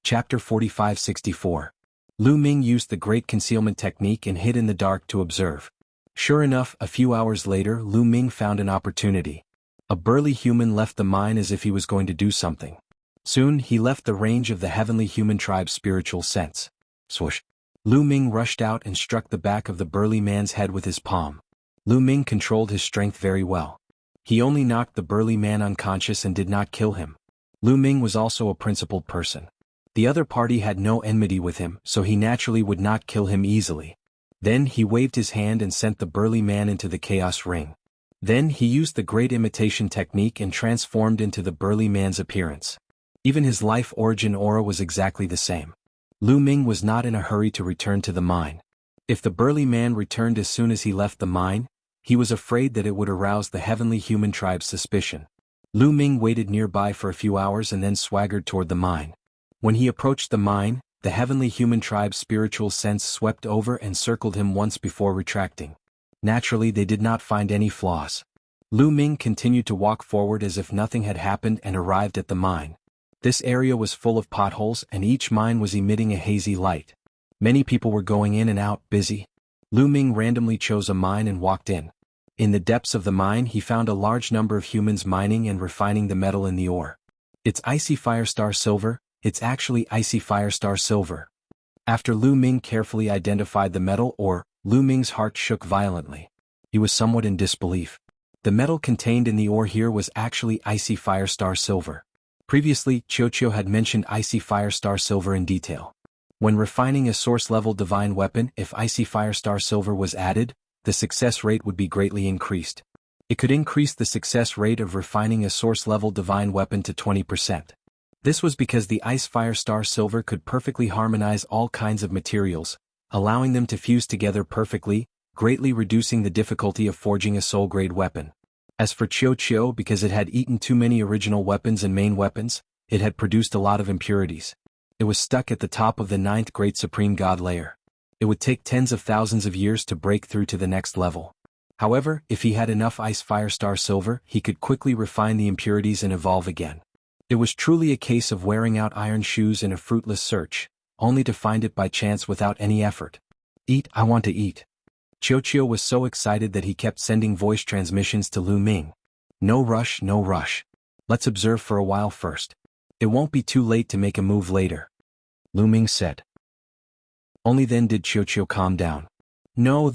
Chapter 45-64. Lu Ming used the great concealment technique and hid in the dark to observe. Sure enough, a few hours later Lu Ming found an opportunity. A burly human left the mine as if he was going to do something. Soon he left the range of the heavenly human tribe's spiritual sense. Swoosh! Lu Ming rushed out and struck the back of the burly man's head with his palm. Lu Ming controlled his strength very well. He only knocked the burly man unconscious and did not kill him. Lu Ming was also a principled person. The other party had no enmity with him, so he naturally would not kill him easily. Then he waved his hand and sent the burly man into the chaos ring. Then he used the great imitation technique and transformed into the burly man's appearance. Even his life origin aura was exactly the same. Lu Ming was not in a hurry to return to the mine. If the burly man returned as soon as he left the mine, he was afraid that it would arouse the heavenly human tribe's suspicion. Lu Ming waited nearby for a few hours and then swaggered toward the mine. When he approached the mine, the heavenly human tribe's spiritual sense swept over and circled him once before retracting. Naturally, they did not find any flaws. Lu Ming continued to walk forward as if nothing had happened and arrived at the mine. This area was full of potholes and each mine was emitting a hazy light. Many people were going in and out, busy. Lu Ming randomly chose a mine and walked in. In the depths of the mine he found a large number of humans mining and refining the metal in the ore. It's icy firestar silver. It's actually icy firestar silver. After Lu Ming carefully identified the metal ore, Lu Ming's heart shook violently. He was somewhat in disbelief. The metal contained in the ore here was actually icy firestar silver. Previously, Qiuqiu had mentioned icy firestar silver in detail. When refining a source-level divine weapon, if icy firestar silver was added, the success rate would be greatly increased. It could increase the success rate of refining a source-level divine weapon to 20%. This was because the ice firestar silver could perfectly harmonize all kinds of materials, allowing them to fuse together perfectly, greatly reducing the difficulty of forging a soul-grade weapon. As for Qiuqiu, because it had eaten too many original weapons and main weapons, it had produced a lot of impurities. It was stuck at the top of the 9th Great Supreme God layer. It would take tens of thousands of years to break through to the next level. However, if he had enough ice firestar silver, he could quickly refine the impurities and evolve again. It was truly a case of wearing out iron shoes in a fruitless search, only to find it by chance without any effort. Eat, I want to eat. Qiuqiu was so excited that he kept sending voice transmissions to Lu Ming. No rush, no rush. Let's observe for a while first. It won't be too late to make a move later. Lu Ming said. Only then did Qiuqiu calm down. No,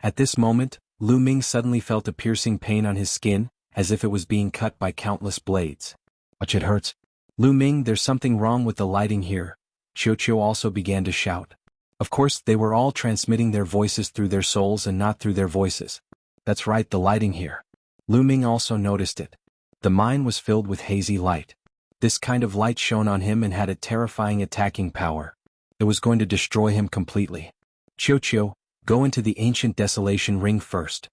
At this moment, Lu Ming suddenly felt a piercing pain on his skin, as if it was being cut by countless blades. Ouch, it hurts. Lu Ming, there's something wrong with the lighting here. Qiuqiu also began to shout. Of course, they were all transmitting their voices through their souls and not through their voices. That's right, the lighting here. Lu Ming also noticed it. The mine was filled with hazy light. This kind of light shone on him and had a terrifying attacking power. It was going to destroy him completely. Qiuqiu, go into the ancient desolation ring first.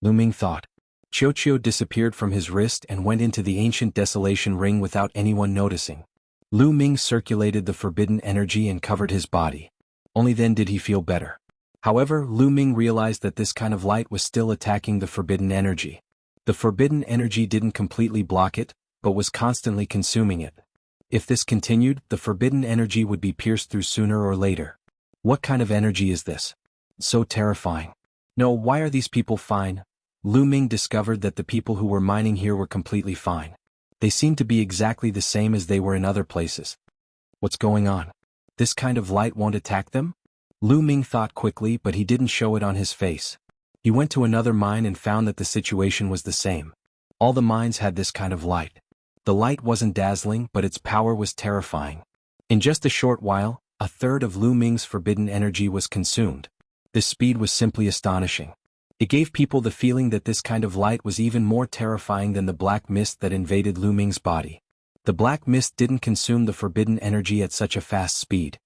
Lu Ming thought. Qiuqiu disappeared from his wrist and went into the ancient desolation ring without anyone noticing. Lu Ming circulated the forbidden energy and covered his body. Only then did he feel better. However, Lu Ming realized that this kind of light was still attacking the forbidden energy. The forbidden energy didn't completely block it, but was constantly consuming it. If this continued, the forbidden energy would be pierced through sooner or later. What kind of energy is this? So terrifying. No, why are these people fine? Lu Ming discovered that the people who were mining here were completely fine. They seemed to be exactly the same as they were in other places. What's going on? This kind of light won't attack them? Lu Ming thought quickly, but he didn't show it on his face. He went to another mine and found that the situation was the same. All the mines had this kind of light. The light wasn't dazzling, but its power was terrifying. In just a short while, a third of Lu Ming's forbidden energy was consumed. This speed was simply astonishing. It gave people the feeling that this kind of light was even more terrifying than the black mist that invaded Lu Ming's body. The black mist didn't consume the forbidden energy at such a fast speed.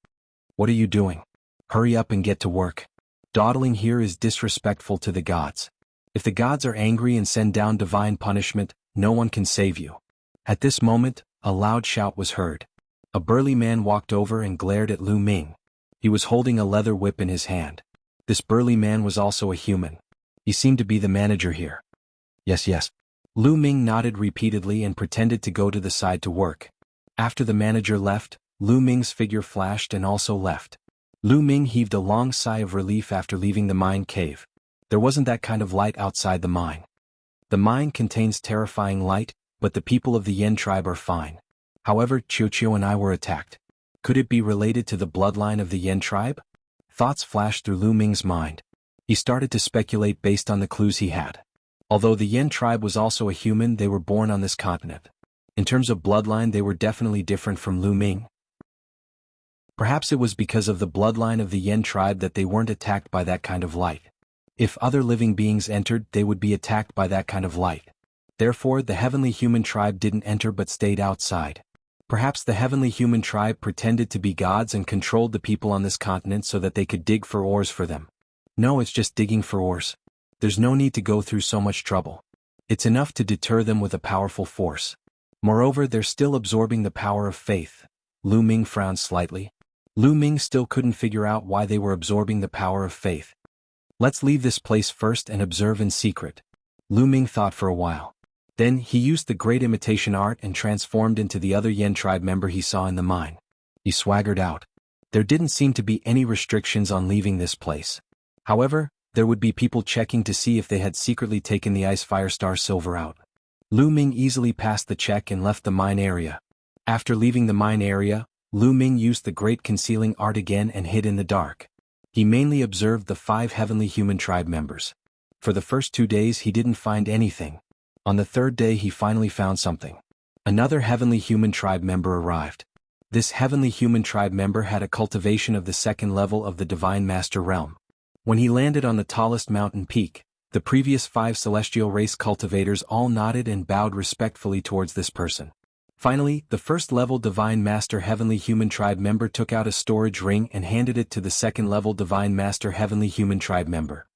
What are you doing? Hurry up and get to work. Dawdling here is disrespectful to the gods. If the gods are angry and send down divine punishment, no one can save you. At this moment, a loud shout was heard. A burly man walked over and glared at Lu Ming. He was holding a leather whip in his hand. This burly man was also a human. He seemed to be the manager here. Yes. Lu Ming nodded repeatedly and pretended to go to the side to work. After the manager left, Lu Ming's figure flashed and also left. Lu Ming heaved a long sigh of relief after leaving the mine cave. There wasn't that kind of light outside the mine. The mine contains terrifying light, but the people of the Yen tribe are fine. However, Chiu and I were attacked. Could it be related to the bloodline of the Yen tribe? Thoughts flashed through Lu Ming's mind. He started to speculate based on the clues he had. Although the Yen tribe was also a human, they were born on this continent. In terms of bloodline, they were definitely different from Lu Ming. Perhaps it was because of the bloodline of the Yen tribe that they weren't attacked by that kind of light. If other living beings entered, they would be attacked by that kind of light. Therefore, the heavenly human tribe didn't enter but stayed outside. Perhaps the heavenly human tribe pretended to be gods and controlled the people on this continent so that they could dig for ores for them. No, it's just digging for ores. There's no need to go through so much trouble. It's enough to deter them with a powerful force. Moreover, they're still absorbing the power of faith. Lu Ming frowned slightly. Lu Ming still couldn't figure out why they were absorbing the power of faith. Let's leave this place first and observe in secret. Lu Ming thought for a while. Then, he used the great imitation art and transformed into the other Yen tribe member he saw in the mine. He swaggered out. There didn't seem to be any restrictions on leaving this place. However, there would be people checking to see if they had secretly taken the Ice Firestar Silver out. Lu Ming easily passed the check and left the mine area. After leaving the mine area, Lu Ming used the great concealing art again and hid in the dark. He mainly observed the 5 heavenly human tribe members. For the first 2 days he didn't find anything. On the 3rd day he finally found something. Another heavenly human tribe member arrived. This heavenly human tribe member had a cultivation of the 2nd level of the Divine Master realm. When he landed on the tallest mountain peak, the previous 5 celestial race cultivators all nodded and bowed respectfully towards this person. Finally, the 1st level Divine Master Heavenly Human Tribe member took out a storage ring and handed it to the 2nd level Divine Master Heavenly Human Tribe member.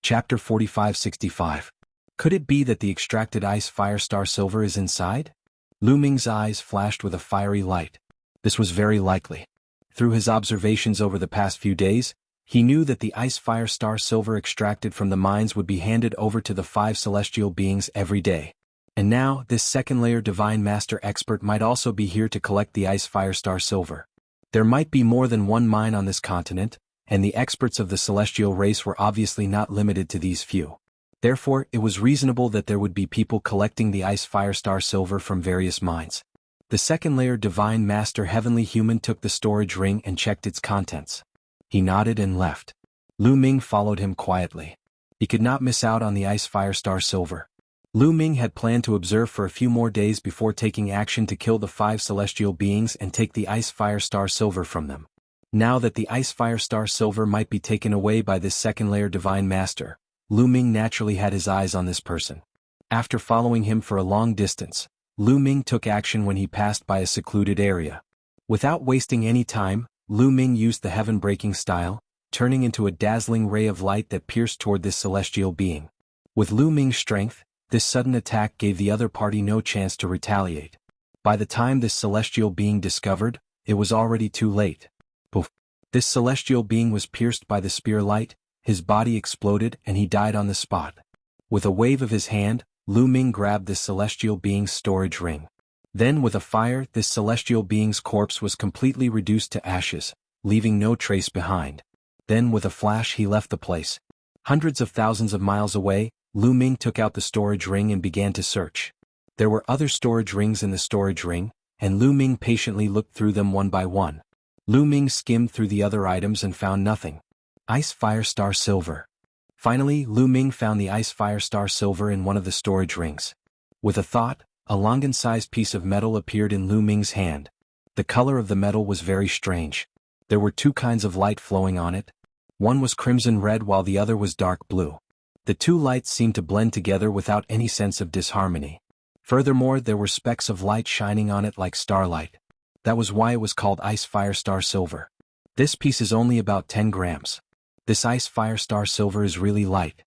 Chapter 4565. Could it be that the extracted Ice Firestar Silver is inside? Lu Ming's eyes flashed with a fiery light. This was very likely. Through his observations over the past few days, he knew that the Ice Firestar Silver extracted from the mines would be handed over to the 5 celestial beings every day. And now, this 2nd-layer Divine Master expert might also be here to collect the Ice Firestar Silver. There might be more than one mine on this continent, and the experts of the celestial race were obviously not limited to these few. Therefore, it was reasonable that there would be people collecting the Ice Firestar Silver from various mines. The 2nd-layer Divine Master Heavenly Human took the storage ring and checked its contents. He nodded and left. Lu Ming followed him quietly. He could not miss out on the Ice Firestar Silver. Lu Ming had planned to observe for a few more days before taking action to kill the 5 celestial beings and take the Ice Firestar Silver from them. Now that the Ice Firestar Silver might be taken away by this 2nd-layer Divine Master, Lu Ming naturally had his eyes on this person. After following him for a long distance, Lu Ming took action when he passed by a secluded area. Without wasting any time, Lu Ming used the heaven-breaking style, turning into a dazzling ray of light that pierced toward this celestial being. With Lu Ming's strength, this sudden attack gave the other party no chance to retaliate. By the time this celestial being discovered, it was already too late. Poof! This celestial being was pierced by the spear light, his body exploded and he died on the spot. With a wave of his hand, Lu Ming grabbed this celestial being's storage ring. Then with a fire, this celestial being's corpse was completely reduced to ashes, leaving no trace behind. Then with a flash he left the place. Hundreds of thousands of miles away, Lu Ming took out the storage ring and began to search. There were other storage rings in the storage ring, and Lu Ming patiently looked through them one by one. Lu Ming skimmed through the other items and found nothing. Ice Firestar Silver. Finally, Lu Ming found the Ice Firestar Silver in one of the storage rings. With a thought, a longan-sized piece of metal appeared in Lu Ming's hand. The color of the metal was very strange. There were 2 kinds of light flowing on it. One was crimson red while the other was dark blue. The 2 lights seemed to blend together without any sense of disharmony. Furthermore, there were specks of light shining on it like starlight. That was why it was called Ice Firestar Silver. This piece is only about 10 grams. This Ice Firestar Silver is really light.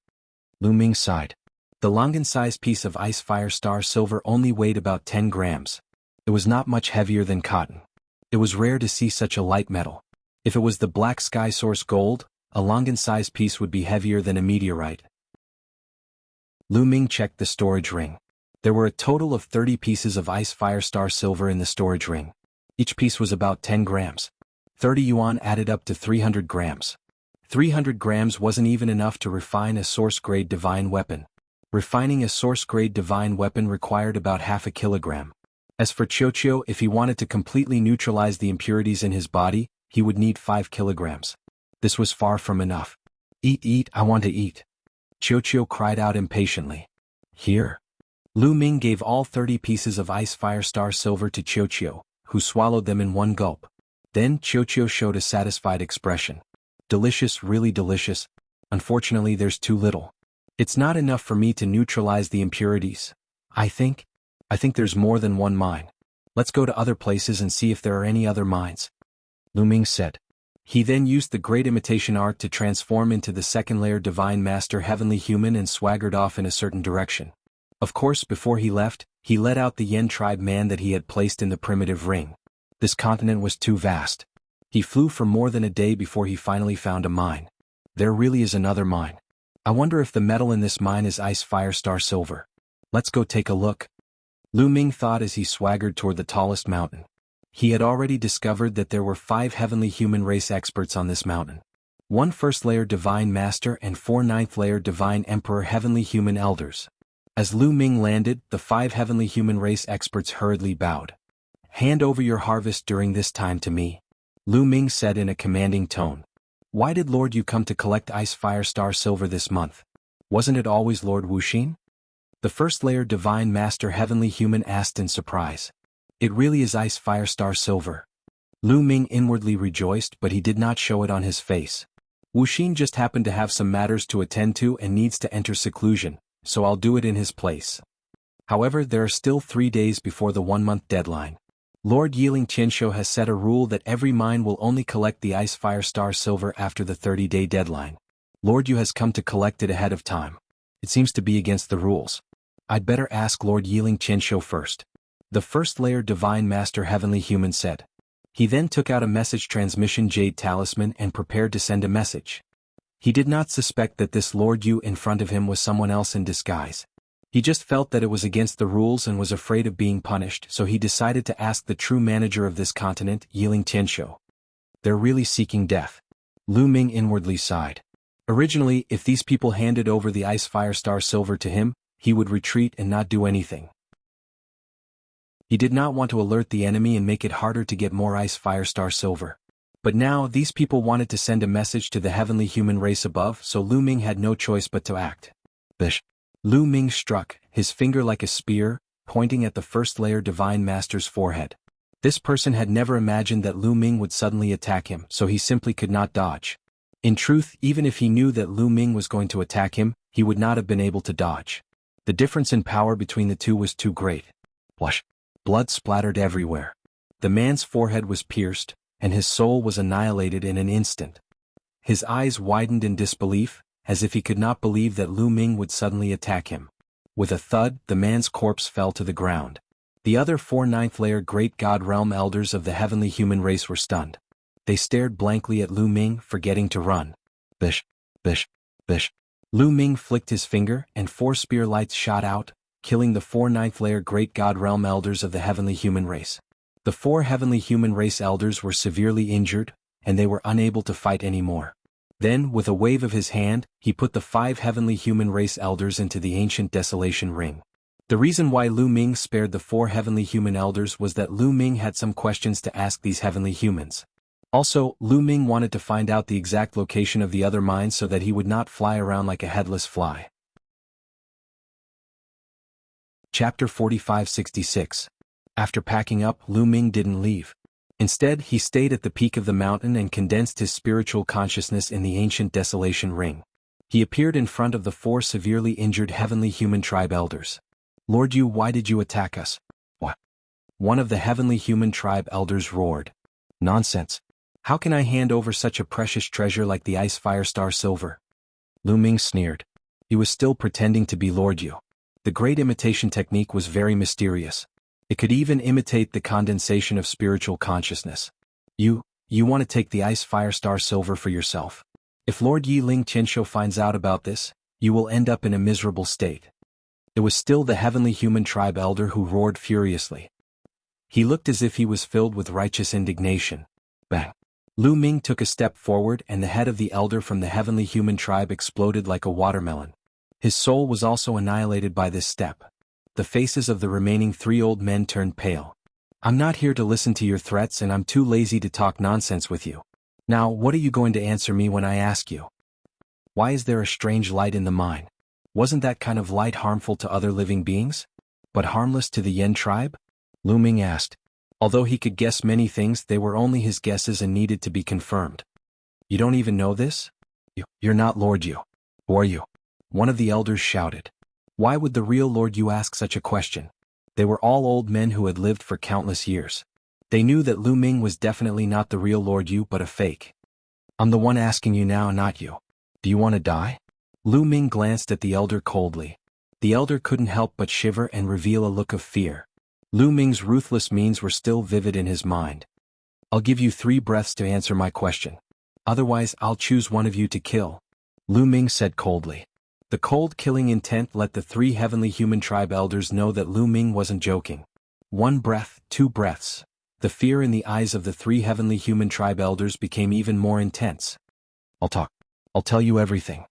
Lu Ming sighed. The longan-sized piece of Ice Firestar Silver only weighed about 10 grams. It was not much heavier than cotton. It was rare to see such a light metal. If it was the black sky source gold, a longan-sized piece would be heavier than a meteorite. Lu Ming checked the storage ring. There were a total of 30 pieces of ice fire star silver in the storage ring. Each piece was about 10 grams. 30 yuan added up to 300 grams. 300 grams wasn't even enough to refine a source-grade divine weapon. Refining a source-grade divine weapon required about half a kilogram. As for Qiuqiu, if he wanted to completely neutralize the impurities in his body, he would need 5 kilograms. This was far from enough. Eat, I want to eat. Qiuqiu cried out impatiently. Here. Lu Ming gave all 30 pieces of ice fire star silver to Qiuqiu, who swallowed them in one gulp. Then Qiuqiu showed a satisfied expression. Delicious, really delicious. Unfortunately, there's too little. It's not enough for me to neutralize the impurities. I think there's more than one mine. Let's go to other places and see if there are any other mines. Lu Ming said. He then used the great imitation art to transform into the second layer divine master heavenly human and swaggered off in a certain direction. Of course, before he left, he let out the Yen tribe man that he had placed in the primitive ring. This continent was too vast. He flew for more than a day before he finally found a mine. There really is another mine. I wonder if the metal in this mine is ice fire star silver. Let's go take a look. Lu Ming thought as he swaggered toward the tallest mountain. He had already discovered that there were 5 heavenly human race experts on this mountain. 1 first-layer divine master and 4 ninth-layer divine emperor heavenly human elders. As Lu Ming landed, the 5 heavenly human race experts hurriedly bowed. Hand over your harvest during this time to me, Lu Ming said in a commanding tone. Why did Lord Yu come to collect ice fire star silver this month? Wasn't it always Lord Wuxia? The first-layer divine master heavenly human asked in surprise. It really is ice fire star silver. Lu Ming inwardly rejoiced, but he did not show it on his face. Wuxia just happened to have some matters to attend to and needs to enter seclusion, so I'll do it in his place. However, there are still 3 days before the 1-month deadline. Lord Yiling Qianshou has set a rule that every mine will only collect the ice fire star silver after the 30-day deadline. Lord Yu has come to collect it ahead of time. It seems to be against the rules. I'd better ask Lord Yiling Qianshou first. The first-layer divine master heavenly human said. He then took out a message transmission jade talisman and prepared to send a message. He did not suspect that this Lord Yu in front of him was someone else in disguise. He just felt that it was against the rules and was afraid of being punished, so he decided to ask the true manager of this continent, Yiling Qianshou. They're really seeking death. Lu Ming inwardly sighed. Originally, if these people handed over the ice fire star silver to him, he would retreat and not do anything. He did not want to alert the enemy and make it harder to get more ice fire star silver. But now, these people wanted to send a message to the heavenly human race above, so Lu Ming had no choice but to act. Bish. Lu Ming struck, his finger like a spear, pointing at the first-layer divine master's forehead. This person had never imagined that Lu Ming would suddenly attack him, so he simply could not dodge. In truth, even if he knew that Lu Ming was going to attack him, he would not have been able to dodge. The difference in power between the two was too great. Blush. Blood splattered everywhere. The man's forehead was pierced, and his soul was annihilated in an instant. His eyes widened in disbelief, as if he could not believe that Lu Ming would suddenly attack him. With a thud, the man's corpse fell to the ground. The other 4 ninth-layer Great God Realm elders of the heavenly human race were stunned. They stared blankly at Lu Ming, forgetting to run. Bish, bish, bish. Lu Ming flicked his finger, and 4 spear lights shot out, killing the 4 ninth-layer Great God Realm elders of the heavenly human race. The 4 heavenly human race elders were severely injured, and they were unable to fight anymore. Then, with a wave of his hand, he put the 5 heavenly human race elders into the ancient desolation ring. The reason why Lu Ming spared the 4 heavenly human elders was that Lu Ming had some questions to ask these heavenly humans. Also, Lu Ming wanted to find out the exact location of the other mines so that he would not fly around like a headless fly. Chapter 45-66. After packing up, Lu Ming didn't leave. Instead, he stayed at the peak of the mountain and condensed his spiritual consciousness in the ancient desolation ring. He appeared in front of the 4 severely injured heavenly human tribe elders. Lord Yu, why did you attack us? What? One of the heavenly human tribe elders roared. Nonsense. How can I hand over such a precious treasure like the ice fire star silver? Lu Ming sneered. He was still pretending to be Lord Yu. The great imitation technique was very mysterious. It could even imitate the condensation of spiritual consciousness. You want to take the ice fire star silver for yourself. If Lord Yiling Qianshou finds out about this, you will end up in a miserable state. It was still the heavenly human tribe elder who roared furiously. He looked as if he was filled with righteous indignation. Bang! Lu Ming took a step forward and the head of the elder from the heavenly human tribe exploded like a watermelon. His soul was also annihilated by this step. The faces of the remaining 3 old men turned pale. I'm not here to listen to your threats and I'm too lazy to talk nonsense with you. Now, what are you going to answer me when I ask you? Why is there a strange light in the mine? Wasn't that kind of light harmful to other living beings? But harmless to the Yen tribe? Lu Ming asked. Although he could guess many things, they were only his guesses and needed to be confirmed. You don't even know this? You're not Lord Yu. Who are you? One of the elders shouted. Why would the real Lord Yu ask such a question? They were all old men who had lived for countless years. They knew that Lu Ming was definitely not the real Lord Yu but a fake. I'm the one asking you now, not you. Do you want to die? Lu Ming glanced at the elder coldly. The elder couldn't help but shiver and reveal a look of fear. Lu Ming's ruthless means were still vivid in his mind. I'll give you 3 breaths to answer my question. Otherwise I'll choose one of you to kill. Lu Ming said coldly. The cold killing intent let the 3 heavenly human tribe elders know that Lu Ming wasn't joking. 1 breath, 2 breaths. The fear in the eyes of the 3 heavenly human tribe elders became even more intense. I'll talk. I'll tell you everything.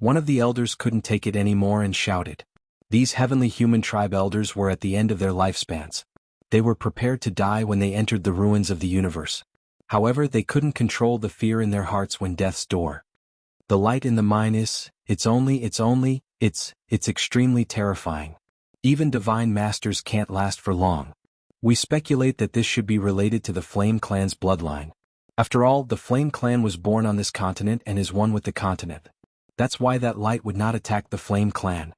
One of the elders couldn't take it anymore and shouted. These heavenly human tribe elders were at the end of their lifespans. They were prepared to die when they entered the ruins of the universe. However, they couldn't control the fear in their hearts when death's door. The light in the mine it's extremely terrifying. Even divine masters can't last for long. We speculate that this should be related to the Flame Clan's bloodline. After all, the Flame Clan was born on this continent and is one with the continent. That's why that light would not attack the Flame Clan.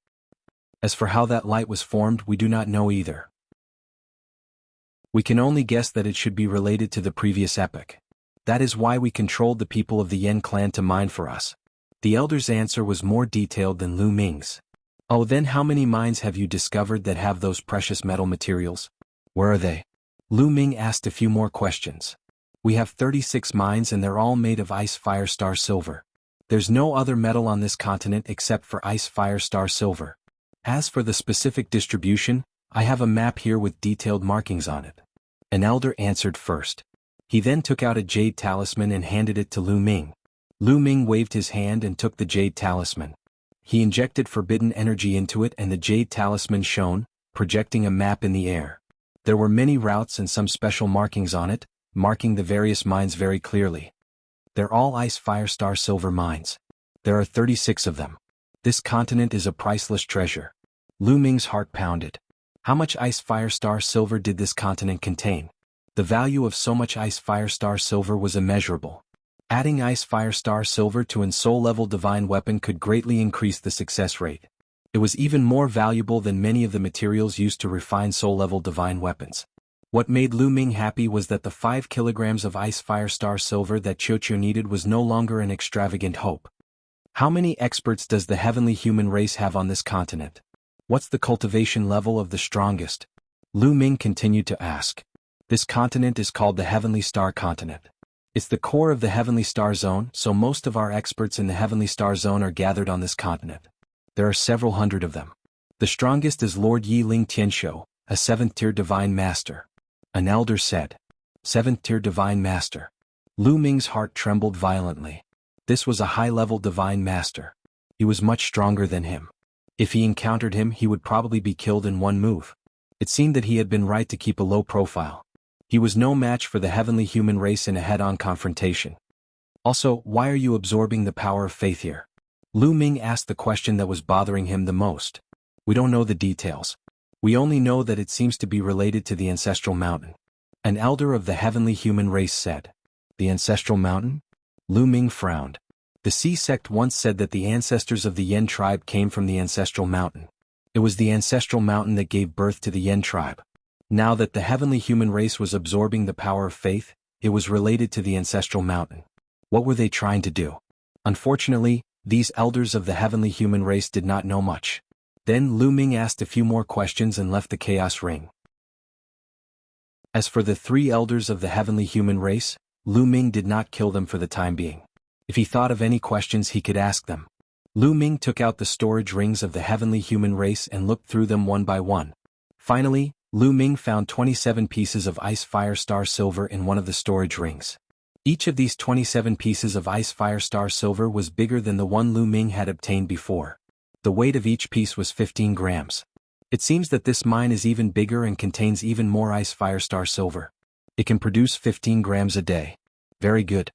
As for how that light was formed, we do not know either. We can only guess that it should be related to the previous epoch. That is why we controlled the people of the Yen clan to mine for us. The elder's answer was more detailed than Lu Ming's. Oh, then how many mines have you discovered that have those precious metal materials? Where are they? Lu Ming asked a few more questions. We have 36 mines and they're all made of ice fire star silver. There's no other metal on this continent except for ice fire star silver. As for the specific distribution, I have a map here with detailed markings on it. An elder answered first. He then took out a jade talisman and handed it to Lu Ming. Lu Ming waved his hand and took the jade talisman. He injected forbidden energy into it and the jade talisman shone, projecting a map in the air. There were many routes and some special markings on it, marking the various mines very clearly. They're all ice fire star silver mines. There are 36 of them. This continent is a priceless treasure. Lu Ming's heart pounded. How much ice fire star silver did this continent contain? The value of so much ice fire star silver was immeasurable. Adding ice fire star silver to an soul-level divine weapon could greatly increase the success rate. It was even more valuable than many of the materials used to refine soul-level divine weapons. What made Lu Ming happy was that the 5 kilograms of ice fire star silver that Qiuqiu needed was no longer an extravagant hope. How many experts does the heavenly human race have on this continent? What's the cultivation level of the strongest? Lu Ming continued to ask. This continent is called the Heavenly Star Continent. It's the core of the Heavenly Star Zone, so most of our experts in the Heavenly Star Zone are gathered on this continent. There are several hundred of them. The strongest is Lord Yi Ling Tianshou, a 7th-tier divine master. An elder said. 7th-tier divine master. Lu Ming's heart trembled violently. This was a high-level divine master. He was much stronger than him. If he encountered him, he would probably be killed in one move. It seemed that he had been right to keep a low profile. He was no match for the heavenly human race in a head-on confrontation. Also, why are you absorbing the power of faith here? Lu Ming asked the question that was bothering him the most. We don't know the details. We only know that it seems to be related to the ancestral mountain. An elder of the heavenly human race said. The ancestral mountain? Lu Ming frowned. The Sea sect once said that the ancestors of the Yen tribe came from the ancestral mountain. It was the ancestral mountain that gave birth to the Yen tribe. Now that the heavenly human race was absorbing the power of faith, it was related to the ancestral mountain. What were they trying to do? Unfortunately, these elders of the heavenly human race did not know much. Then Lu Ming asked a few more questions and left the chaos ring. As for the 3 elders of the heavenly human race, Lu Ming did not kill them for the time being. If he thought of any questions he could ask them. Lu Ming took out the storage rings of the heavenly human race and looked through them one by one. Finally, Lu Ming found 27 pieces of ice fire star silver in one of the storage rings. Each of these 27 pieces of ice fire star silver was bigger than the one Lu Ming had obtained before. The weight of each piece was 15 grams. It seems that this mine is even bigger and contains even more ice fire star silver. It can produce 15 grams a day. Very good.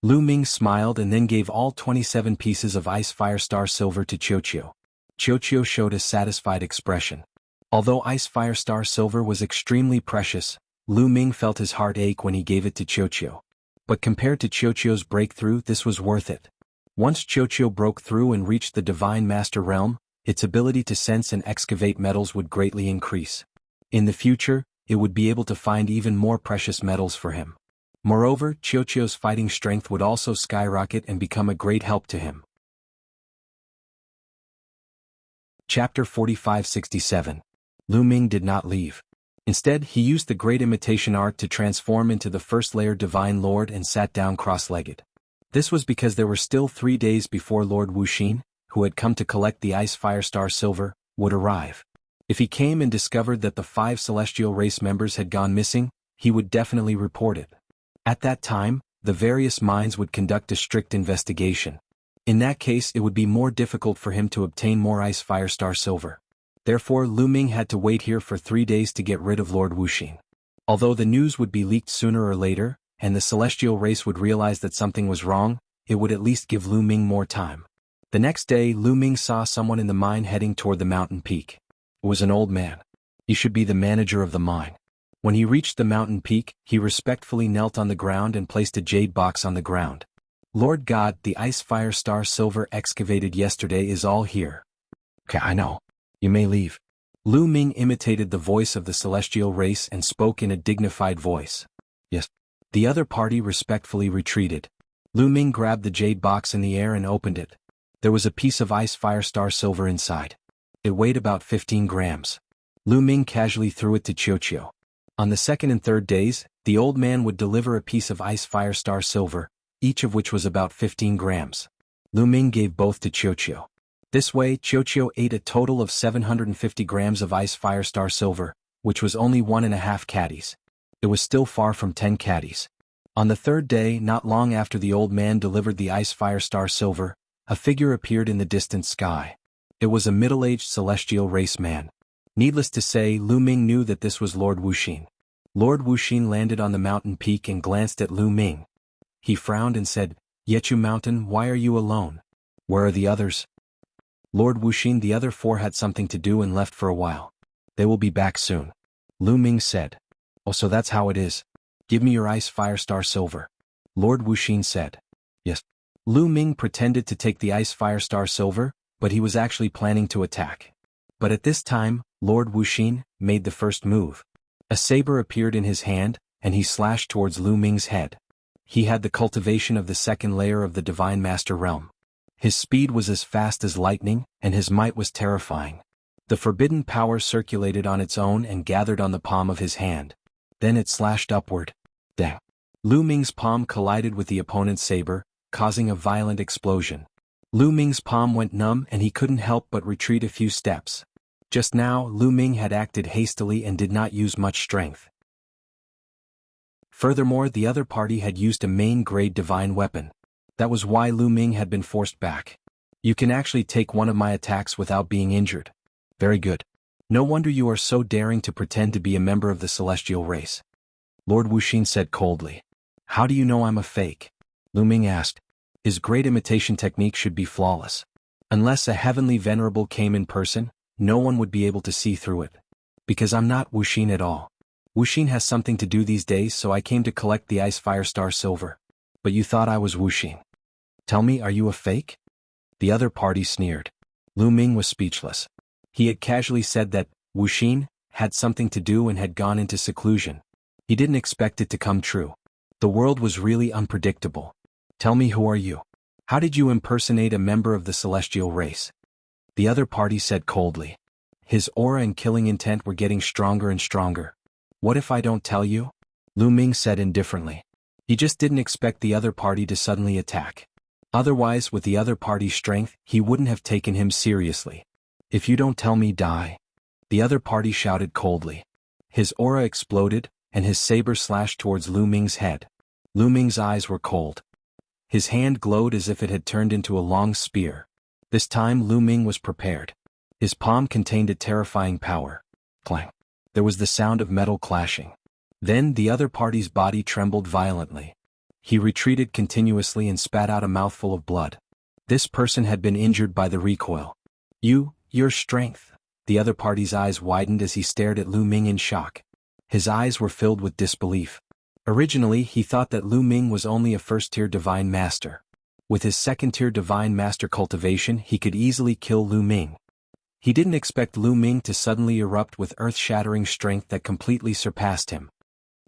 Lu Ming smiled and then gave all 27 pieces of ice fire star silver to Qiuqiu. Qiuqiu showed a satisfied expression. Although ice fire star silver was extremely precious, Lu Ming felt his heart ache when he gave it to Qiuqiu. But compared to Qiuqiu's breakthrough, this was worth it. Once Qiuqiu broke through and reached the Divine Master Realm, its ability to sense and excavate metals would greatly increase. In the future, it would be able to find even more precious metals for him. Moreover, Qiuqiu's fighting strength would also skyrocket and become a great help to him. Chapter 4567. Lu Ming did not leave. Instead, he used the Great Imitation Art to transform into the first layer Divine Lord and sat down cross-legged. This was because there were still 3 days before Lord Wuxia, who had come to collect the Ice Fire Star Silver, would arrive. If he came and discovered that the 5 celestial race members had gone missing, he would definitely report it. At that time, the various mines would conduct a strict investigation. In that case, it would be more difficult for him to obtain more Ice Fire Star Silver. Therefore, Lu Ming had to wait here for 3 days to get rid of Lord Wuxia. Although the news would be leaked sooner or later, and the celestial race would realize that something was wrong, it would at least give Lu Ming more time. The next day, Lu Ming saw someone in the mine heading toward the mountain peak. It was an old man. He should be the manager of the mine. When he reached the mountain peak, he respectfully knelt on the ground and placed a jade box on the ground. Lord God, the Ice Fire Star Silver excavated yesterday is all here. Okay, I know. You may leave. Lu Ming imitated the voice of the celestial race and spoke in a dignified voice. Yes. The other party respectfully retreated. Lu Ming grabbed the jade box in the air and opened it. There was a piece of Ice Fire Star Silver inside. It weighed about 15 grams. Lu Ming casually threw it to Qiuqiu. On the second and third days, the old man would deliver a piece of Ice Fire Star Silver, each of which was about 15 grams. Lu Ming gave both to Qiuqiu. This way, Qiuqiu ate a total of 750 grams of Ice Fire Star Silver, which was only 1.5 caddies. It was still far from 10 caddies. On the third day, not long after the old man delivered the Ice Fire Star Silver, a figure appeared in the distant sky. It was a middle-aged celestial race man. Needless to say, Lu Ming knew that this was Lord Wuxia. Lord Wuxia landed on the mountain peak and glanced at Lu Ming. He frowned and said, "Yechu Mountain, why are you alone? Where are the others?" Lord Wuxia, the other 4 had something to do and left for a while. They will be back soon. Lu Ming said. Oh, so that's how it is. Give me your Ice Fire Star Silver. Lord Wuxia said. Yes. Lu Ming pretended to take the Ice Fire Star Silver, but he was actually planning to attack. But at this time, Lord Wuxia made the first move. A saber appeared in his hand, and he slashed towards Lu Ming's head. He had the cultivation of the second layer of the Divine Master Realm. His speed was as fast as lightning, and his might was terrifying. The forbidden power circulated on its own and gathered on the palm of his hand. Then it slashed upward. Dang! Lu Ming's palm collided with the opponent's saber, causing a violent explosion. Lu Ming's palm went numb and he couldn't help but retreat a few steps. Just now, Lu Ming had acted hastily and did not use much strength. Furthermore, the other party had used a main-grade divine weapon. That was why Lu Ming had been forced back. You can actually take one of my attacks without being injured. Very good. No wonder you are so daring to pretend to be a member of the celestial race. Lord Wuxia said coldly. How do you know I'm a fake? Lu Ming asked. His great imitation technique should be flawless. Unless a heavenly venerable came in person, no one would be able to see through it. Because I'm not Wuxia at all. Wuxia has something to do these days, so I came to collect the Ice Fire Star Silver. But you thought I was Wuxia. Tell me, are you a fake? The other party sneered. Lu Ming was speechless. He had casually said that Wuxia had something to do and had gone into seclusion. He didn't expect it to come true. The world was really unpredictable. Tell me, who are you? How did you impersonate a member of the celestial race? The other party said coldly. His aura and killing intent were getting stronger and stronger. What if I don't tell you? Lu Ming said indifferently. He just didn't expect the other party to suddenly attack. Otherwise, with the other party's strength, he wouldn't have taken him seriously. If you don't tell me, die. The other party shouted coldly. His aura exploded, and his saber slashed towards Lu Ming's head. Lu Ming's eyes were cold. His hand glowed as if it had turned into a long spear. This time Lu Ming was prepared. His palm contained a terrifying power. Clang. There was the sound of metal clashing. Then the other party's body trembled violently. He retreated continuously and spat out a mouthful of blood. This person had been injured by the recoil. Your strength. The other party's eyes widened as he stared at Lu Ming in shock. His eyes were filled with disbelief. Originally, he thought that Lu Ming was only a first-tier divine master. With his second-tier divine master cultivation, he could easily kill Lu Ming. He didn't expect Lu Ming to suddenly erupt with earth-shattering strength that completely surpassed him.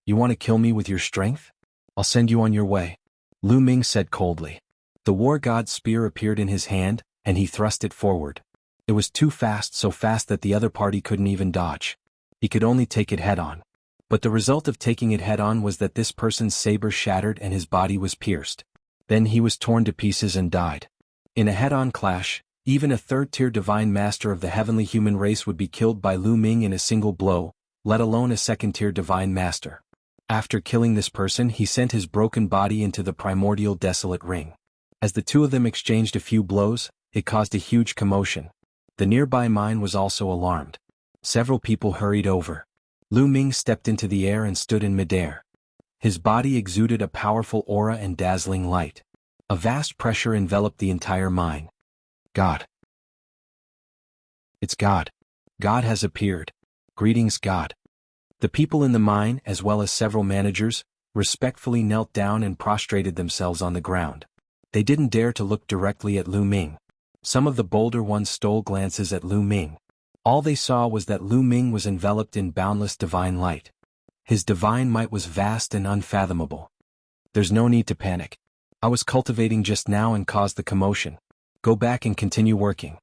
You want to kill me with your strength? I'll send you on your way, Lu Ming said coldly. The war god's spear appeared in his hand, and he thrust it forward. It was too fast, so fast that the other party couldn't even dodge. He could only take it head-on. But the result of taking it head-on was that this person's saber shattered and his body was pierced. Then he was torn to pieces and died. In a head-on clash, even a third-tier divine master of the heavenly human race would be killed by Lu Ming in a single blow, let alone a second-tier divine master. After killing this person, he sent his broken body into the primordial desolate ring. As the two of them exchanged a few blows, it caused a huge commotion. The nearby mine was also alarmed. Several people hurried over. Lu Ming stepped into the air and stood in midair. His body exuded a powerful aura and dazzling light. A vast pressure enveloped the entire mine. God. It's God. God has appeared. Greetings, God. The people in the mine, as well as several managers, respectfully knelt down and prostrated themselves on the ground. They didn't dare to look directly at Lu Ming. Some of the bolder ones stole glances at Lu Ming. All they saw was that Lu Ming was enveloped in boundless divine light. His divine might was vast and unfathomable. There's no need to panic. I was cultivating just now and caused the commotion. Go back and continue working.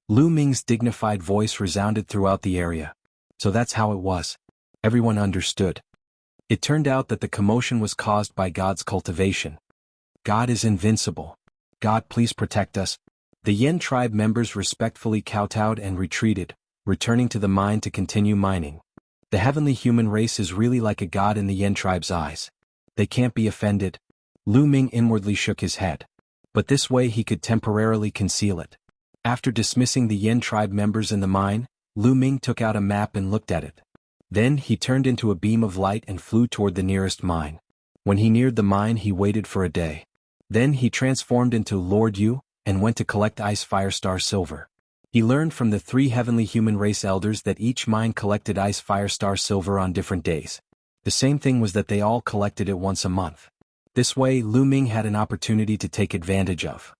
Lu Ming's dignified voice resounded throughout the area. So that's how it was. Everyone understood. It turned out that the commotion was caused by God's cultivation. God is invincible. God, please protect us. The Yen tribe members respectfully kowtowed and retreated, returning to the mine to continue mining. The heavenly human race is really like a god in the Yen tribe's eyes. They can't be offended. Lu Ming inwardly shook his head. But this way he could temporarily conceal it. After dismissing the Yen tribe members in the mine, Lu Ming took out a map and looked at it. Then he turned into a beam of light and flew toward the nearest mine. When he neared the mine, he waited for a day. Then he transformed into Lord Yu and went to collect Ice Firestar Silver. He learned from the 3 heavenly human race elders that each mine collected Ice Firestar Silver on different days. The same thing was that they all collected it once a month. This way, Lu Ming had an opportunity to take advantage of.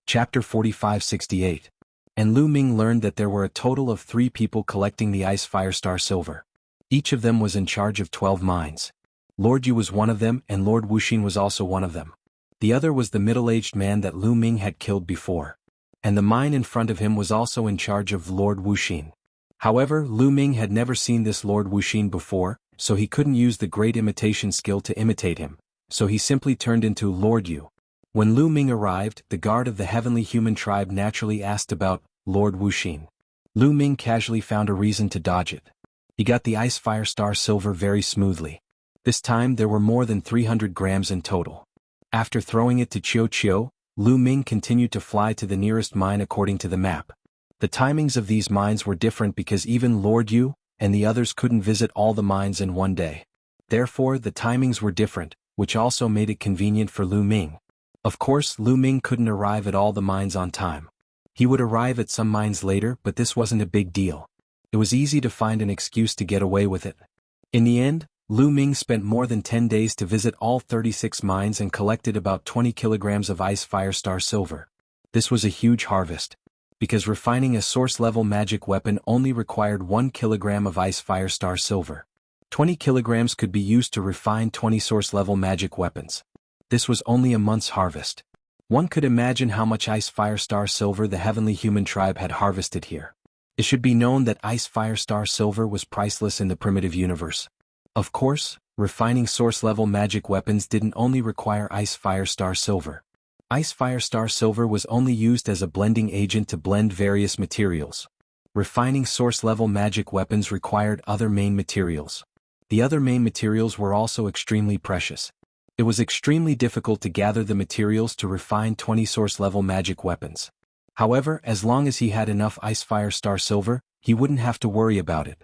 Chapter 4568. And Lu Ming learned that there were a total of 3 people collecting the Ice Firestar Silver. Each of them was in charge of 12 mines. Lord Yu was one of them, and Lord Wuxia was also one of them. The other was the middle-aged man that Lu Ming had killed before. And the mine in front of him was also in charge of Lord Wuxia. However, Lu Ming had never seen this Lord Wuxia before, so he couldn't use the great imitation skill to imitate him, so he simply turned into Lord Yu. When Lu Ming arrived, the guard of the heavenly human tribe naturally asked about Lord Wuxia. Lu Ming casually found a reason to dodge it. He got the Ice Firestar Silver very smoothly. This time there were more than 300 grams in total. After throwing it to Chiu, Lu Ming continued to fly to the nearest mine according to the map. The timings of these mines were different because even Lord Yu and the others couldn't visit all the mines in one day. Therefore, the timings were different, which also made it convenient for Lu Ming. Of course, Lu Ming couldn't arrive at all the mines on time. He would arrive at some mines later, but this wasn't a big deal. It was easy to find an excuse to get away with it. In the end, Lu Ming spent more than 10 days to visit all 36 mines and collected about 20 kilograms of Ice Firestar Silver. This was a huge harvest, because refining a source-level magic weapon only required 1 kilogram of Ice Firestar Silver. 20 kilograms could be used to refine 20 source-level magic weapons. This was only a month's harvest. One could imagine how much Ice Firestar Silver the heavenly human tribe had harvested here. It should be known that Ice Firestar Silver was priceless in the primitive universe. Of course, refining source-level magic weapons didn't only require Ice Fire Star Silver. Ice Fire Star Silver was only used as a blending agent to blend various materials. Refining source-level magic weapons required other main materials. The other main materials were also extremely precious. It was extremely difficult to gather the materials to refine 20 source-level magic weapons. However, as long as he had enough Ice Fire Star Silver, he wouldn't have to worry about it.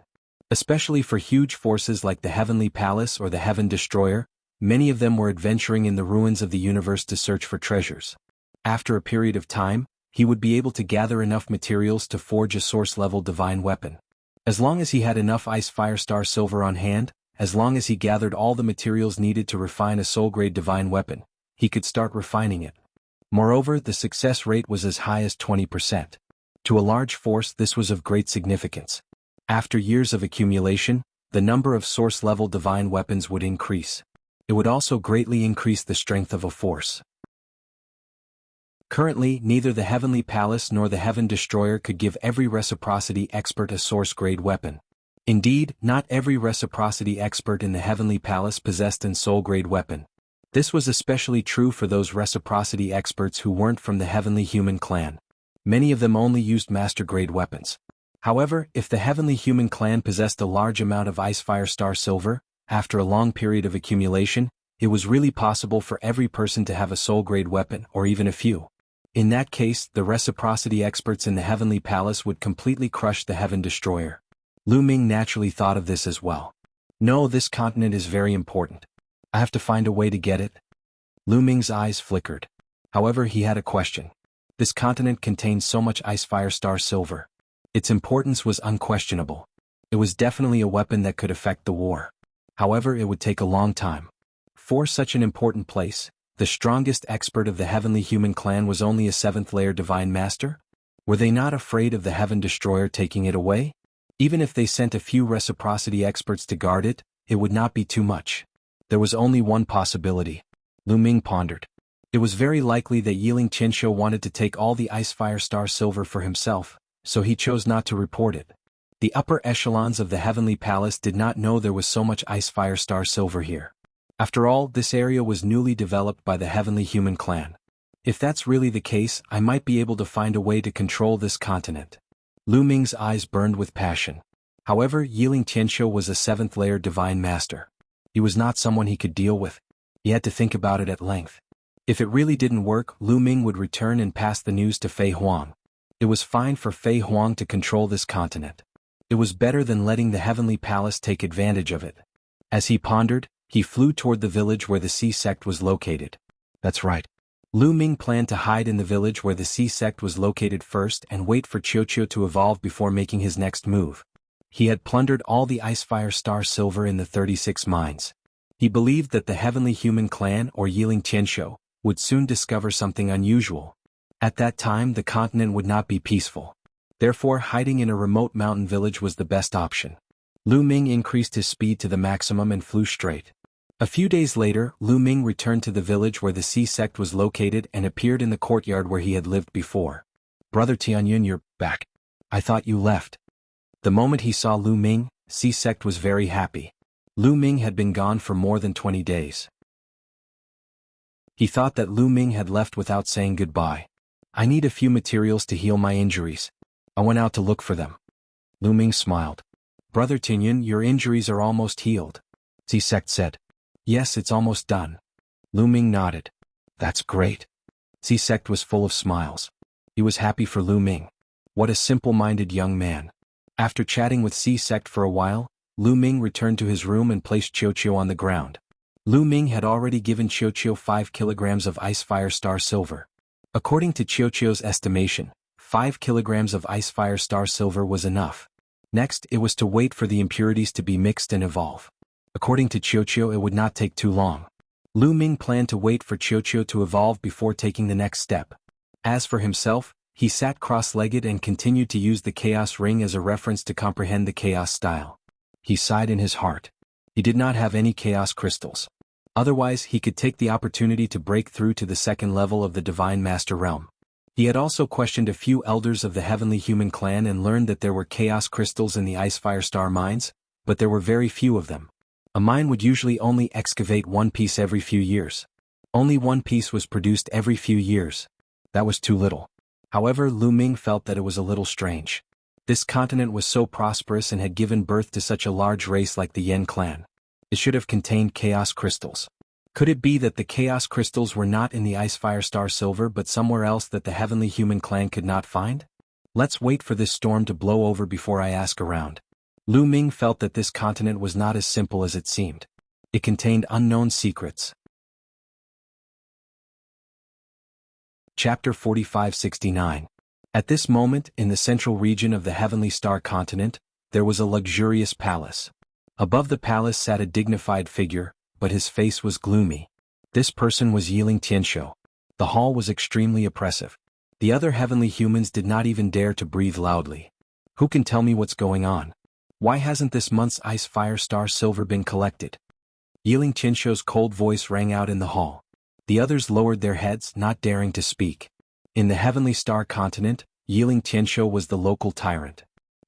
Especially for huge forces like the Heavenly Palace or the Heaven Destroyer, many of them were adventuring in the ruins of the universe to search for treasures. After a period of time, he would be able to gather enough materials to forge a source-level divine weapon. As long as he had enough Ice Fire Star Silver on hand, as long as he gathered all the materials needed to refine a soul-grade divine weapon, he could start refining it. Moreover, the success rate was as high as 20%. To a large force, this was of great significance. After years of accumulation, the number of source-level divine weapons would increase. It would also greatly increase the strength of a force. Currently, neither the Heavenly Palace nor the Heaven Destroyer could give every reciprocity expert a source-grade weapon. Indeed, not every reciprocity expert in the Heavenly Palace possessed an soul-grade weapon. This was especially true for those reciprocity experts who weren't from the Heavenly Human Clan. Many of them only used master-grade weapons. However, if the Heavenly Human Clan possessed a large amount of Ice Fire Star Silver, after a long period of accumulation, it was really possible for every person to have a soul-grade weapon or even a few. In that case, the reciprocity experts in the Heavenly Palace would completely crush the Heaven Destroyer. Lu Ming naturally thought of this as well. No, this continent is very important. I have to find a way to get it. Lu Ming's eyes flickered. However, he had a question. This continent contained so much Ice Fire Star Silver. Its importance was unquestionable. It was definitely a weapon that could affect the war. However, it would take a long time. For such an important place, the strongest expert of the Heavenly Human Clan was only a 7th-layer Divine Master? Were they not afraid of the Heaven Destroyer taking it away? Even if they sent a few reciprocity experts to guard it, it would not be too much. There was only one possibility. Lu Ming pondered. It was very likely that Yiling Qinshu wanted to take all the Ice Fire Star Silver for himself, so he chose not to report it. The upper echelons of the Heavenly Palace did not know there was so much Ice Fire Star Silver here. After all, this area was newly developed by the Heavenly Human Clan. If that's really the case, I might be able to find a way to control this continent. Lu Ming's eyes burned with passion. However, Yiling Qinshu was a 7th-layer Divine Master. He was not someone he could deal with. He had to think about it at length. If it really didn't work, Lu Ming would return and pass the news to Fei Huang. It was fine for Fei Huang to control this continent. It was better than letting the Heavenly Palace take advantage of it. As he pondered, he flew toward the village where the Sea Sect was located. That's right. Lu Ming planned to hide in the village where the Sea Sect was located first and wait for Qiuqiu to evolve before making his next move. He had plundered all the Ice Fire Star Silver in the 36 mines. He believed that the Heavenly Human Clan or Yiling Qinshu would soon discover something unusual. At that time, the continent would not be peaceful. Therefore, hiding in a remote mountain village was the best option. Lu Ming increased his speed to the maximum and flew straight. A few days later, Lu Ming returned to the village where the Sea Sect was located and appeared in the courtyard where he had lived before. Brother Tianyun, you're back. I thought you left. The moment he saw Lu Ming, Sea Sect was very happy. Lu Ming had been gone for more than 20 days. He thought that Lu Ming had left without saying goodbye. I need a few materials to heal my injuries. I went out to look for them. Lu Ming smiled. Brother Tianyun, your injuries are almost healed. Sea Sect said. Yes, it's almost done. Lu Ming nodded. That's great. Sea Sect was full of smiles. He was happy for Lu Ming. What a simple-minded young man. After chatting with Sea Sect for a while, Lu Ming returned to his room and placed Qiuqiu on the ground. Lu Ming had already given Qiuqiu 5 kilograms of Ice Fire Star Silver. According to Qiuqiu's estimation, 5 kilograms of Ice Fire Star Silver was enough. Next, it was to wait for the impurities to be mixed and evolve. According to Qiuqiu, it would not take too long. Lu Ming planned to wait for Qiuqiu to evolve before taking the next step. As for himself, he sat cross-legged and continued to use the Chaos Ring as a reference to comprehend the Chaos style. He sighed in his heart. He did not have any Chaos crystals. Otherwise, he could take the opportunity to break through to the 2nd level of the Divine Master Realm. He had also questioned a few elders of the Heavenly Human Clan and learned that there were Chaos crystals in the Ice Fire Star mines, but there were very few of them. A mine would usually only excavate one piece every few years. Only one piece was produced every few years. That was too little. However, Lu Ming felt that it was a little strange. This continent was so prosperous and had given birth to such a large race like the Yen clan. It should have contained chaos crystals. Could it be that the chaos crystals were not in the Ice Fire Star Silver but somewhere else that the heavenly human clan could not find? Let's wait for this storm to blow over before I ask around. Lu Ming felt that this continent was not as simple as it seemed. It contained unknown secrets. Chapter 4569. At this moment, in the central region of the Heavenly Star continent, there was a luxurious palace. Above the palace sat a dignified figure, but his face was gloomy. This person was Yiling Tianshou. The hall was extremely oppressive. The other heavenly humans did not even dare to breathe loudly. Who can tell me what's going on? Why hasn't this month's Ice Fire Star Silver been collected? Yiling Tianshou's cold voice rang out in the hall. The others lowered their heads, not daring to speak. In the Heavenly Star continent, Yiling Tianshou was the local tyrant.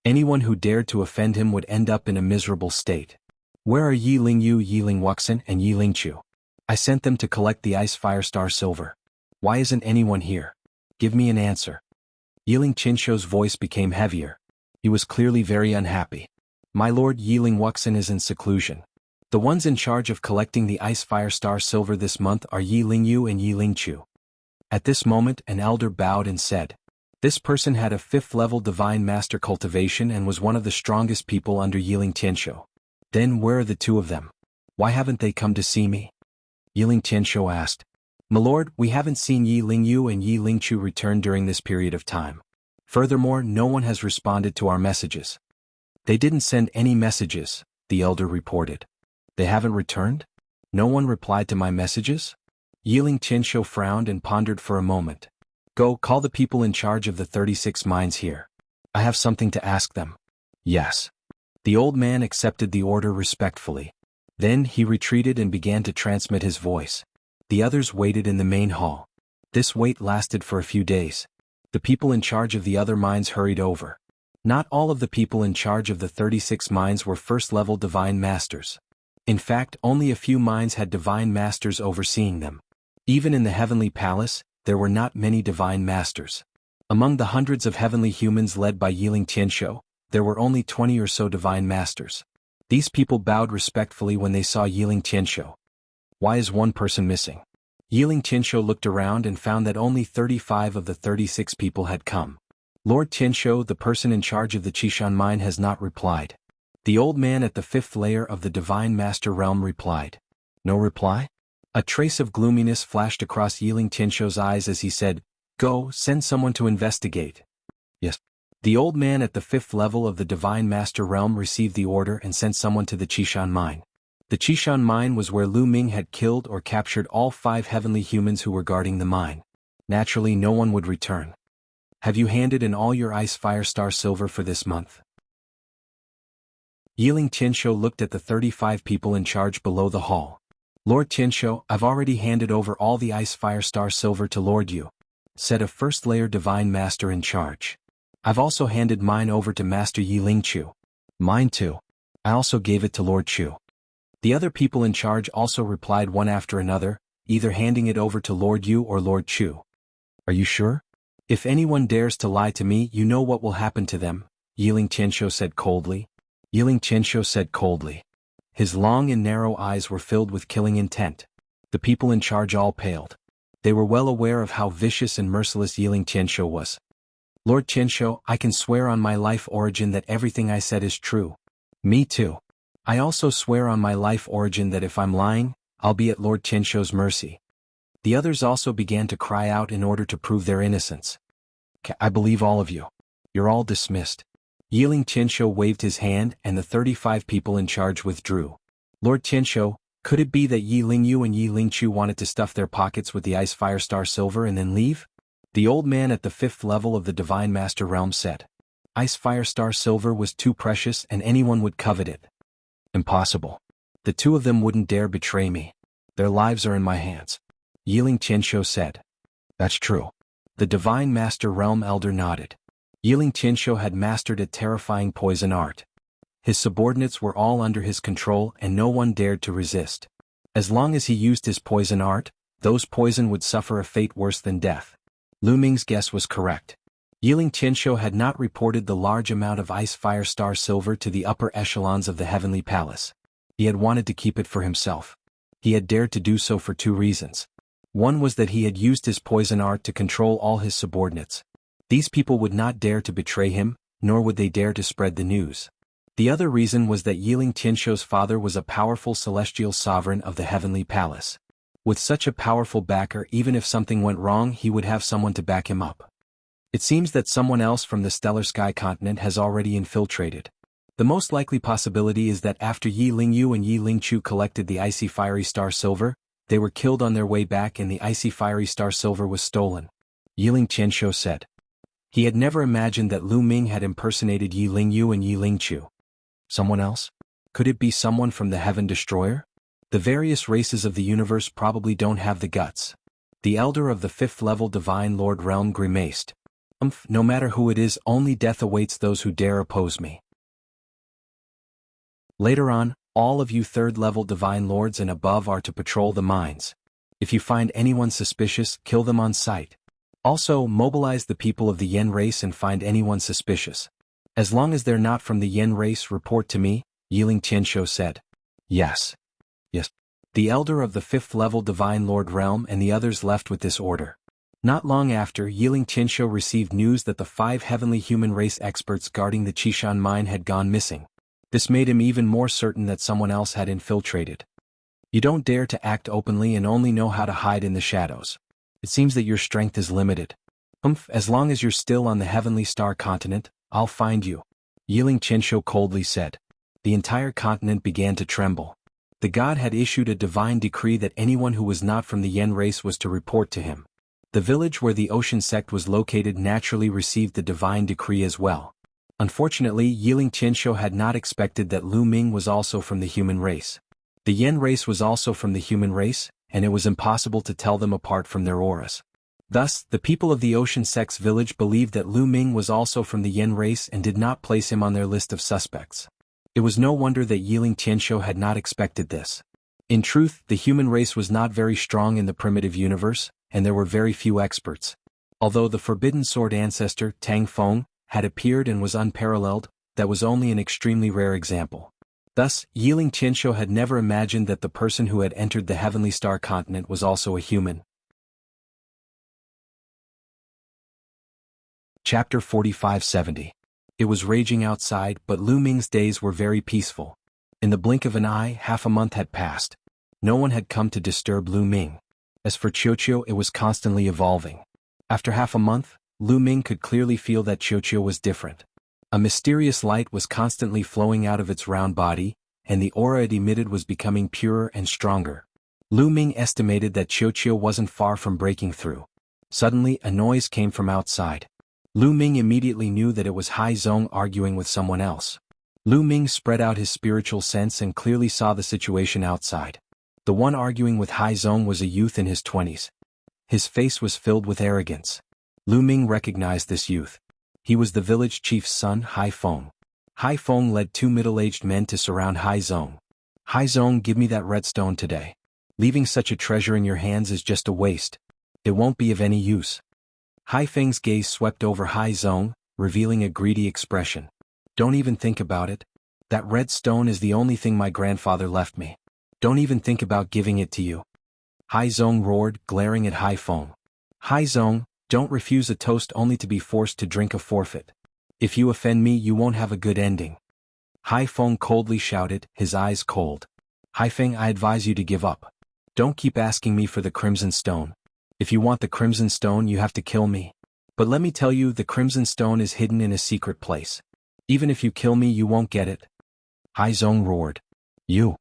Anyone who dared to offend him would end up in a miserable state. Where are Yiling Yu, Yiling Wuxia, and Yiling Chu? I sent them to collect the Ice Fire Star Silver. Why isn't anyone here? Give me an answer. Yiling Tianshou's voice became heavier. He was clearly very unhappy. My lord, Yiling Wuxia is in seclusion. The ones in charge of collecting the Ice Fire Star Silver this month are Yiling Yu and Yiling Chu. At this moment, an elder bowed and said, this person had a 5th level Divine Master Cultivation and was one of the strongest people under Yiling Tianshou. Then where are the two of them? Why haven't they come to see me? Yiling Tianshou asked. My lord, we haven't seen Yiling Yu and Yiling Chu return during this period of time. Furthermore, no one has responded to our messages. They didn't send any messages, the elder reported. They haven't returned? No one replied to my messages? Yiling Tianshou frowned and pondered for a moment. Go, call the people in charge of the 36 mines here. I have something to ask them. Yes. The old man accepted the order respectfully. Then he retreated and began to transmit his voice. The others waited in the main hall. This wait lasted for a few days. The people in charge of the other mines hurried over. Not all of the people in charge of the 36 mines were first-level Divine Masters. In fact, only a few mines had Divine Masters overseeing them. Even in the Heavenly Palace, there were not many Divine Masters. Among the hundreds of heavenly humans led by Yiling Tianshou, there were only 20 or so Divine Masters. These people bowed respectfully when they saw Yiling Tianshou. Why is one person missing? Yiling Tianshou looked around and found that only 35 of the 36 people had come. Lord Tianshou, the person in charge of the Qishan mine, has not replied. The old man at the 5th layer of the Divine Master realm replied. No reply? A trace of gloominess flashed across Yiling Tianshou's eyes as he said, Go, send someone to investigate. Yes. The old man at the 5th level of the Divine Master realm received the order and sent someone to the Qishan mine. The Qishan mine was where Lu Ming had killed or captured all 5 heavenly humans who were guarding the mine. Naturally, no one would return. Have you handed in all your Ice Fire Star Silver for this month? Yiling Tianshou looked at the 35 people in charge below the hall. Lord Tianshou, I've already handed over all the Ice Fire Star Silver to Lord Yu, said a first-layer Divine Master in charge. I've also handed mine over to Master Yiling Chu. Mine too. I also gave it to Lord Chu. The other people in charge also replied one after another, either handing it over to Lord Yu or Lord Chu. Are you sure? If anyone dares to lie to me, you know what will happen to them, Yiling Tianshou said coldly. Yiling Tianshou said coldly. His long and narrow eyes were filled with killing intent. The people in charge all paled. They were well aware of how vicious and merciless Yiling Tianshou was. Lord Tianshou, I can swear on my life origin that everything I said is true. Me too. I also swear on my life origin that if I'm lying, I'll be at Lord Tianshou's mercy. The others also began to cry out in order to prove their innocence. I believe all of you. You're all dismissed. Yiling Tianshou waved his hand and the 35 people in charge withdrew. Lord Tianshou, could it be that Yiling Yu and Yiling Chu wanted to stuff their pockets with the Ice Fire Star Silver and then leave? The old man at the 5th level of the Divine Master realm said. Ice Fire Star Silver was too precious and anyone would covet it. Impossible. The two of them wouldn't dare betray me. Their lives are in my hands. Yiling Tianshou said. That's true. The Divine Master realm elder nodded. Yiling Tianshou had mastered a terrifying poison art. His subordinates were all under his control and no one dared to resist. As long as he used his poison art, those poison would suffer a fate worse than death. Lu Ming's guess was correct. Yiling Qianshou had not reported the large amount of ice fire star silver to the upper echelons of the heavenly palace. He had wanted to keep it for himself. He had dared to do so for two reasons. One was that he had used his poison art to control all his subordinates. These people would not dare to betray him, nor would they dare to spread the news. The other reason was that Yiling Qianshou's father was a powerful celestial sovereign of the heavenly palace. With such a powerful backer, even if something went wrong, he would have someone to back him up. It seems that someone else from the stellar sky continent has already infiltrated. The most likely possibility is that after Yi Lingyu and Yi Lingchu collected the icy fiery star silver, they were killed on their way back and the icy fiery star silver was stolen. Yiling Qianshou said. He had never imagined that Lu Ming had impersonated Yi Lingyu and Yi Lingchu. Someone else? Could it be someone from the Heaven Destroyer? The various races of the universe probably don't have the guts. The elder of the 5th level Divine Lord Realm grimaced. No matter who it is, only death awaits those who dare oppose me. Later on, all of you 3rd level Divine Lords and above are to patrol the mines. If you find anyone suspicious, kill them on sight. Also, mobilize the people of the Yen race and find anyone suspicious. As long as they're not from the Yen race, report to me, Yiling Qianshou said. Yes. Yes. The elder of the 5th level Divine Lord Realm and the others left with this order. Not long after, Yiling Qianshou received news that the 5 heavenly human race experts guarding the Qishan mine had gone missing. This made him even more certain that someone else had infiltrated. You don't dare to act openly and only know how to hide in the shadows. It seems that your strength is limited. As long as you're still on the heavenly star continent, I'll find you. Yiling Qianshou coldly said. The entire continent began to tremble. The god had issued a divine decree that anyone who was not from the Yen race was to report to him. The village where the ocean sect was located naturally received the divine decree as well. Unfortunately, Yiling Qianshou had not expected that Lu Ming was also from the human race. The Yen race was also from the human race, and it was impossible to tell them apart from their auras. Thus, the people of the ocean sect's village believed that Lu Ming was also from the Yen race and did not place him on their list of suspects. It was no wonder that Yiling Qianshou had not expected this. In truth, the human race was not very strong in the primitive universe, and there were very few experts. Although the Forbidden Sword ancestor, Tang Feng, had appeared and was unparalleled, that was only an extremely rare example. Thus, Yiling Qianshou had never imagined that the person who had entered the Heavenly Star continent was also a human. Chapter 4570. It was raging outside, but Lu Ming's days were very peaceful. In the blink of an eye, half a month had passed. No one had come to disturb Lu Ming. As for Qiuqiu, it was constantly evolving. After half a month, Lu Ming could clearly feel that Qiuqiu was different. A mysterious light was constantly flowing out of its round body, and the aura it emitted was becoming purer and stronger. Lu Ming estimated that Qiuqiu wasn't far from breaking through. Suddenly, a noise came from outside. Lu Ming immediately knew that it was Hai Zong arguing with someone else. Lu Ming spread out his spiritual sense and clearly saw the situation outside. The one arguing with Hai Zong was a youth in his 20s. His face was filled with arrogance. Lu Ming recognized this youth. He was the village chief's son, Hai Feng. Hai Feng led 2 middle-aged men to surround Hai Zong. Hai Zong, give me that redstone today. Leaving such a treasure in your hands is just a waste. It won't be of any use. Hai Feng's gaze swept over Hai Zong, revealing a greedy expression. Don't even think about it. That red stone is the only thing my grandfather left me. Don't even think about giving it to you. Hai Zong roared, glaring at Hai Feng. Hai Zong, don't refuse a toast only to be forced to drink a forfeit. If you offend me, you won't have a good ending. Hai Feng coldly shouted, his eyes cold. Hai Feng, I advise you to give up. Don't keep asking me for the Crimson Stone. If you want the Crimson Stone, you have to kill me. But let me tell you, the Crimson Stone is hidden in a secret place. Even if you kill me, you won't get it. Hai Zong roared. You.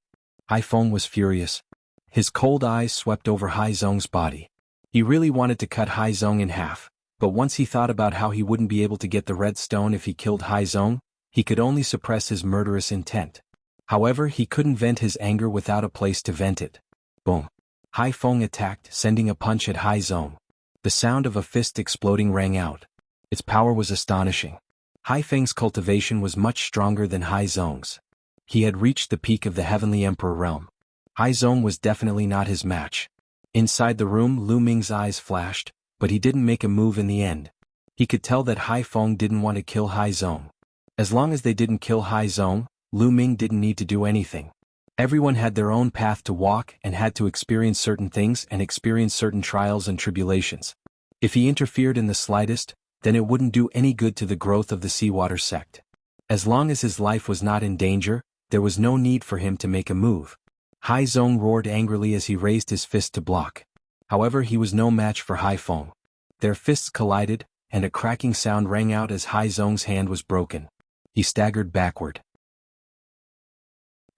Hai Feng was furious. His cold eyes swept over Hai Zong's body. He really wanted to cut Hai Zong in half, but once he thought about how he wouldn't be able to get the red stone if he killed Hai Zong, he could only suppress his murderous intent. However, he couldn't vent his anger without a place to vent it. Boom. Hai Feng attacked, sending a punch at Hai Zong. The sound of a fist exploding rang out. Its power was astonishing. Hai Feng's cultivation was much stronger than Hai Zong's. He had reached the peak of the Heavenly Emperor realm. Hai Zong was definitely not his match. Inside the room, Lu Ming's eyes flashed, but he didn't make a move in the end. He could tell that Hai Feng didn't want to kill Hai Zong. As long as they didn't kill Hai Zong, Lu Ming didn't need to do anything. Everyone had their own path to walk and had to experience certain things and experience certain trials and tribulations. If he interfered in the slightest, then it wouldn't do any good to the growth of the Seawater sect. As long as his life was not in danger, there was no need for him to make a move. Hai Zong roared angrily as he raised his fist to block. However, he was no match for Hai Feng. Their fists collided, and a cracking sound rang out as Hai Zong's hand was broken. He staggered backward.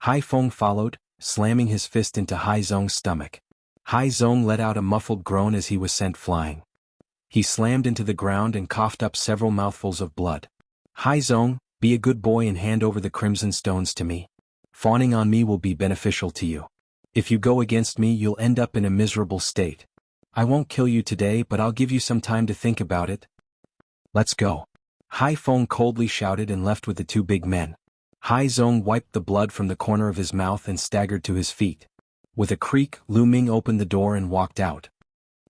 Hai Feng followed, slamming his fist into Hai Zong's stomach. Hai Zong let out a muffled groan as he was sent flying. He slammed into the ground and coughed up several mouthfuls of blood. Hai Zong, be a good boy and hand over the crimson stones to me. Fawning on me will be beneficial to you. If you go against me, you'll end up in a miserable state. I won't kill you today, but I'll give you some time to think about it. Let's go. Hai Feng coldly shouted and left with the two big men. Hai Zong wiped the blood from the corner of his mouth and staggered to his feet. With a creak, Lu Ming opened the door and walked out.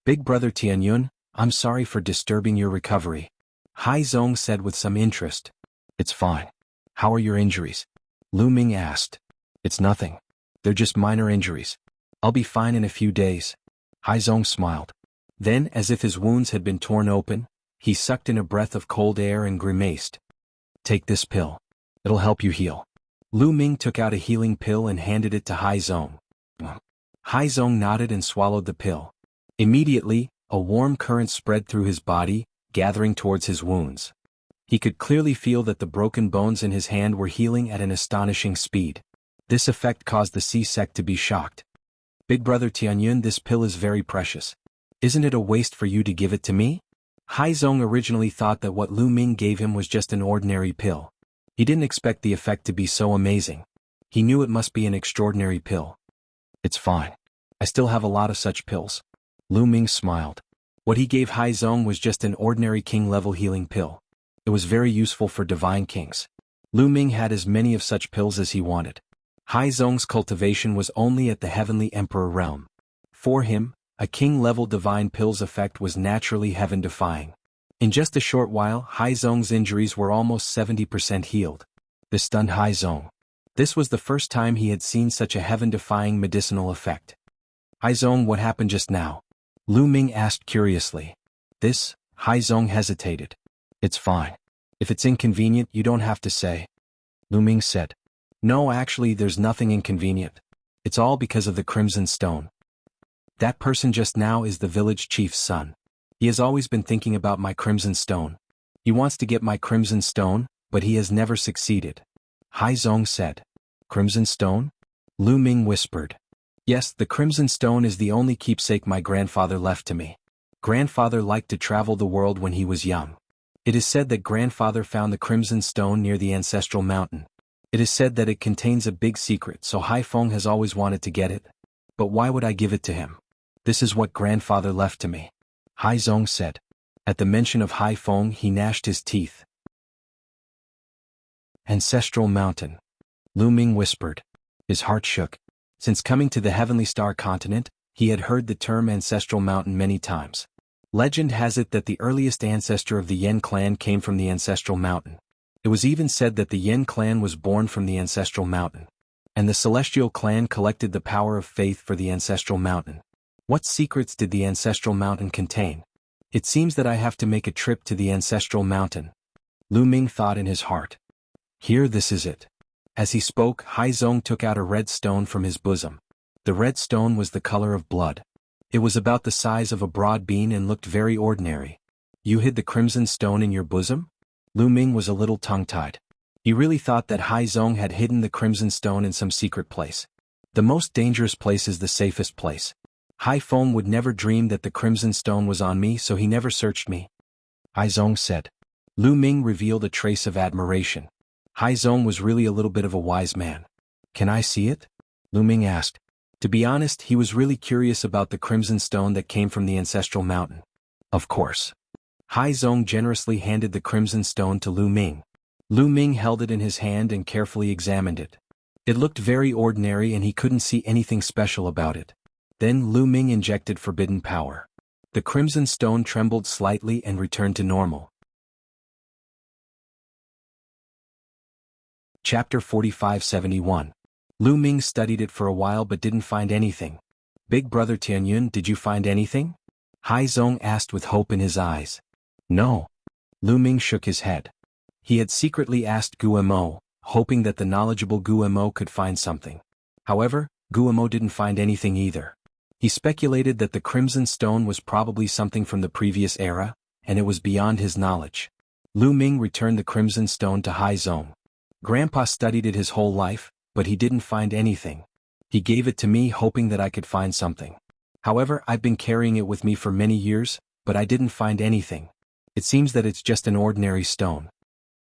Big brother Tianyun, I'm sorry for disturbing your recovery. Hai Zong said with some interest. It's fine. How are your injuries? Lu Ming asked. It's nothing. They're just minor injuries. I'll be fine in a few days. Hai Zong smiled. Then, as if his wounds had been torn open, he sucked in a breath of cold air and grimaced. Take this pill. It'll help you heal. Lu Ming took out a healing pill and handed it to Hai Zong. Hai Zong nodded and swallowed the pill. Immediately, a warm current spread through his body, gathering towards his wounds. He could clearly feel that the broken bones in his hand were healing at an astonishing speed. This effect caused the Sea sect to be shocked. Big brother Tianyun, this pill is very precious. Isn't it a waste for you to give it to me? Hai Zong originally thought that what Lu Ming gave him was just an ordinary pill. He didn't expect the effect to be so amazing. He knew it must be an extraordinary pill. It's fine. I still have a lot of such pills. Lu Ming smiled. What he gave Hai Zong was just an ordinary king-level healing pill. It was very useful for divine kings. Lu Ming had as many of such pills as he wanted. Hai Zong's cultivation was only at the Heavenly Emperor realm. For him, a king-level divine pill's effect was naturally heaven-defying. In just a short while, Hai Zong's injuries were almost 70% healed. This stunned Hai Zong. This was the first time he had seen such a heaven-defying medicinal effect. Hai Zong, what happened just now? Lu Ming asked curiously. This, Hai Zong hesitated. It's fine. If it's inconvenient, you don't have to say. Lu Ming said. No, actually, there's nothing inconvenient. It's all because of the Crimson Stone. That person just now is the village chief's son. He has always been thinking about my Crimson Stone. He wants to get my Crimson Stone, but he has never succeeded. Hai Zong said. Crimson Stone? Lu Ming whispered. Yes, the Crimson Stone is the only keepsake my grandfather left to me. Grandfather liked to travel the world when he was young. It is said that grandfather found the Crimson Stone near the ancestral mountain. It is said that it contains a big secret, so Hai Feng has always wanted to get it. But why would I give it to him? This is what grandfather left to me. Hai Zong said. At the mention of Hai Feng, he gnashed his teeth. Ancestral mountain. Lu Ming whispered. His heart shook. Since coming to the Heavenly Star continent, he had heard the term ancestral mountain many times. Legend has it that the earliest ancestor of the Yen clan came from the ancestral mountain. It was even said that the Yen clan was born from the ancestral mountain. And the Celestial clan collected the power of faith for the ancestral mountain. What secrets did the ancestral mountain contain? It seems that I have to make a trip to the ancestral mountain. Lu Ming thought in his heart. Here, this is it. As he spoke, Hai Zong took out a red stone from his bosom. The red stone was the color of blood. It was about the size of a broad bean and looked very ordinary. You hid the Crimson Stone in your bosom? Lu Ming was a little tongue-tied. He really thought that Hai Zong had hidden the Crimson Stone in some secret place. The most dangerous place is the safest place. Hai Feng would never dream that the Crimson Stone was on me, so he never searched me. Hai Zong said. Lu Ming revealed a trace of admiration. Hai Zong was really a little bit of a wise man. Can I see it? Lu Ming asked. To be honest, he was really curious about the Crimson Stone that came from the ancestral mountain. Of course. Hai Zong generously handed the Crimson Stone to Lu Ming. Lu Ming held it in his hand and carefully examined it. It looked very ordinary and he couldn't see anything special about it. Then Lu Ming injected forbidden power. The crimson stone trembled slightly and returned to normal. Chapter 4571. Lu Ming studied it for a while but didn't find anything. Big brother Tianyun, did you find anything? Hai Zong asked with hope in his eyes. No. Lu Ming shook his head. He had secretly asked Guemo, hoping that the knowledgeable Guemo could find something. However, Guemo didn't find anything either. He speculated that the crimson stone was probably something from the previous era, and it was beyond his knowledge. Lu Ming returned the crimson stone to Hai Zong. Grandpa studied it his whole life, but he didn't find anything. He gave it to me hoping that I could find something. However, I've been carrying it with me for many years, but I didn't find anything. It seems that it's just an ordinary stone.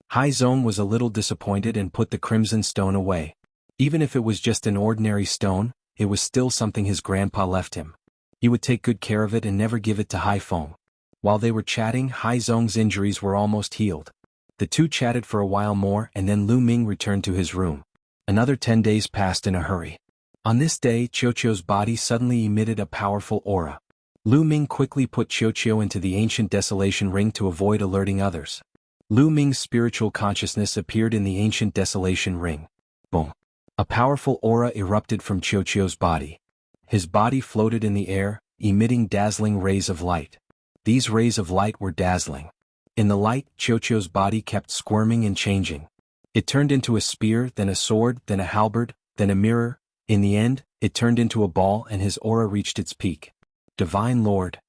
Hai Zong was a little disappointed and put the crimson stone away. Even if it was just an ordinary stone, it was still something his grandpa left him. He would take good care of it and never give it to Hai Feng. While they were chatting, Hai Zong's injuries were almost healed. The two chatted for a while more and then Lu Ming returned to his room. Another 10 days passed in a hurry. On this day, Qiuqiu's body suddenly emitted a powerful aura. Lu Ming quickly put Qiuqiu into the ancient desolation ring to avoid alerting others. Lu Ming's spiritual consciousness appeared in the ancient desolation ring. Boom. A powerful aura erupted from Qiuqiu's body. His body floated in the air, emitting dazzling rays of light. These rays of light were dazzling. In the light, Qiuqiu's body kept squirming and changing. It turned into a spear, then a sword, then a halberd, then a mirror. In the end, it turned into a ball and his aura reached its peak. Divine Lord.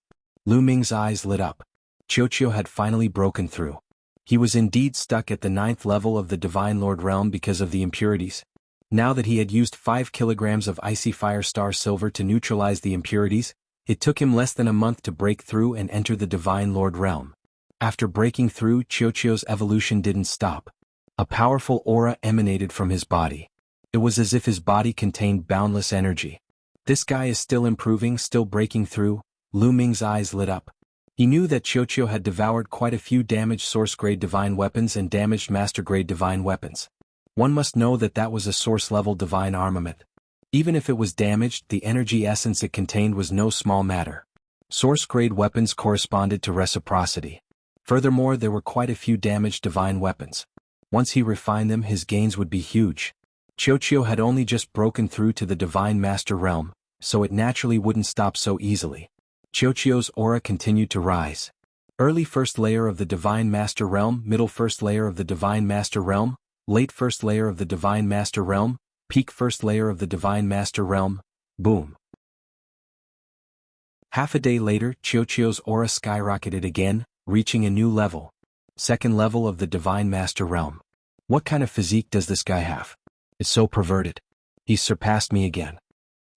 Lu Ming's eyes lit up. Qiuqiu had finally broken through. He was indeed stuck at the 9th level of the Divine Lord realm because of the impurities. Now that he had used 5 kilograms of icy fire star silver to neutralize the impurities, it took him less than a month to break through and enter the Divine Lord realm. After breaking through, Qiuqiu's evolution didn't stop. A powerful aura emanated from his body. It was as if his body contained boundless energy. This guy is still improving, still breaking through. Lu Ming's eyes lit up. He knew that Qiuqiu had devoured quite a few damaged source-grade divine weapons and damaged master-grade divine weapons. One must know that that was a source-level divine armament. Even if it was damaged, the energy essence it contained was no small matter. Source-grade weapons corresponded to reciprocity. Furthermore, there were quite a few damaged divine weapons. Once he refined them, his gains would be huge. Qiuqiu had only just broken through to the Divine Master realm, so it naturally wouldn't stop so easily. Qiuqiu's aura continued to rise. Early first layer of the Divine Master realm, middle first layer of the Divine Master realm, late first layer of the Divine Master realm, peak first layer of the Divine Master realm, boom. Half a day later, Qiuqiu's aura skyrocketed again, reaching a new level. Second level of the Divine Master realm. What kind of physique does this guy have? It's so perverted. He's surpassed me again.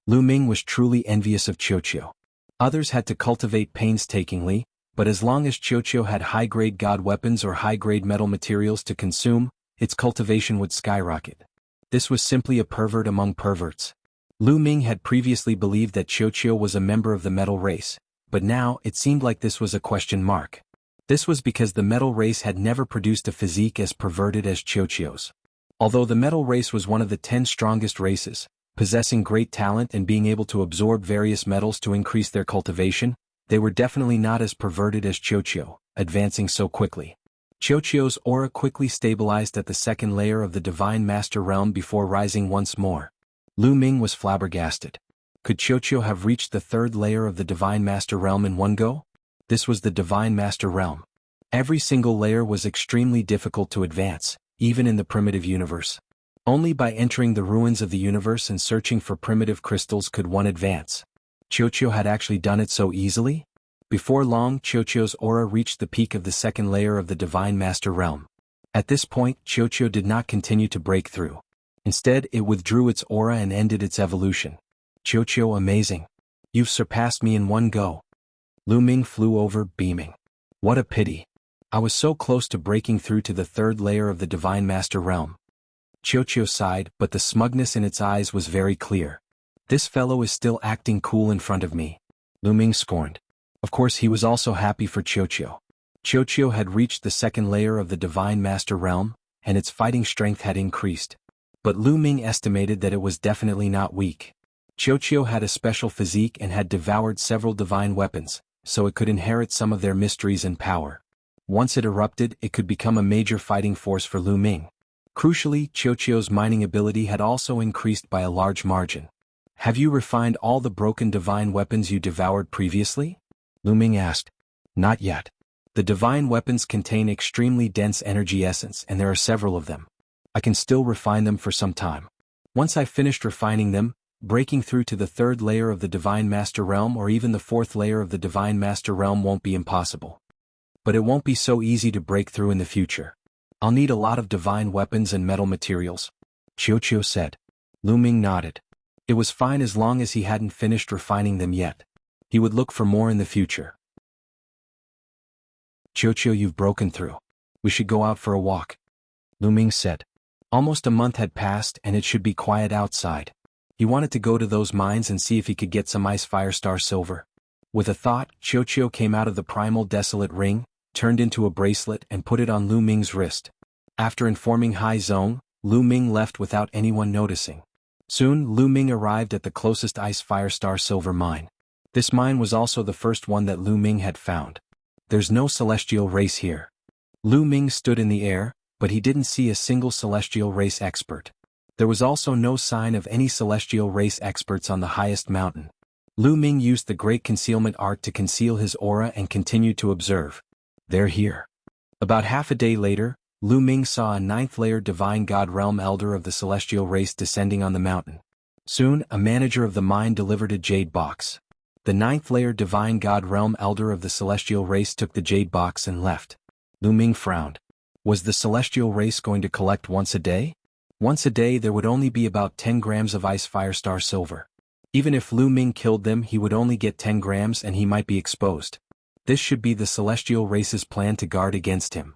Lu Ming was truly envious of Qiuqiu. Others had to cultivate painstakingly, but as long as Qiuqiu had high-grade god weapons or high-grade metal materials to consume, its cultivation would skyrocket. This was simply a pervert among perverts. Lu Ming had previously believed that Qiuqiu was a member of the metal race, but now it seemed like this was a question mark. This was because the metal race had never produced a physique as perverted as Qiuqiu's. Although the metal race was one of the 10 strongest races, possessing great talent and being able to absorb various metals to increase their cultivation, they were definitely not as perverted as Qiuqiu, advancing so quickly. Qiuqiu's aura quickly stabilized at the second layer of the Divine Master realm before rising once more. Lu Ming was flabbergasted. Could Qiuqiu have reached the third layer of the Divine Master realm in one go? This was the Divine Master realm. Every single layer was extremely difficult to advance, even in the primitive universe. Only by entering the ruins of the universe and searching for primitive crystals could one advance. Qiuqiu had actually done it so easily? Before long, Qiuqiu's aura reached the peak of the second layer of the Divine Master realm. At this point, Qiuqiu did not continue to break through. Instead, it withdrew its aura and ended its evolution. Qiuqiu, amazing. You've surpassed me in one go. Lu Ming flew over, beaming. What a pity. I was so close to breaking through to the third layer of the Divine Master realm. Qiuqiu sighed, but the smugness in its eyes was very clear. This fellow is still acting cool in front of me. Lu Ming scorned. Of course, he was also happy for Qiuqiu. Qiuqiu had reached the second layer of the Divine Master realm, and its fighting strength had increased. But Lu Ming estimated that it was definitely not weak. Qiuqiu had a special physique and had devoured several divine weapons, so it could inherit some of their mysteries and power. Once it erupted, it could become a major fighting force for Lu Ming. Crucially, Qiuqiu's mining ability had also increased by a large margin. "Have you refined all the broken divine weapons you devoured previously?" Lu Ming asked. "Not yet. The divine weapons contain extremely dense energy essence and there are several of them. I can still refine them for some time. Once I've finished refining them, breaking through to the third layer of the Divine Master Realm or even the fourth layer of the Divine Master Realm won't be impossible. But it won't be so easy to break through in the future. I'll need a lot of divine weapons and metal materials," Qiuqiu said. Lu Ming nodded. It was fine as long as he hadn't finished refining them yet. He would look for more in the future. "Qiuqiu, you've broken through. We should go out for a walk," Lu Ming said. Almost a month had passed and it should be quiet outside. He wanted to go to those mines and see if he could get some ice firestar silver. With a thought, Qiuqiu came out of the primal desolate ring, turned into a bracelet and put it on Lu Ming's wrist. After informing Hai Zong, Lu Ming left without anyone noticing. Soon Lu Ming arrived at the closest ice firestar silver mine. This mine was also the first one that Lu Ming had found. "There's no celestial race here." Lu Ming stood in the air, but he didn't see a single celestial race expert. There was also no sign of any celestial race experts on the highest mountain. Lu Ming used the great concealment art to conceal his aura and continued to observe. "They're here." About half a day later, Lu Ming saw a ninth-layer divine god realm elder of the celestial race descending on the mountain. Soon, a manager of the mine delivered a jade box. The ninth-layer divine god realm elder of the celestial race took the jade box and left. Lu Ming frowned. Was the celestial race going to collect once a day? Once a day there would only be about 10 grams of ice firestar silver. Even if Lu Ming killed them, he would only get 10 grams and he might be exposed. This should be the celestial race's plan to guard against him.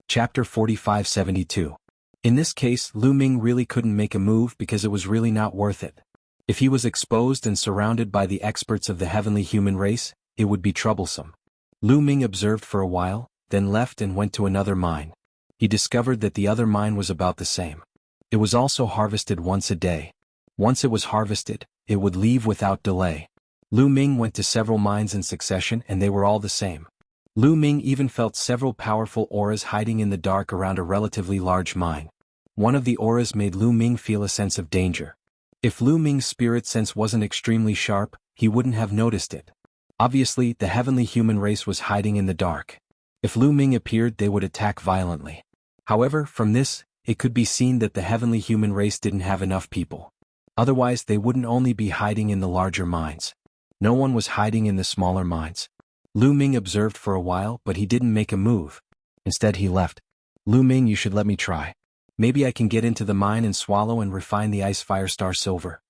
Chapter 4572. In this case, Lu Ming really couldn't make a move because it was really not worth it. If he was exposed and surrounded by the experts of the heavenly human race, it would be troublesome. Lu Ming observed for a while, then left and went to another mine. He discovered that the other mine was about the same. It was also harvested once a day. Once it was harvested, it would leave without delay. Lu Ming went to several mines in succession and they were all the same. Lu Ming even felt several powerful auras hiding in the dark around a relatively large mine. One of the auras made Lu Ming feel a sense of danger. If Lu Ming's spirit sense wasn't extremely sharp, he wouldn't have noticed it. Obviously, the heavenly human race was hiding in the dark. If Lu Ming appeared, they would attack violently. However, from this, it could be seen that the heavenly human race didn't have enough people. Otherwise, they wouldn't only be hiding in the larger mines. No one was hiding in the smaller mines. Lu Ming observed for a while, but he didn't make a move. Instead, he left. "Lu Ming, you should let me try. Maybe I can get into the mine and swallow and refine the ice firestar silver."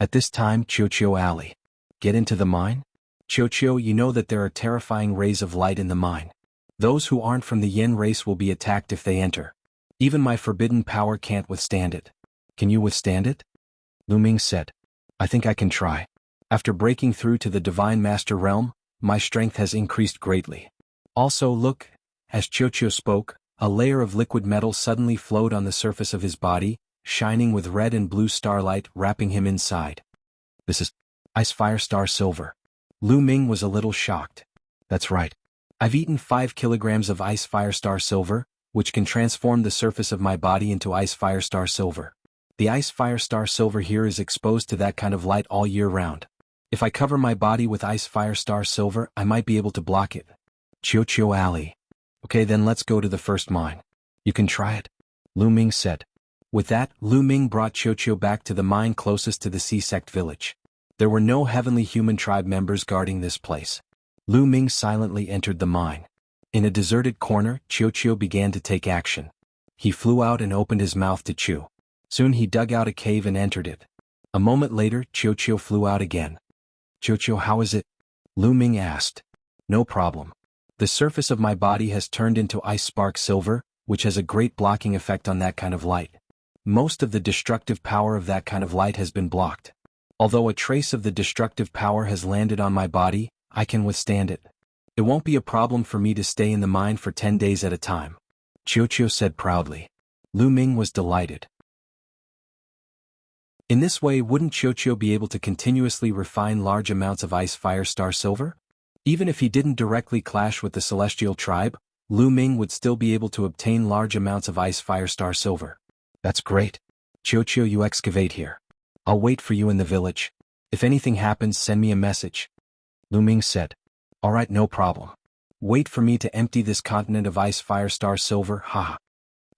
At this time, Qiuqiu alley. "Get into the mine? Qiuqiu, you know that there are terrifying rays of light in the mine. Those who aren't from the Yin race will be attacked if they enter. Even my forbidden power can't withstand it. Can you withstand it?" Lu Ming said. "I think I can try. After breaking through to the Divine Master Realm, my strength has increased greatly. Also look," as Qiuqiu spoke, a layer of liquid metal suddenly flowed on the surface of his body, shining with red and blue starlight wrapping him inside. "This is ice firestar silver." Lu Ming was a little shocked. "That's right. I've eaten 5 kilograms of ice firestar silver, which can transform the surface of my body into ice firestar silver. The ice firestar silver here is exposed to that kind of light all year round. If I cover my body with ice firestar silver, I might be able to block it." Qiuqiu alley. "Okay, then let's go to the first mine. You can try it," Lu Ming said. With that, Lu Ming brought Qiuqiu back to the mine closest to the Sea Sect village. There were no heavenly human tribe members guarding this place. Lu Ming silently entered the mine. In a deserted corner, Qiuqiu began to take action. He flew out and opened his mouth to chew. Soon he dug out a cave and entered it. A moment later, Qiuqiu flew out again. "Qiuqiu, how is it?" Lu Ming asked. "No problem. The surface of my body has turned into ice spark silver, which has a great blocking effect on that kind of light. Most of the destructive power of that kind of light has been blocked. Although a trace of the destructive power has landed on my body, I can withstand it. It won't be a problem for me to stay in the mine for 10 days at a time, Qiuqiu said proudly. Lu Ming was delighted. In this way, wouldn't Qiuqiu be able to continuously refine large amounts of ice fire star silver? Even if he didn't directly clash with the celestial tribe, Lu Ming would still be able to obtain large amounts of ice fire star silver. That's great. Qiuqiu, you excavate here. I'll wait for you in the village. If anything happens, send me a message. Lu Ming said. Alright, no problem. Wait for me to empty this continent of ice fire star silver, haha.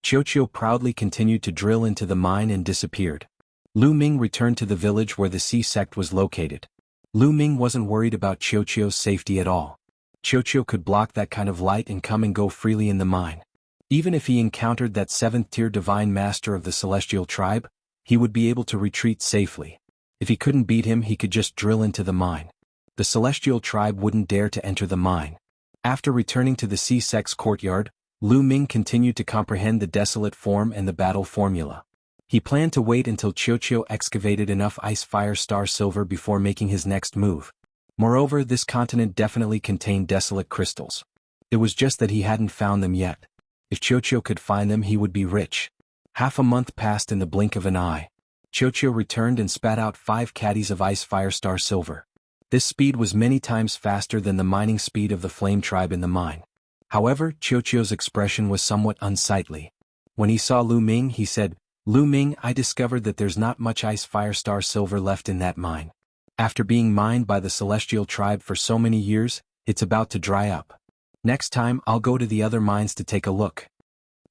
Qiuqiu proudly continued to drill into the mine and disappeared. Lu Ming returned to the village where the sea sect was located. Lu Ming wasn't worried about Qiuqiu's safety at all. Qiuqiu could block that kind of light and come and go freely in the mine. Even if he encountered that 7th-tier divine master of the celestial tribe, he would be able to retreat safely. If he couldn't beat him, he could just drill into the mine. The celestial tribe wouldn't dare to enter the mine. After returning to the sea sect's courtyard, Lu Ming continued to comprehend the desolate form and the battle formula. He planned to wait until Qiuqiu excavated enough ice fire star silver before making his next move. Moreover, this continent definitely contained desolate crystals. It was just that he hadn't found them yet. If Qiuqiu could find them, he would be rich. Half a month passed in the blink of an eye. Qiuqiu returned and spat out 5 caddies of ice fire star silver. This speed was many times faster than the mining speed of the flame tribe in the mine. However, Qiuqiu's expression was somewhat unsightly. When he saw Lu Ming, he said, Lu Ming, I discovered that there's not much ice fire star silver left in that mine. After being mined by the celestial tribe for so many years, it's about to dry up. Next time, I'll go to the other mines to take a look.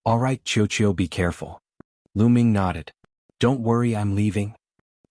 Alright, Qiuqiu, be careful. Lu Ming nodded. Don't worry, I'm leaving.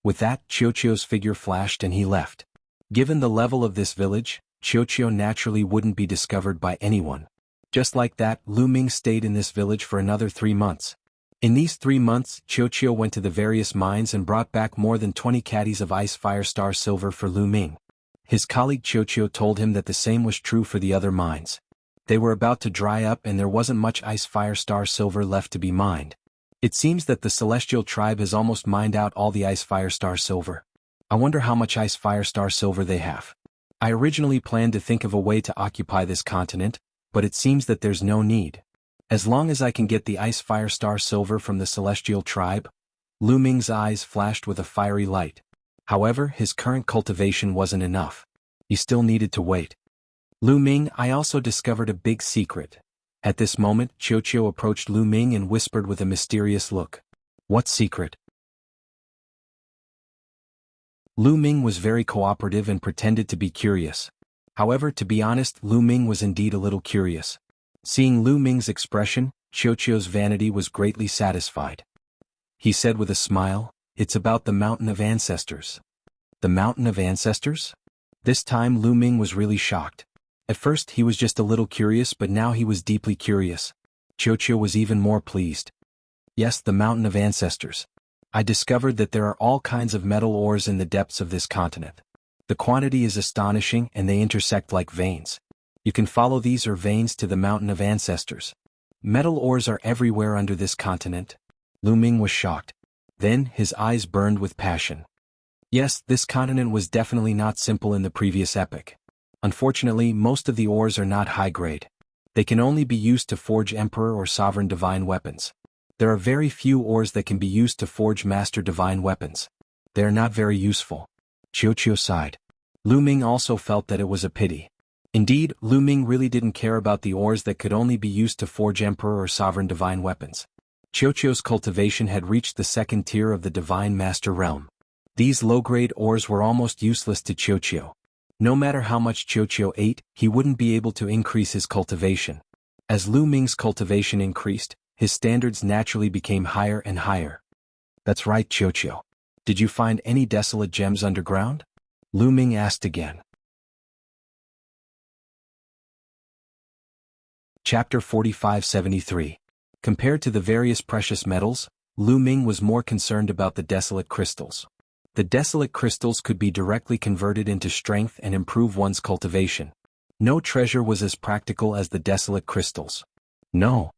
With that, Qiuqiu's figure flashed and he left. Given the level of this village, Qiuqiu naturally wouldn't be discovered by anyone. Just like that, Lu Ming stayed in this village for another 3 months. In these 3 months, Qiuqiu went to the various mines and brought back more than 20 caddies of ice fire star silver for Lu Ming. His colleague Qiuqiu told him that the same was true for the other mines. They were about to dry up and there wasn't much ice fire star silver left to be mined. It seems that the celestial tribe has almost mined out all the ice fire star silver. I wonder how much ice fire star silver they have. I originally planned to think of a way to occupy this continent, but it seems that there's no need. As long as I can get the ice fire star silver from the celestial tribe. Lu Ming's eyes flashed with a fiery light. However, his current cultivation wasn't enough. He still needed to wait. Lu Ming, I also discovered a big secret. At this moment, Qiuqiu approached Lu Ming and whispered with a mysterious look. What secret? Lu Ming was very cooperative and pretended to be curious. However, to be honest, Lu Ming was indeed a little curious. Seeing Lu Ming's expression, Qiuqiu's vanity was greatly satisfied. He said with a smile, It's about the Mountain of Ancestors. The Mountain of Ancestors? This time Lu Ming was really shocked. At first he was just a little curious, but now he was deeply curious. Qiuqiu was even more pleased. Yes, the Mountain of Ancestors. I discovered that there are all kinds of metal ores in the depths of this continent. The quantity is astonishing and they intersect like veins. You can follow these or veins to the Mountain of Ancestors. Metal ores are everywhere under this continent. Lu Ming was shocked. Then, his eyes burned with passion. Yes, this continent was definitely not simple in the previous epoch. Unfortunately, most of the ores are not high grade. They can only be used to forge Emperor or Sovereign Divine weapons. There are very few ores that can be used to forge Master Divine weapons. They are not very useful. Qiuqiu sighed. Lu Ming also felt that it was a pity. Indeed, Lu Ming really didn't care about the ores that could only be used to forge Emperor or Sovereign Divine weapons. Qiuqiu's cultivation had reached the 2nd tier of the Divine Master realm. These low-grade ores were almost useless to Qiuqiu. No matter how much Qiuqiu ate, he wouldn't be able to increase his cultivation. As Lu Ming's cultivation increased, his standards naturally became higher and higher. That's right, Qiuqiu. Did you find any desolate gems underground? Lu Ming asked again. Chapter 4573. Compared to the various precious metals, Lu Ming was more concerned about the desolate crystals. The desolate crystals could be directly converted into strength and improve one's cultivation. No treasure was as practical as the desolate crystals. No.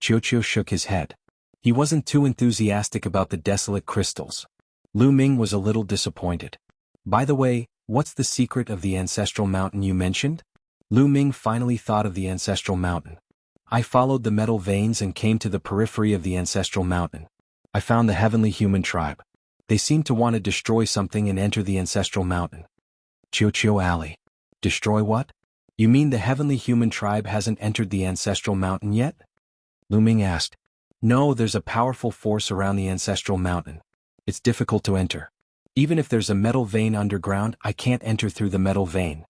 Qiuqiu shook his head. He wasn't too enthusiastic about the desolate crystals. Lu Ming was a little disappointed. By the way, what's the secret of the ancestral mountain you mentioned? Lu Ming finally thought of the ancestral mountain. I followed the metal veins and came to the periphery of the ancestral mountain. I found the heavenly human tribe. They seemed to want to destroy something and enter the ancestral mountain. Chiu Alley. Destroy what? You mean the heavenly human tribe hasn't entered the ancestral mountain yet? Lu Ming asked. No, there's a powerful force around the ancestral mountain. It's difficult to enter. Even if there's a metal vein underground, I can't enter through the metal vein.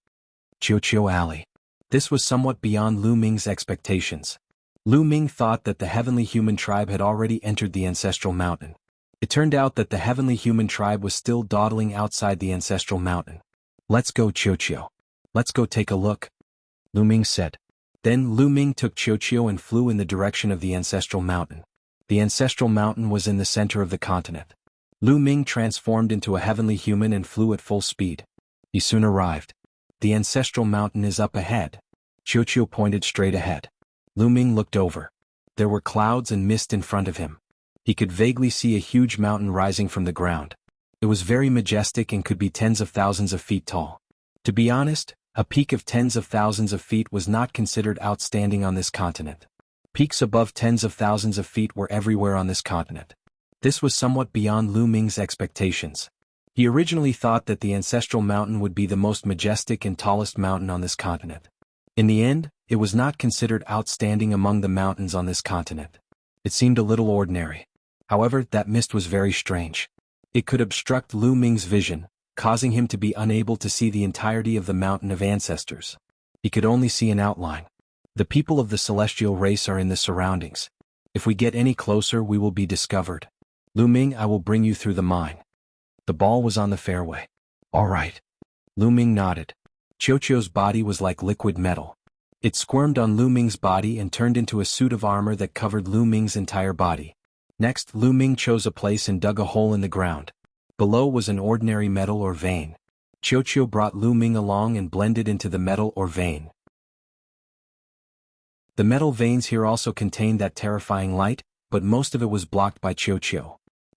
Chiu Alley. This was somewhat beyond Lu Ming's expectations. Lu Ming thought that the heavenly human tribe had already entered the ancestral mountain. It turned out that the heavenly human tribe was still dawdling outside the ancestral mountain. Let's go, Chiu. Let's go take a look, Lu Ming said. Then Lu Ming took Chiu and flew in the direction of the ancestral mountain. The ancestral mountain was in the center of the continent. Lu Ming transformed into a heavenly human and flew at full speed. He soon arrived. The ancestral mountain is up ahead. Chiu pointed straight ahead. Lu Ming looked over. There were clouds and mist in front of him. He could vaguely see a huge mountain rising from the ground. It was very majestic and could be tens of thousands of feet tall. To be honest, a peak of tens of thousands of feet was not considered outstanding on this continent. Peaks above tens of thousands of feet were everywhere on this continent. This was somewhat beyond Lu Ming's expectations. He originally thought that the ancestral mountain would be the most majestic and tallest mountain on this continent. In the end, it was not considered outstanding among the mountains on this continent. It seemed a little ordinary. However, that mist was very strange. It could obstruct Lu Ming's vision, causing him to be unable to see the entirety of the mountain of ancestors. He could only see an outline. The people of the celestial race are in the surroundings. If we get any closer, we will be discovered. Lu Ming, I will bring you through the mine. The ball was on the fairway. All right. Lu Ming nodded. Chiu's body was like liquid metal. It squirmed on Lu Ming's body and turned into a suit of armor that covered Lu Ming's entire body. Next, Lu Ming chose a place and dug a hole in the ground. Below was an ordinary metal or vein. Chiu brought Lu Ming along and blended into the metal or vein. The metal veins here also contained that terrifying light, but most of it was blocked by Chiu.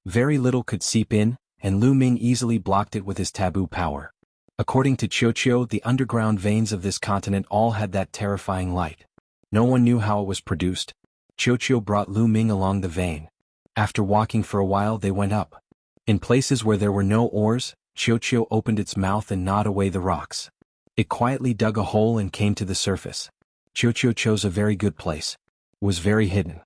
Very little could seep in, and Lu Ming easily blocked it with his taboo power. According to Chiu, the underground veins of this continent all had that terrifying light. No one knew how it was produced. Chiu brought Lu Ming along the vein. After walking for a while, they went up. In places where there were no ores, Chiu opened its mouth and gnawed away the rocks. It quietly dug a hole and came to the surface. Chiu chose a very good place. It was very hidden.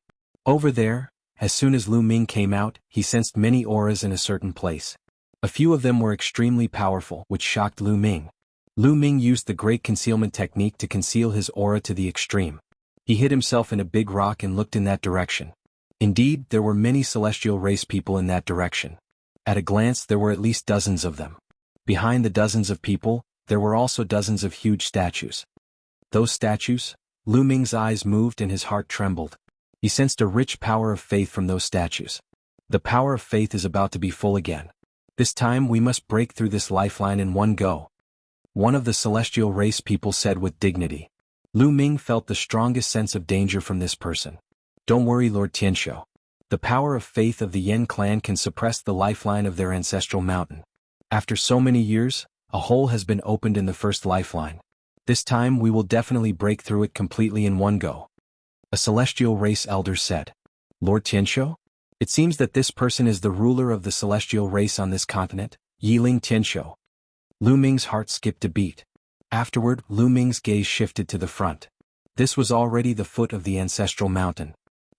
Over there, as soon as Lu Ming came out, he sensed many auras in a certain place. A few of them were extremely powerful, which shocked Lu Ming. Lu Ming used the great concealment technique to conceal his aura to the extreme. He hid himself in a big rock and looked in that direction. Indeed, there were many celestial race people in that direction. At a glance, there were at least dozens of them. Behind the dozens of people, there were also dozens of huge statues. Those statues? Lu Ming's eyes moved and his heart trembled. He sensed a rich power of faith from those statues. The power of faith is about to be full again. This time we must break through this lifeline in one go. One of the celestial race people said with dignity. Lu Ming felt the strongest sense of danger from this person. Don't worry, Lord Tianshou. The power of faith of the Yen clan can suppress the lifeline of their ancestral mountain. After so many years, a hole has been opened in the first lifeline. This time we will definitely break through it completely in one go. A celestial race elder said. Lord Tianshou? It seems that this person is the ruler of the celestial race on this continent, Yiling Tianshou. Lu Ming's heart skipped a beat. Afterward, Lu Ming's gaze shifted to the front. This was already the foot of the ancestral mountain.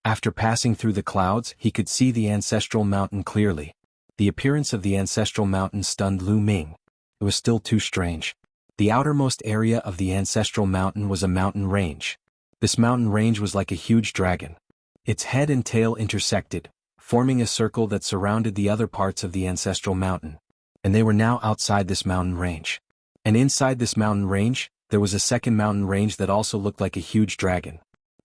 After passing through the clouds, he could see the ancestral mountain clearly. The appearance of the ancestral mountain stunned Lu Ming. It was still too strange. The outermost area of the ancestral mountain was a mountain range. This mountain range was like a huge dragon. Its head and tail intersected, forming a circle that surrounded the other parts of the ancestral mountain. And they were now outside this mountain range. And inside this mountain range, there was a second mountain range that also looked like a huge dragon.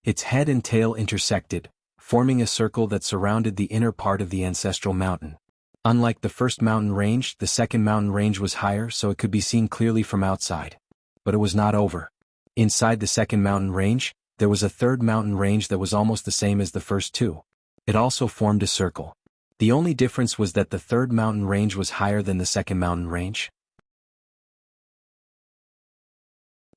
Its head and tail intersected, forming a circle that surrounded the inner part of the ancestral mountain. Unlike the first mountain range, the second mountain range was higher so it could be seen clearly from outside. But it was not over. Inside the second mountain range, there was a third mountain range that was almost the same as the first two. It also formed a circle. The only difference was that the third mountain range was higher than the second mountain range.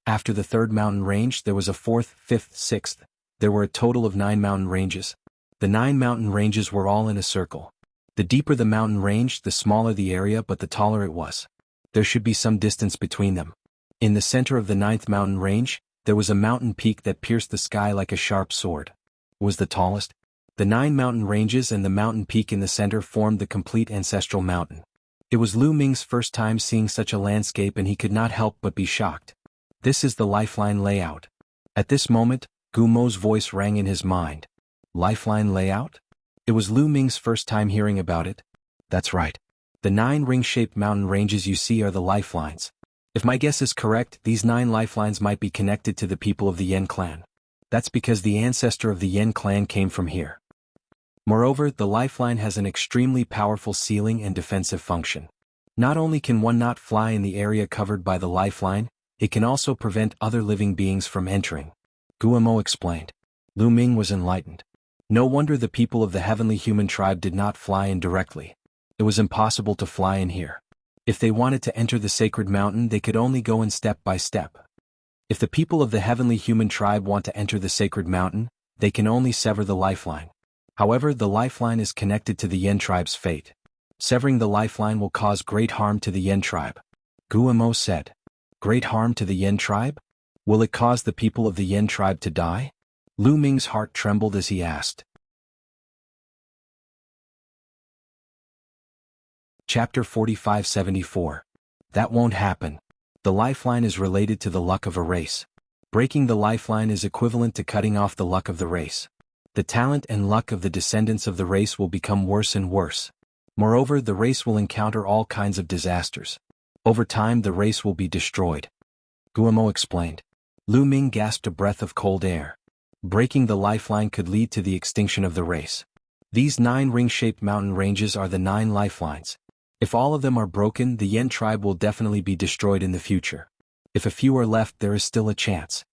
After the third mountain range there was a fourth, fifth, sixth. There were a total of 9 mountain ranges. The 9 mountain ranges were all in a circle. The deeper the mountain range, the smaller the area, but the taller it was. There should be some distance between them. In the center of the 9th mountain range, there was a mountain peak that pierced the sky like a sharp sword. It was the tallest. The 9 mountain ranges and the mountain peak in the center formed the complete ancestral mountain. It was Lu Ming's first time seeing such a landscape and he could not help but be shocked. This is the lifeline layout. At this moment, Gu Mo's voice rang in his mind. Lifeline layout? It was Lu Ming's first time hearing about it. That's right. The 9 ring-shaped mountain ranges you see are the lifelines. If my guess is correct, these 9 lifelines might be connected to the people of the Yen clan. That's because the ancestor of the Yen clan came from here. Moreover, the lifeline has an extremely powerful sealing and defensive function. Not only can one not fly in the area covered by the lifeline, it can also prevent other living beings from entering. Guamo explained. Lu Ming was enlightened. No wonder the people of the heavenly human tribe did not fly in directly. It was impossible to fly in here. If they wanted to enter the sacred mountain, they could only go in step by step. If the people of the heavenly human tribe want to enter the sacred mountain, they can only sever the lifeline. However, the lifeline is connected to the Yen tribe's fate. Severing the lifeline will cause great harm to the Yen tribe. Guamo said. Great harm to the Yen tribe? Will it cause the people of the Yen tribe to die? Lu Ming's heart trembled as he asked. Chapter 4574. That won't happen. The lifeline is related to the luck of a race. Breaking the lifeline is equivalent to cutting off the luck of the race. The talent and luck of the descendants of the race will become worse and worse. Moreover, the race will encounter all kinds of disasters. Over time the race will be destroyed. Guamo explained. Lu Ming gasped a breath of cold air. Breaking the lifeline could lead to the extinction of the race. These 9 ring-shaped mountain ranges are the 9 lifelines. If all of them are broken, the Yen tribe will definitely be destroyed in the future. If a few are left, there is still a chance.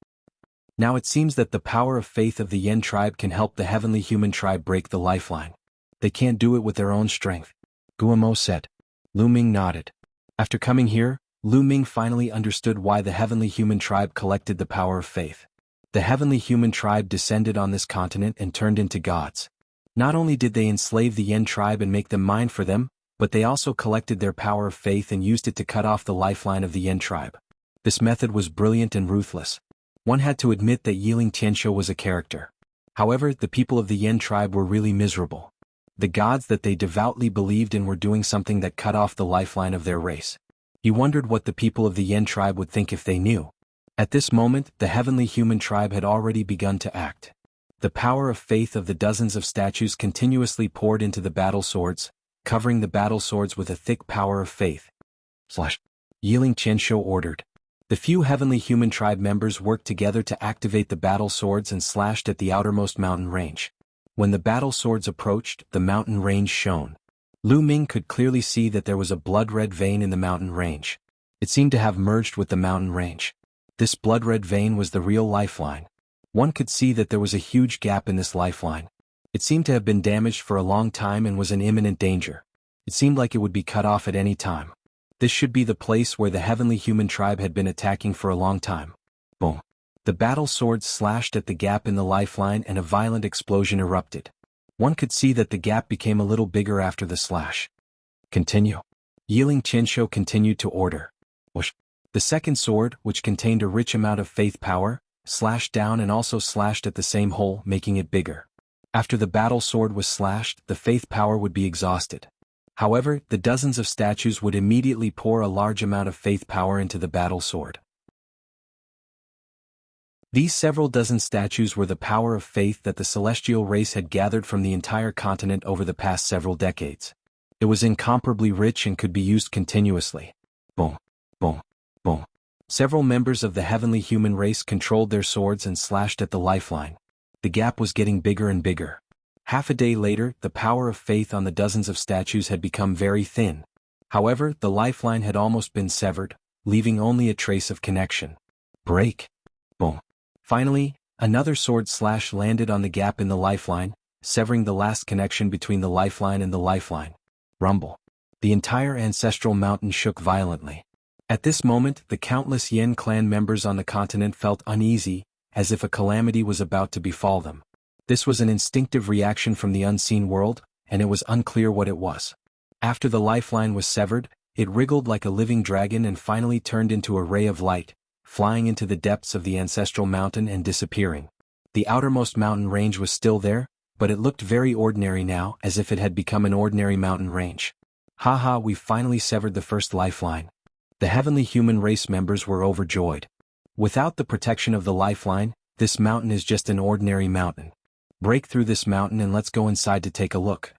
Now it seems that the power of faith of the Yen tribe can help the heavenly human tribe break the lifeline. They can't do it with their own strength. Guamo said. Lu Ming nodded. After coming here, Lu Ming finally understood why the heavenly human tribe collected the power of faith. The heavenly human tribe descended on this continent and turned into gods. Not only did they enslave the Yen tribe and make them mine for them, but they also collected their power of faith and used it to cut off the lifeline of the Yen tribe. This method was brilliant and ruthless. One had to admit that Yiling Tianqiu was a character. However, the people of the Yen tribe were really miserable. The gods that they devoutly believed in were doing something that cut off the lifeline of their race. He wondered what the people of the Yen tribe would think if they knew. At this moment, the heavenly human tribe had already begun to act. The power of faith of the dozens of statues continuously poured into the battle swords, covering the battle swords with a thick power of faith. Yiling Tianqiu ordered. The few heavenly human tribe members worked together to activate the battle swords and slashed at the outermost mountain range. When the battle swords approached, the mountain range shone. Lu Ming could clearly see that there was a blood-red vein in the mountain range. It seemed to have merged with the mountain range. This blood-red vein was the real lifeline. One could see that there was a huge gap in this lifeline. It seemed to have been damaged for a long time and was in imminent danger. It seemed like it would be cut off at any time. This should be the place where the heavenly human tribe had been attacking for a long time. Boom. The battle swords slashed at the gap in the lifeline and a violent explosion erupted. One could see that the gap became a little bigger after the slash. Continue. Yiling Tianqiu continued to order. Whoosh. The second sword, which contained a rich amount of faith power, slashed down and also slashed at the same hole, making it bigger. After the battle sword was slashed, the faith power would be exhausted. However, the dozens of statues would immediately pour a large amount of faith power into the battle sword. These several dozen statues were the power of faith that the celestial race had gathered from the entire continent over the past several decades. It was incomparably rich and could be used continuously. Boom, boom, boom. Several members of the heavenly human race controlled their swords and slashed at the lifeline. The gap was getting bigger and bigger. Half a day later, the power of faith on the dozens of statues had become very thin. However, the lifeline had almost been severed, leaving only a trace of connection. Break. Boom. Finally, another sword slash landed on the gap in the lifeline, severing the last connection between the lifeline and the lifeline. Rumble. The entire ancestral mountain shook violently. At this moment, the countless Yen clan members on the continent felt uneasy, as if a calamity was about to befall them. This was an instinctive reaction from the unseen world, and it was unclear what it was. After the lifeline was severed, it wriggled like a living dragon and finally turned into a ray of light, flying into the depths of the ancestral mountain and disappearing. The outermost mountain range was still there, but it looked very ordinary now, as if it had become an ordinary mountain range. Haha, we finally severed the first lifeline. The heavenly human race members were overjoyed. Without the protection of the lifeline, this mountain is just an ordinary mountain. Break through this mountain and let's go inside to take a look.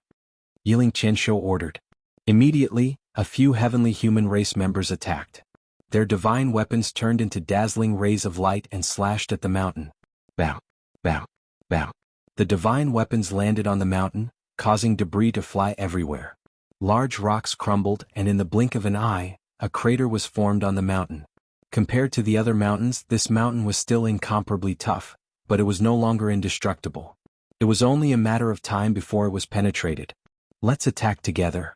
Yiling Qianshou ordered. Immediately, a few heavenly human race members attacked. Their divine weapons turned into dazzling rays of light and slashed at the mountain. Bam! Bam! Bam! The divine weapons landed on the mountain, causing debris to fly everywhere. Large rocks crumbled, and in the blink of an eye, a crater was formed on the mountain. Compared to the other mountains, this mountain was still incomparably tough, but it was no longer indestructible. It was only a matter of time before it was penetrated. Let's attack together.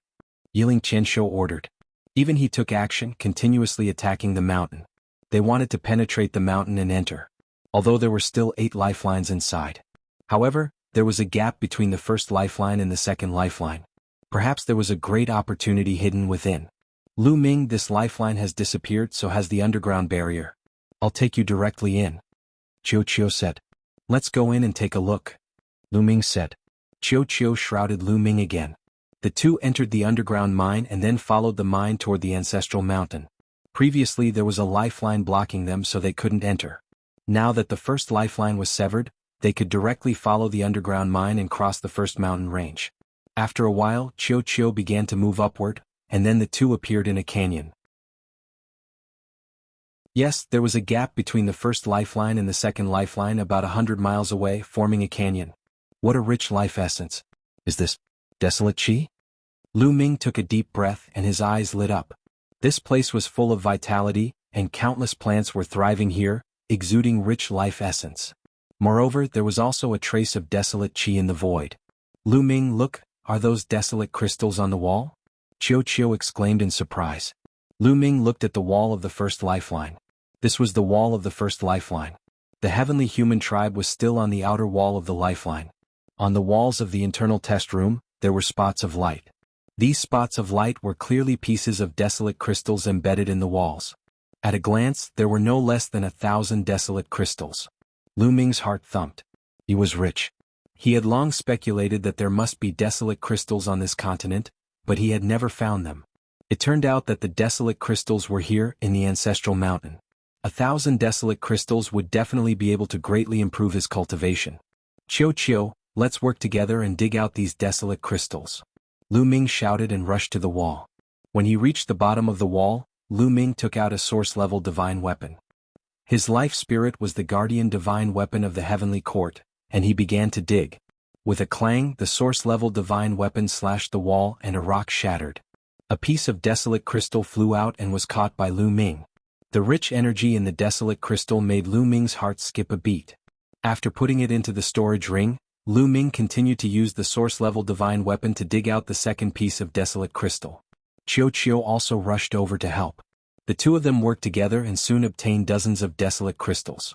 Yiling Qianshou ordered. Even he took action, continuously attacking the mountain. They wanted to penetrate the mountain and enter. Although there were still 8 lifelines inside. However, there was a gap between the first lifeline and the second lifeline. Perhaps there was a great opportunity hidden within. Lu Ming, this lifeline has disappeared, so has the underground barrier. I'll take you directly in. Qiu said. Let's go in and take a look. Lu Ming said. Qiu shrouded Lu Ming again. The two entered the underground mine and then followed the mine toward the ancestral mountain. Previously there was a lifeline blocking them, so they couldn't enter. Now that the first lifeline was severed, they could directly follow the underground mine and cross the first mountain range. After a while, Qiu began to move upward, and then the two appeared in a canyon. Yes, there was a gap between the first lifeline and the second lifeline about 100 miles away, forming a canyon. What a rich life essence. Is this desolate qi? Lu Ming took a deep breath and his eyes lit up. This place was full of vitality, and countless plants were thriving here, exuding rich life essence. Moreover, there was also a trace of desolate qi in the void. Lu Ming, look, are those desolate crystals on the wall? Qiu exclaimed in surprise. Lu Ming looked at the wall of the first lifeline. This was the wall of the first lifeline. The heavenly human tribe was still on the outer wall of the lifeline. On the walls of the internal test room, there were spots of light. These spots of light were clearly pieces of desolate crystals embedded in the walls. At a glance, there were no less than 1,000 desolate crystals. Lu Ming's heart thumped. He was rich. He had long speculated that there must be desolate crystals on this continent, but he had never found them. It turned out that the desolate crystals were here in the ancestral mountain. 1,000 desolate crystals would definitely be able to greatly improve his cultivation. Qiu, let's work together and dig out these desolate crystals. Lu Ming shouted and rushed to the wall. When he reached the bottom of the wall, Lu Ming took out a source-level divine weapon. His life spirit was the guardian divine weapon of the heavenly court, and he began to dig. With a clang, the source-level divine weapon slashed the wall and a rock shattered. A piece of desolate crystal flew out and was caught by Lu Ming. The rich energy in the desolate crystal made Lu Ming's heart skip a beat. After putting it into the storage ring, Lu Ming continued to use the source-level divine weapon to dig out the second piece of desolate crystal. Qiu also rushed over to help. The two of them worked together and soon obtained dozens of desolate crystals.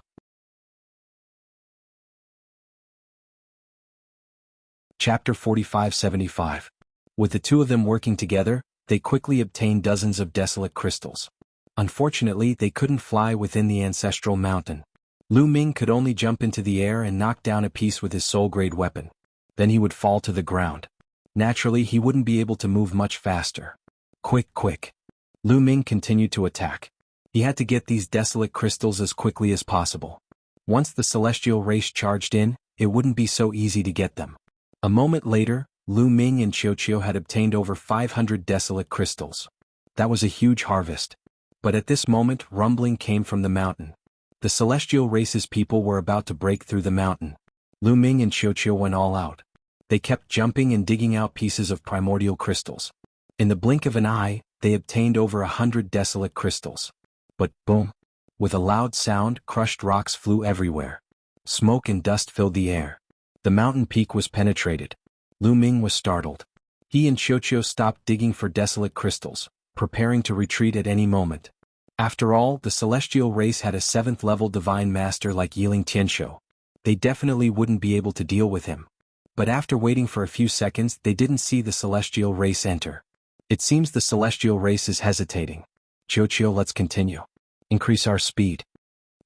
Chapter 45-75. With the two of them working together, they quickly obtained dozens of desolate crystals. Unfortunately, they couldn't fly within the ancestral mountain. Lu Ming could only jump into the air and knock down a piece with his soul-grade weapon. Then he would fall to the ground. Naturally, he wouldn't be able to move much faster. Quick. Lu Ming continued to attack. He had to get these desolate crystals as quickly as possible. Once the celestial race charged in, it wouldn't be so easy to get them. A moment later, Lu Ming and Qiu had obtained over 500 desolate crystals. That was a huge harvest. But at this moment, rumbling came from the mountain. The celestial race's people were about to break through the mountain. Lu Ming and Qiu went all out. They kept jumping and digging out pieces of primordial crystals. In the blink of an eye, they obtained over 100 desolate crystals. But boom! With a loud sound, crushed rocks flew everywhere. Smoke and dust filled the air. The mountain peak was penetrated. Lu Ming was startled. He and Qiu stopped digging for desolate crystals, preparing to retreat at any moment. After all, the celestial race had a 7th level divine master like Yiling Tianshou. They definitely wouldn't be able to deal with him. But after waiting for a few seconds, they didn't see the celestial race enter. It seems the celestial race is hesitating. Qiuqiu, let's continue. Increase our speed.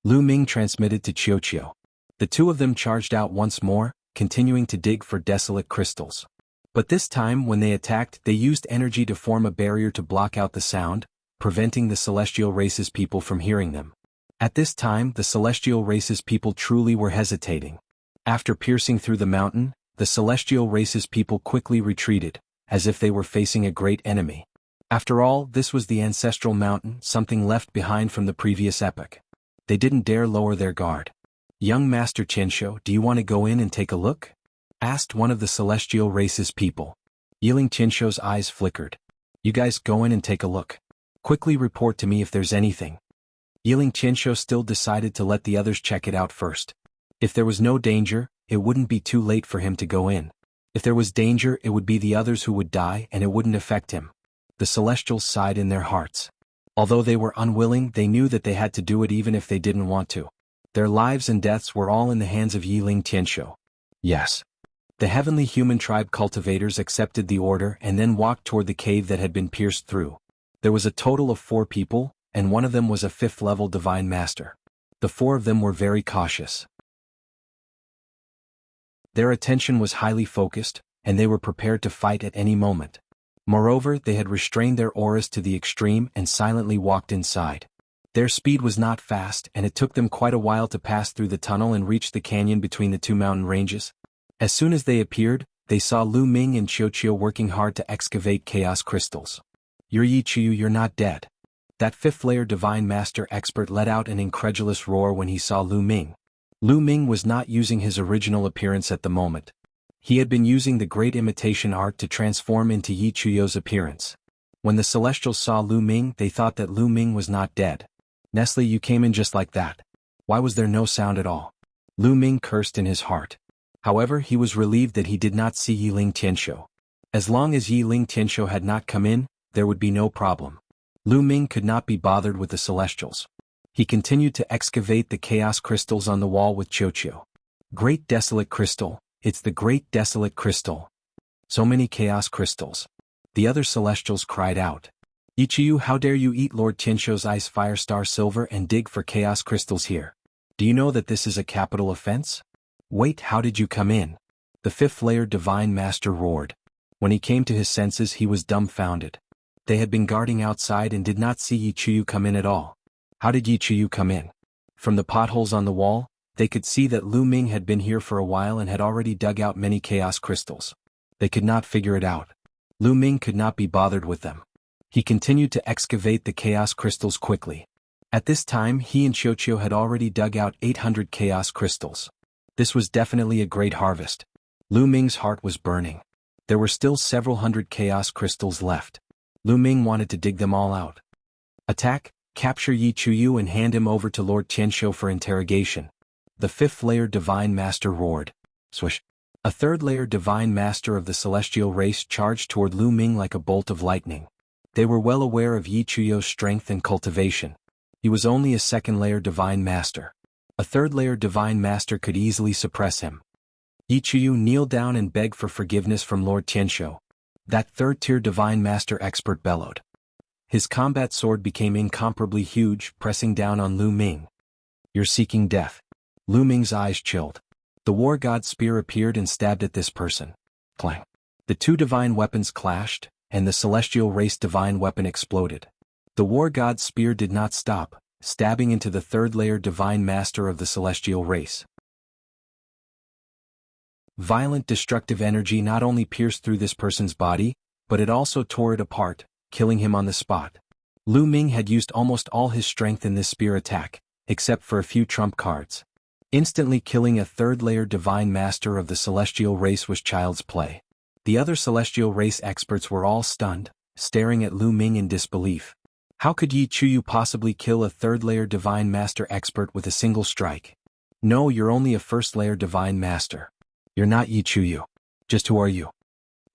Lu Ming transmitted to Qiuqiu. The two of them charged out once more, continuing to dig for desolate crystals. But this time when they attacked, they used energy to form a barrier to block out the sound, preventing the celestial race's people from hearing them. At this time, the celestial race's people truly were hesitating. After piercing through the mountain, the celestial race's people quickly retreated, as if they were facing a great enemy. After all, this was the ancestral mountain, something left behind from the previous epoch. They didn't dare lower their guard. Young Master Qianshou, do you want to go in and take a look? Asked one of the celestial race's people. Yiling Qianshou's eyes flickered. You guys go in and take a look. Quickly report to me if there's anything. Yiling Qianshou still decided to let the others check it out first. If there was no danger, it wouldn't be too late for him to go in. If there was danger, it would be the others who would die and it wouldn't affect him. The Celestials sighed in their hearts. Although they were unwilling, they knew that they had to do it even if they didn't want to. Their lives and deaths were all in the hands of Yiling Tianshou. Yes. The heavenly human tribe cultivators accepted the order and then walked toward the cave that had been pierced through. There was a total of 4 people, and one of them was a 5th-level divine master. The 4 of them were very cautious. Their attention was highly focused, and they were prepared to fight at any moment. Moreover, they had restrained their auras to the extreme and silently walked inside. Their speed was not fast, and it took them quite a while to pass through the tunnel and reach the canyon between the 2 mountain ranges. As soon as they appeared, they saw Lu Ming and Qiuqiu working hard to excavate chaos crystals. Yi Qiu, you're not dead. That 5th-layer divine master expert let out an incredulous roar when he saw Lu Ming. Lu Ming was not using his original appearance at the moment. He had been using the great imitation art to transform into Yi Qiu's appearance. When the Celestials saw Lu Ming, they thought that Lu Ming was not dead. Nestle, you came in just like that. Why was there no sound at all? Lu Ming cursed in his heart. However, he was relieved that he did not see Yiling Tianshou. As long as Yiling Tianshou had not come in, there would be no problem. Lu Ming could not be bothered with the Celestials. He continued to excavate the chaos crystals on the wall with Qiuqiu. Great desolate crystal. It's the great desolate crystal. So many chaos crystals. The other Celestials cried out. Yi Qiu, how dare you eat Lord Tianshou's ice fire star silver and dig for chaos crystals here? Do you know that this is a capital offense? Wait, how did you come in? The 5th-layer divine master roared. When he came to his senses, he was dumbfounded. They had been guarding outside and did not see Yi Qiu come in at all. How did Yi Qiu come in? From the potholes on the wall, they could see that Lu Ming had been here for a while and had already dug out many chaos crystals. They could not figure it out. Lu Ming could not be bothered with them. He continued to excavate the chaos crystals quickly. At this time, he and Qiuqiu had already dug out 800 chaos crystals. This was definitely a great harvest. Lu Ming's heart was burning. There were still several hundred chaos crystals left. Lu Ming wanted to dig them all out. Attack, capture Yi Qiu and hand him over to Lord Tianshou for interrogation. The 5th-layer divine master roared. Swish. A 3rd-layer divine master of the celestial race charged toward Lu Ming like a bolt of lightning. They were well aware of Yi Qiu's strength and cultivation. He was only a 2nd-layer divine master. A 3rd-layer divine master could easily suppress him. Yi Qiu kneeled down and begged for forgiveness from Lord Tianshou. That 3rd-tier divine master expert bellowed. His combat sword became incomparably huge, pressing down on Lu Ming. You're seeking death. Lu Ming's eyes chilled. The war god's spear appeared and stabbed at this person. Clang. The 2 divine weapons clashed, and the celestial race divine weapon exploded. The war god's spear did not stop, stabbing into the 3rd-layer divine master of the celestial race. Violent destructive energy not only pierced through this person's body, but it also tore it apart, killing him on the spot. Lu Ming had used almost all his strength in this spear attack, except for a few trump cards. Instantly killing a 3rd-layer divine master of the celestial race was child's play. The other celestial race experts were all stunned, staring at Lu Ming in disbelief. How could Yi Qiu possibly kill a 3rd-layer divine master expert with a single strike? No, you're only a 1st-layer divine master. You're not Yi Qiu. Just who are you?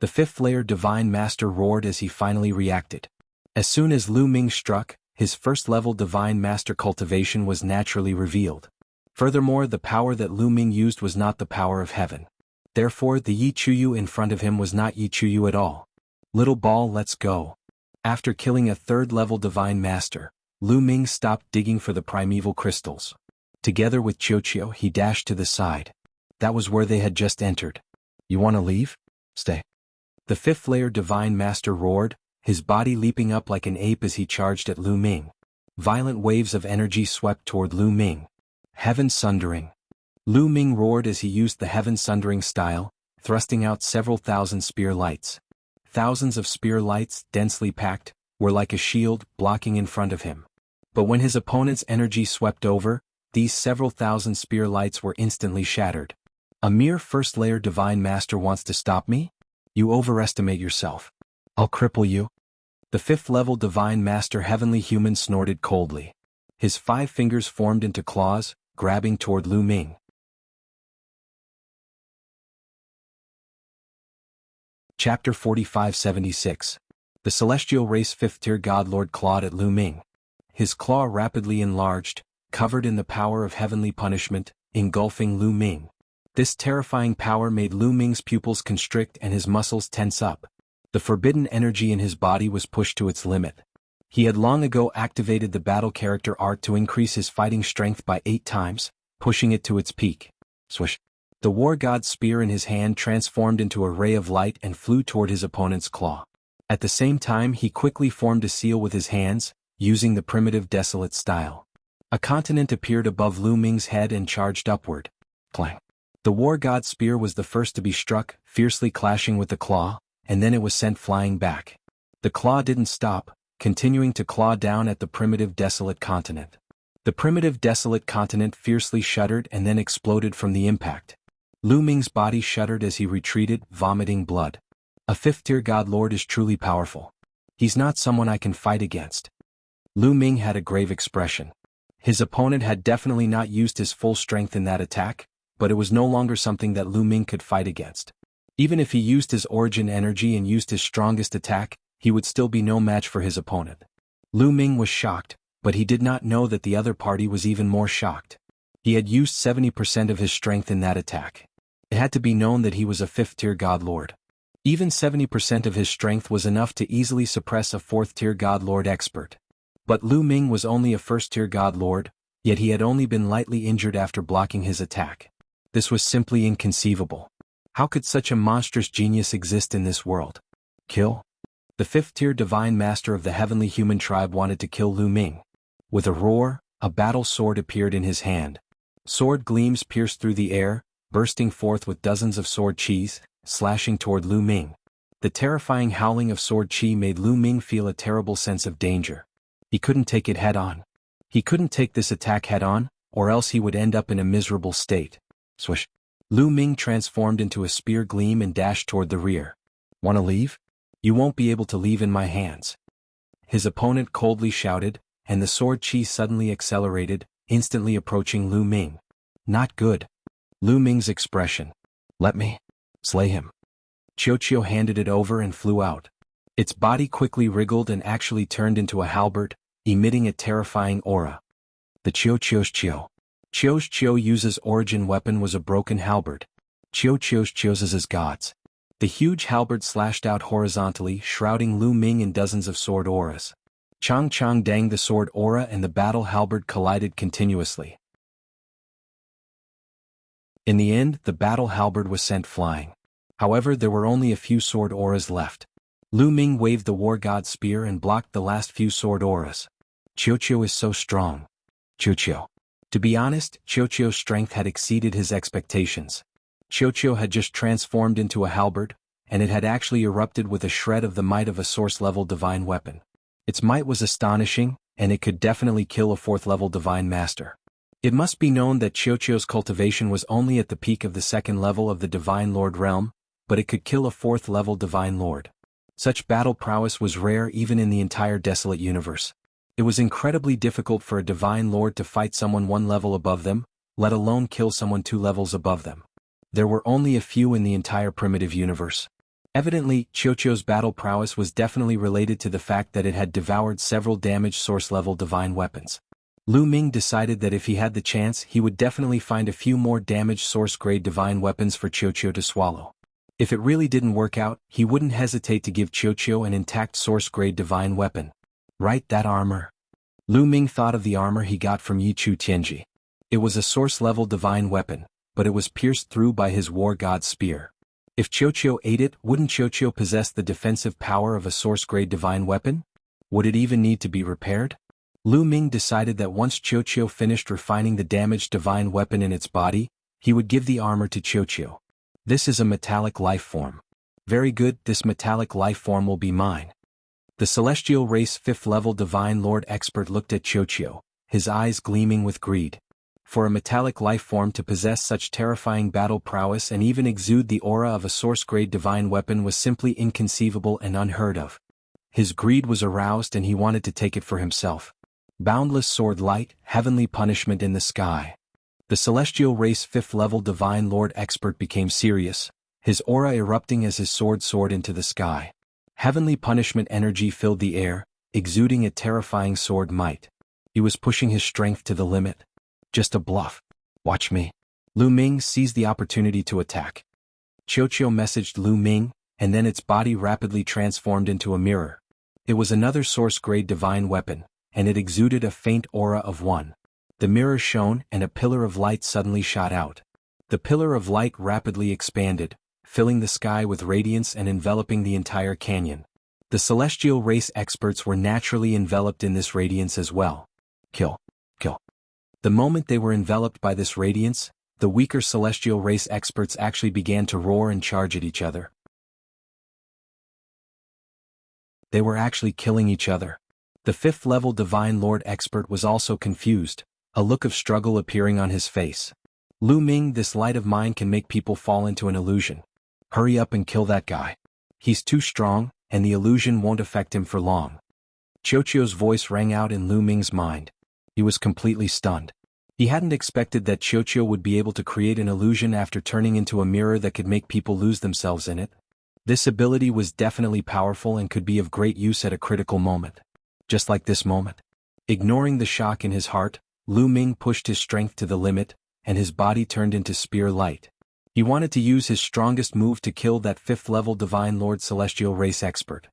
The 5th-layer divine master roared as he finally reacted. As soon as Lu Ming struck, his first-level Divine Master cultivation was naturally revealed. Furthermore, the power that Lu Ming used was not the power of heaven. Therefore, the Yi Chuyu in front of him was not Yi Chuyu at all. Little ball, let's go. After killing a third-level Divine Master, Lu Ming stopped digging for the primeval crystals. Together with Qiuqiu, he dashed to the side. That was where they had just entered. You want to leave? Stay. The fifth-layer Divine Master roared, his body leaping up like an ape as he charged at Lu Ming. Violent waves of energy swept toward Lu Ming. Heaven Sundering. Lu Ming roared as he used the Heaven Sundering style, thrusting out several thousand spear lights. Thousands of spear lights, densely packed, were like a shield, blocking in front of him. But when his opponent's energy swept over, these several thousand spear lights were instantly shattered. A mere first-layer Divine Master wants to stop me? You overestimate yourself. I'll cripple you. The fifth-level Divine Master Heavenly Human snorted coldly. His 5 fingers formed into claws, grabbing toward Lu Ming. Chapter 45-76. The Celestial Race 5th-tier God Lord clawed at Lu Ming. His claw rapidly enlarged, covered in the power of heavenly punishment, engulfing Lu Ming. This terrifying power made Lu Ming's pupils constrict and his muscles tense up. The forbidden energy in his body was pushed to its limit. He had long ago activated the battle character art to increase his fighting strength by 8 times, pushing it to its peak. Swish. The war god's spear in his hand transformed into a ray of light and flew toward his opponent's claw. At the same time, he quickly formed a seal with his hands, using the primitive desolate style. A continent appeared above Lu Ming's head and charged upward. Clang. The war god's spear was the first to be struck, fiercely clashing with the claw, and then it was sent flying back. The claw didn't stop, continuing to claw down at the primitive desolate continent. The primitive desolate continent fiercely shuddered and then exploded from the impact. Lu Ming's body shuddered as he retreated, vomiting blood. A 5th-tier God Lord is truly powerful. He's not someone I can fight against. Lu Ming had a grave expression. His opponent had definitely not used his full strength in that attack, but it was no longer something that Lu Ming could fight against. Even if he used his origin energy and used his strongest attack, he would still be no match for his opponent. Lu Ming was shocked, but he did not know that the other party was even more shocked. He had used 70% of his strength in that attack. It had to be known that he was a 5th-tier God Lord. Even 70% of his strength was enough to easily suppress a 4th-tier God Lord expert. But Lu Ming was only a 1st-tier God Lord, yet he had only been lightly injured after blocking his attack. This was simply inconceivable. How could such a monstrous genius exist in this world? Kill? The 5th-tier Divine Master of the Heavenly Human Tribe wanted to kill Lu Ming. With a roar, a battle sword appeared in his hand. Sword gleams pierced through the air, bursting forth with dozens of sword qis, slashing toward Lu Ming. The terrifying howling of sword qi made Lu Ming feel a terrible sense of danger. He couldn't take it head-on. He couldn't take this attack head-on, or else he would end up in a miserable state. Swish. Lu Ming transformed into a spear gleam and dashed toward the rear. Want to leave? You won't be able to leave in my hands. His opponent coldly shouted, and the sword qi suddenly accelerated, instantly approaching Lu Ming. Not good. Lu Ming's expression. Let me slay him. Qiuqiu handed it over and flew out. Its body quickly wriggled and actually turned into a halberd, emitting a terrifying aura. The Qiuqiu's uses origin weapon was a broken halberd. Qiuqiu's gods. The huge halberd slashed out horizontally, shrouding Lu Ming in dozens of sword auras. Chang Chang Dang, the sword aura and the battle halberd collided continuously. In the end, the battle halberd was sent flying. However, there were only a few sword auras left. Lu Ming waved the war god's spear and blocked the last few sword auras. Qiuqiu is so strong. Qiuqiu. To be honest, Qiuqiu's strength had exceeded his expectations. Qiuqiu had just transformed into a halberd, and it had actually erupted with a shred of the might of a source-level divine weapon. Its might was astonishing, and it could definitely kill a 4th-level divine master. It must be known that Qiuqiu's cultivation was only at the peak of the 2nd level of the Divine Lord realm, but it could kill a 4th-level Divine Lord. Such battle prowess was rare even in the entire desolate universe. It was incredibly difficult for a Divine Lord to fight someone 1 level above them, let alone kill someone 2 levels above them. There were only a few in the entire primitive universe. Evidently, Qiuqiu's battle prowess was definitely related to the fact that it had devoured several damaged source-level divine weapons. Lu Ming decided that if he had the chance he would definitely find a few more damaged source-grade divine weapons for Qiuqiu to swallow. If it really didn't work out, he wouldn't hesitate to give Qiuqiu an intact source-grade divine weapon. Right, that armor. Lu Ming thought of the armor he got from Yichu Tianji. It was a source-level divine weapon, but it was pierced through by his war god spear. If Qiuqiu ate it, wouldn't Qiuqiu possess the defensive power of a source-grade divine weapon? Would it even need to be repaired? Lu Ming decided that once Qiuqiu finished refining the damaged divine weapon in its body, he would give the armor to Qiuqiu. This is a metallic life form. Very good, this metallic life form will be mine. The celestial race 5th level divine lord expert looked at Qiuqiu, his eyes gleaming with greed. For a metallic life form to possess such terrifying battle prowess and even exude the aura of a source-grade divine weapon was simply inconceivable and unheard of. His greed was aroused and he wanted to take it for himself. Boundless sword light, heavenly punishment in the sky. The celestial race 5th level divine lord expert became serious, his aura erupting as his sword soared into the sky. Heavenly punishment energy filled the air, exuding a terrifying sword might. He was pushing his strength to the limit. Just a bluff. Watch me. Lu Ming seized the opportunity to attack. Qiuqiu messaged Lu Ming, and then its body rapidly transformed into a mirror. It was another source-grade divine weapon, and it exuded a faint aura of one. The mirror shone and a pillar of light suddenly shot out. The pillar of light rapidly expanded, filling the sky with radiance and enveloping the entire canyon. The celestial race experts were naturally enveloped in this radiance as well. Kill. Kill. The moment they were enveloped by this radiance, the weaker celestial race experts actually began to roar and charge at each other. They were actually killing each other. The 5th level divine lord expert was also confused, a look of struggle appearing on his face. Lu Ming, this light of mine can make people fall into an illusion. Hurry up and kill that guy. He's too strong, and the illusion won't affect him for long. Qiuqiu's voice rang out in Lu Ming's mind. He was completely stunned. He hadn't expected that Qiuqiu would be able to create an illusion after turning into a mirror that could make people lose themselves in it. This ability was definitely powerful and could be of great use at a critical moment. Just like this moment. Ignoring the shock in his heart, Lu Ming pushed his strength to the limit, and his body turned into spear light. He wanted to use his strongest move to kill that 5th level divine lord celestial race expert.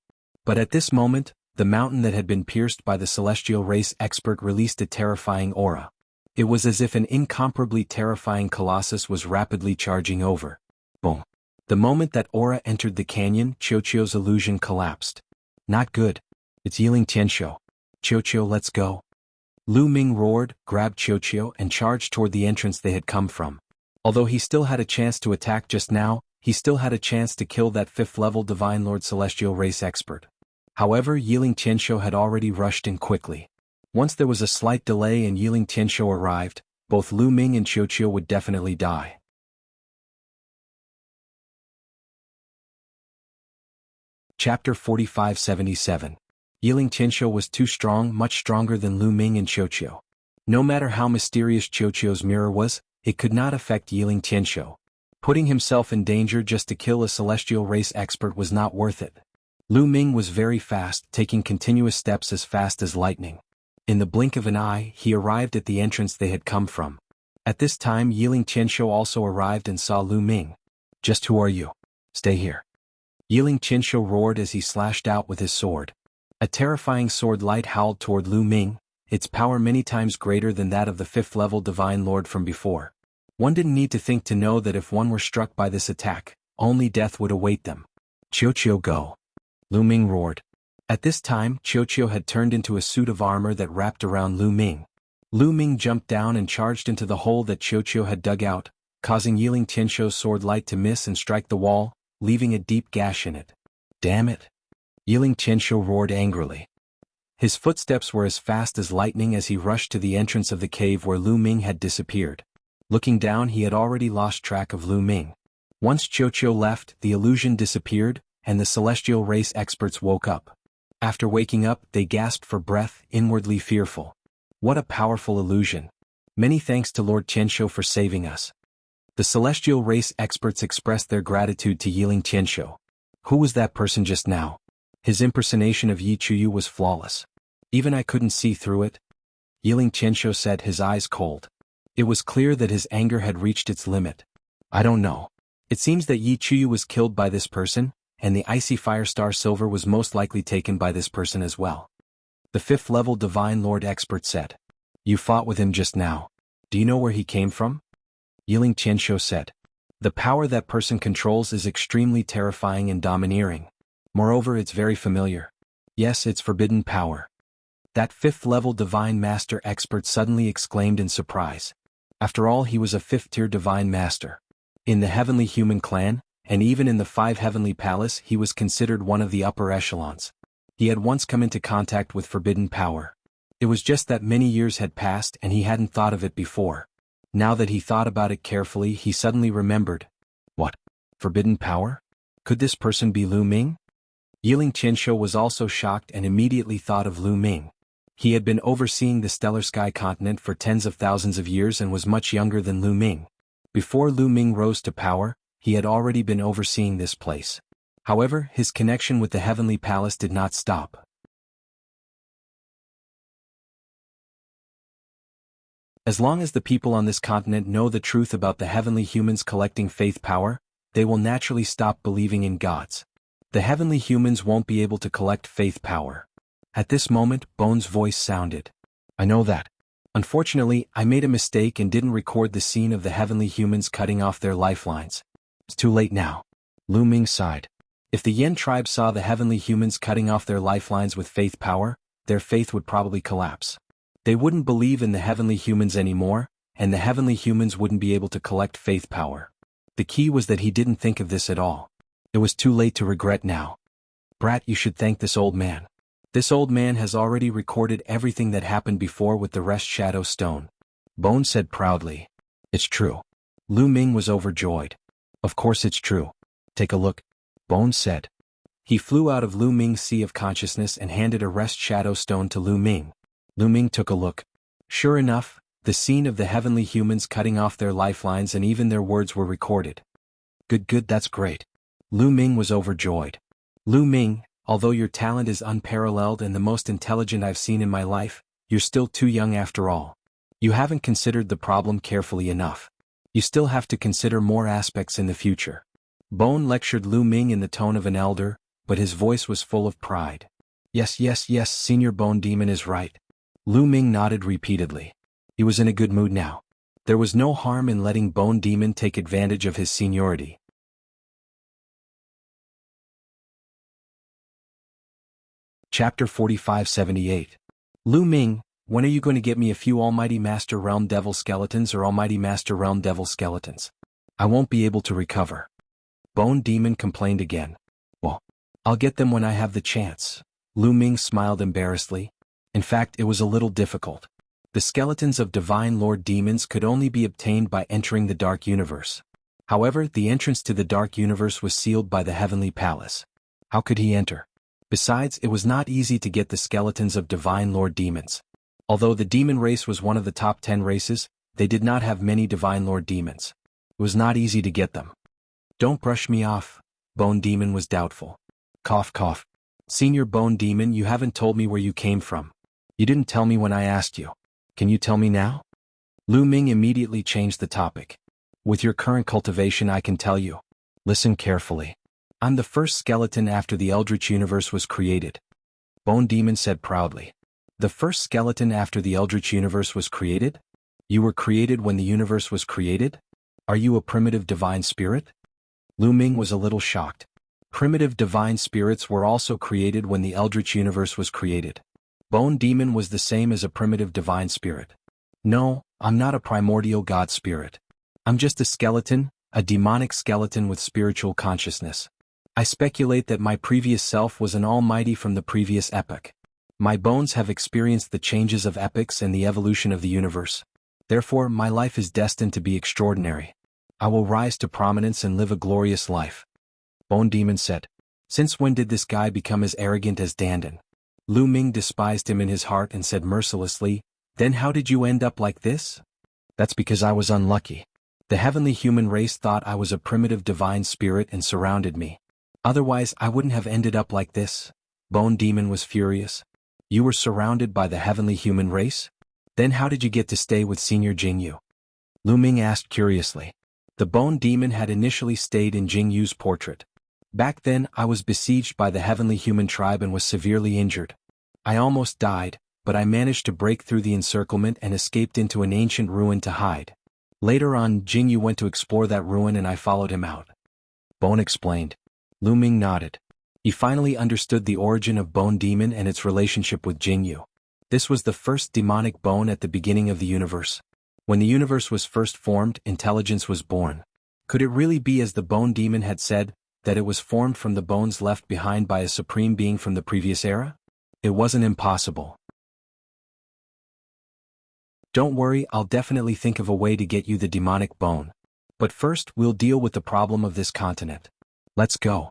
But at this moment, the mountain that had been pierced by the celestial race expert released a terrifying aura. It was as if an incomparably terrifying colossus was rapidly charging over. Boom. The moment that aura entered the canyon, Qiuqiu's illusion collapsed. Not good. It's Yiling Tianxiu. Qiuqiu, let's go. Lu Ming roared, grabbed Qiuqiu and charged toward the entrance they had come from. Although he still had a chance to attack just now, he still had a chance to kill that 5th level divine lord celestial race expert. However, Yiling Tianxiu had already rushed in quickly. Once there was a slight delay and Yiling Tianxiu arrived, both Lu Ming and Qiuqiu would definitely die. Chapter 4577. Yiling Tianxiu was too strong, much stronger than Lu Ming and Qiuqiu. No matter how mysterious Qiuqiu's mirror was, it could not affect Yiling Tianxiu. Putting himself in danger just to kill a celestial race expert was not worth it. Lu Ming was very fast, taking continuous steps as fast as lightning. In the blink of an eye, he arrived at the entrance they had come from. At this time, Yiling Tianxiu also arrived and saw Lu Ming. Just who are you? Stay here. Yiling Tianxiu roared as he slashed out with his sword. A terrifying sword light howled toward Lu Ming, its power many times greater than that of the 5th level divine lord from before. One didn't need to think to know that if one were struck by this attack, only death would await them. Qiuqiu, go. Lu Ming roared. At this time, Qiuqiu had turned into a suit of armor that wrapped around Lu Ming. Lu Ming jumped down and charged into the hole that Qiuqiu had dug out, causing Yiling Tianxiu's sword light to miss and strike the wall, leaving a deep gash in it. Damn it! Yiling Tianxiu roared angrily. His footsteps were as fast as lightning as he rushed to the entrance of the cave where Lu Ming had disappeared. Looking down, he had already lost track of Lu Ming. Once Qiuqiu left, the illusion disappeared, and the celestial race experts woke up. After waking up, they gasped for breath, inwardly fearful. What a powerful illusion. Many thanks to Lord Tianxiu for saving us. The celestial race experts expressed their gratitude to Yiling Tianxiu. Who was that person just now? His impersonation of Yi Chuyu was flawless. Even I couldn't see through it. Yiling Qianshou said, his eyes cold. It was clear that his anger had reached its limit. I don't know. It seems that Yi Chuyu was killed by this person, and the icy Firestar Silver was most likely taken by this person as well. The 5th level Divine Lord expert said. You fought with him just now. Do you know where he came from? Yiling Qianshou said. The power that person controls is extremely terrifying and domineering. Moreover, it's very familiar. Yes, it's forbidden power. That 5th level Divine Master expert suddenly exclaimed in surprise. After all, he was a 5th-tier Divine Master. In the Heavenly Human Clan, and even in the 5 Heavenly Palace, he was considered one of the upper echelons. He had once come into contact with forbidden power. It was just that many years had passed and he hadn't thought of it before. Now that he thought about it carefully, he suddenly remembered. What? Forbidden power? Could this person be Lu Ming? Yiling Qianshou was also shocked and immediately thought of Lu Ming. He had been overseeing the Stellar Sky continent for tens of thousands of years and was much younger than Lu Ming. Before Lu Ming rose to power, he had already been overseeing this place. However, his connection with the Heavenly Palace did not stop. As long as the people on this continent know the truth about the heavenly humans collecting faith power, they will naturally stop believing in gods. The heavenly humans won't be able to collect faith power. At this moment, Bone's voice sounded. I know that. Unfortunately, I made a mistake and didn't record the scene of the heavenly humans cutting off their lifelines. It's too late now. Lu Ming sighed. If the Yen tribe saw the heavenly humans cutting off their lifelines with faith power, their faith would probably collapse. They wouldn't believe in the heavenly humans anymore, and the heavenly humans wouldn't be able to collect faith power. The key was that he didn't think of this at all. It was too late to regret now. Brat, you should thank this old man. This old man has already recorded everything that happened before with the Rest Shadow Stone. Bone said proudly. It's true. Lu Ming was overjoyed. Of course it's true. Take a look. Bone said. He flew out of Lu Ming's sea of consciousness and handed a Rest Shadow Stone to Lu Ming. Lu Ming took a look. Sure enough, the scene of the heavenly humans cutting off their lifelines and even their words were recorded. Good, that's great. Lu Ming was overjoyed. Lu Ming, although your talent is unparalleled and the most intelligent I've seen in my life, you're still too young after all. You haven't considered the problem carefully enough. You still have to consider more aspects in the future. Bone lectured Lu Ming in the tone of an elder, but his voice was full of pride. Yes, Senior Bone Demon is right. Lu Ming nodded repeatedly. He was in a good mood now. There was no harm in letting Bone Demon take advantage of his seniority. Chapter 4578. Lu Ming, when are you going to get me a few Almighty Master Realm Devil Skeletons or Almighty Master Realm Devil Skeletons? I won't be able to recover. Bone Demon complained again. Well, I'll get them when I have the chance. Lu Ming smiled embarrassedly. In fact, it was a little difficult. The skeletons of Divine Lord Demons could only be obtained by entering the Dark Universe. However, the entrance to the Dark Universe was sealed by the Heavenly Palace. How could he enter? Besides, it was not easy to get the skeletons of Divine Lord Demons. Although the demon race was one of the top 10 races, they did not have many Divine Lord Demons. It was not easy to get them. Don't brush me off. Bone Demon was doubtful. Cough, cough. Senior Bone Demon, you haven't told me where you came from. You didn't tell me when I asked you. Can you tell me now? Lu Ming immediately changed the topic. With your current cultivation, I can tell you. Listen carefully. I'm the first skeleton after the Eldritch Universe was created. Bone Demon said proudly. The first skeleton after the Eldritch Universe was created? You were created when the universe was created? Are you a primitive divine spirit? Lu Ming was a little shocked. Primitive divine spirits were also created when the Eldritch Universe was created. Bone Demon was the same as a primitive divine spirit. No, I'm not a primordial god spirit. I'm just a skeleton, a demonic skeleton with spiritual consciousness. I speculate that my previous self was an almighty from the previous epoch. My bones have experienced the changes of epochs and the evolution of the universe. Therefore, my life is destined to be extraordinary. I will rise to prominence and live a glorious life. Bone Demon said. Since when did this guy become as arrogant as Dandan? Lu Ming despised him in his heart and said mercilessly, Then how did you end up like this? That's because I was unlucky. The heavenly human race thought I was a primitive divine spirit and surrounded me. Otherwise I wouldn't have ended up like this. Bone Demon was furious. You were surrounded by the heavenly human race? Then how did you get to stay with Senior Jianghu? Lu Ming asked curiously. The Bone Demon had initially stayed in Jianghu's portrait. Back then I was besieged by the heavenly human tribe and was severely injured. I almost died, but I managed to break through the encirclement and escaped into an ancient ruin to hide. Later on, Jianghu went to explore that ruin and I followed him out. Bone explained. Lu Ming nodded. He finally understood the origin of Bone Demon and its relationship with Jianghu. This was the first demonic bone at the beginning of the universe. When the universe was first formed, intelligence was born. Could it really be as the Bone Demon had said, that it was formed from the bones left behind by a supreme being from the previous era? It wasn't impossible. Don't worry, I'll definitely think of a way to get you the demonic bone. But first, we'll deal with the problem of this continent. Let's go.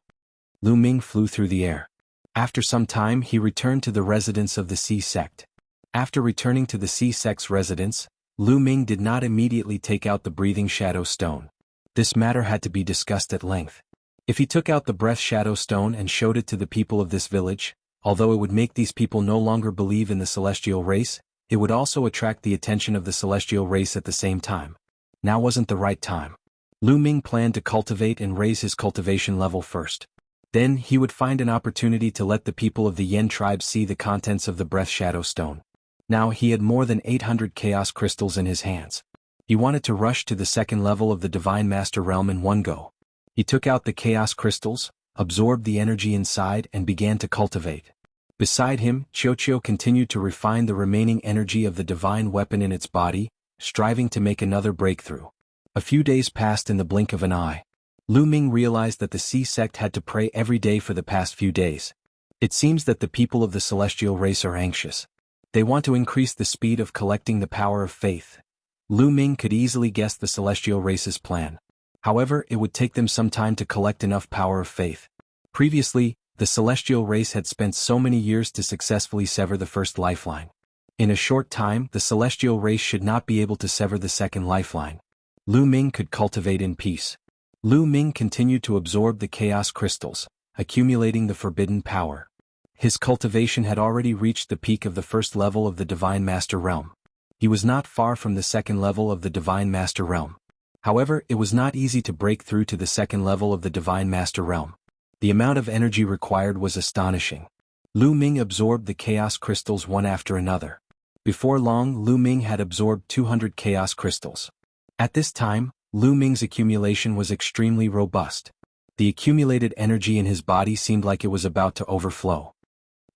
Lu Ming flew through the air. After some time he returned to the residence of the Sea Sect. After returning to the Sea Sect's residence, Lu Ming did not immediately take out the Breathing Shadow Stone. This matter had to be discussed at length. If he took out the Breath Shadow Stone and showed it to the people of this village, although it would make these people no longer believe in the celestial race, it would also attract the attention of the celestial race at the same time. Now wasn't the right time. Lu Ming planned to cultivate and raise his cultivation level first. Then he would find an opportunity to let the people of the Yen tribe see the contents of the Breath Shadow Stone. Now he had more than 800 Chaos Crystals in his hands. He wanted to rush to the second level of the Divine Master Realm in one go. He took out the Chaos Crystals, absorbed the energy inside and began to cultivate. Beside him, Qiuqiu continued to refine the remaining energy of the divine weapon in its body, striving to make another breakthrough. A few days passed in the blink of an eye. Lu Ming realized that the Sea Sect had to pray every day for the past few days. It seems that the people of the celestial race are anxious. They want to increase the speed of collecting the power of faith. Lu Ming could easily guess the celestial race's plan. However, it would take them some time to collect enough power of faith. Previously, the celestial race had spent so many years to successfully sever the first lifeline. In a short time, the celestial race should not be able to sever the second lifeline. Lu Ming could cultivate in peace. Lu Ming continued to absorb the chaos crystals, accumulating the forbidden power. His cultivation had already reached the peak of the first level of the Divine Master Realm. He was not far from the second level of the Divine Master Realm. However, it was not easy to break through to the second level of the Divine Master Realm. The amount of energy required was astonishing. Lu Ming absorbed the chaos crystals one after another. Before long, Lu Ming had absorbed 200 chaos crystals. At this time, Lu Ming's accumulation was extremely robust. The accumulated energy in his body seemed like it was about to overflow.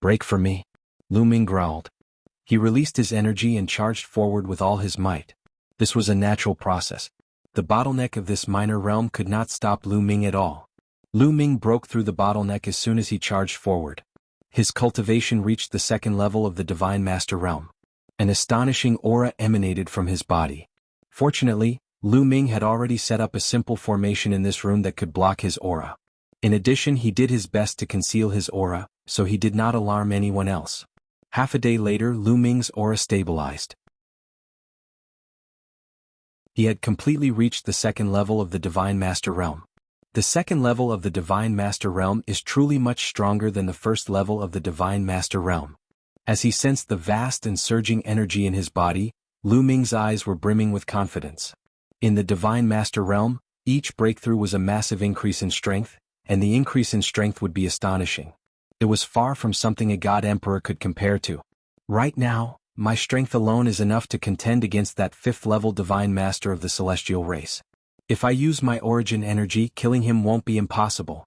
"Break for me," Lu Ming growled. He released his energy and charged forward with all his might. This was a natural process. The bottleneck of this minor realm could not stop Lu Ming at all. Lu Ming broke through the bottleneck as soon as he charged forward. His cultivation reached the second level of the Divine Master Realm. An astonishing aura emanated from his body. Fortunately, Lu Ming had already set up a simple formation in this room that could block his aura. In addition, he did his best to conceal his aura, so he did not alarm anyone else. Half a day later, Lu Ming's aura stabilized. He had completely reached the second level of the Divine Master Realm. The second level of the Divine Master Realm is truly much stronger than the first level of the Divine Master Realm. As he sensed the vast and surging energy in his body, Lu Ming's eyes were brimming with confidence. In the Divine Master Realm, each breakthrough was a massive increase in strength, and the increase in strength would be astonishing. It was far from something a God Emperor could compare to. Right now, my strength alone is enough to contend against that fifth-level Divine Master of the Celestial Race. If I use my origin energy, killing him won't be impossible.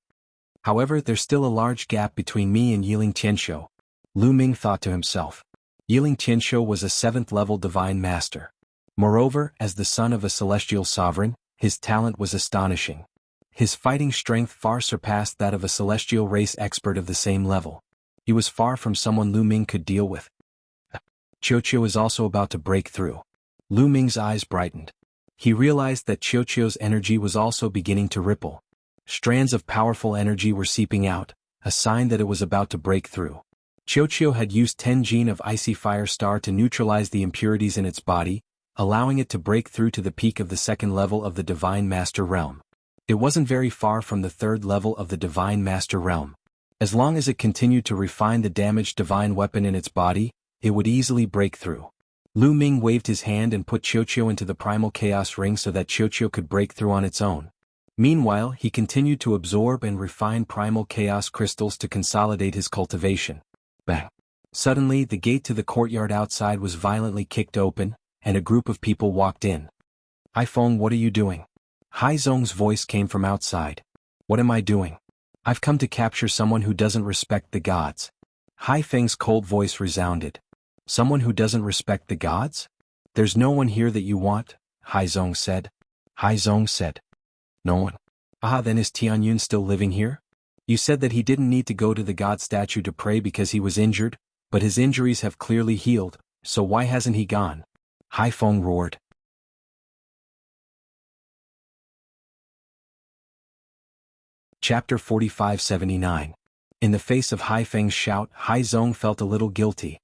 However, there's still a large gap between me and Yiling Tianxiu, Lu Ming thought to himself. Yiling Tianxiu was a seventh-level Divine Master. Moreover, as the son of a celestial sovereign, his talent was astonishing. His fighting strength far surpassed that of a celestial race expert of the same level. He was far from someone Lu Ming could deal with. Qiuqiu is also about to break through. Lu Ming's eyes brightened. He realized that Qiuqiu's energy was also beginning to ripple. Strands of powerful energy were seeping out, a sign that it was about to break through. Qiuqiu had used 10 gene of Icy Fire Star to neutralize the impurities in its body, allowing it to break through to the peak of the second level of the Divine Master Realm. It wasn't very far from the third level of the Divine Master Realm. As long as it continued to refine the damaged divine weapon in its body, it would easily break through. Lu Ming waved his hand and put Qiuqiu into the primal chaos ring so that Qiuqiu could break through on its own. Meanwhile, he continued to absorb and refine primal chaos crystals to consolidate his cultivation. Bang! Suddenly, the gate to the courtyard outside was violently kicked open, and a group of people walked in. "Haifeng, what are you doing?" Hai Zong's voice came from outside. "What am I doing? I've come to capture someone who doesn't respect the gods." Hai Feng's cold voice resounded. "Someone who doesn't respect the gods? There's no one here that you want," Hai Zong said. Hai Zong said. "No one? Ah, then is Tianyun still living here? You said that he didn't need to go to the god statue to pray because he was injured, but his injuries have clearly healed, so why hasn't he gone?" Hai Feng roared. Chapter 4579. In the face of Hai Feng's shout, Hai Zong felt a little guilty.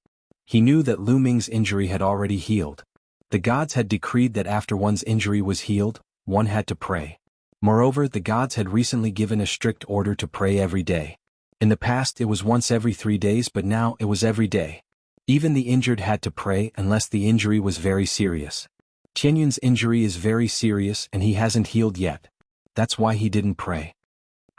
He knew that Lu Ming's injury had already healed. The gods had decreed that after one's injury was healed, one had to pray. Moreover, the gods had recently given a strict order to pray every day. In the past it was once every 3 days, but now it was every day. Even the injured had to pray unless the injury was very serious. Tianyun's injury is very serious and he hasn't healed yet. That's why he didn't pray.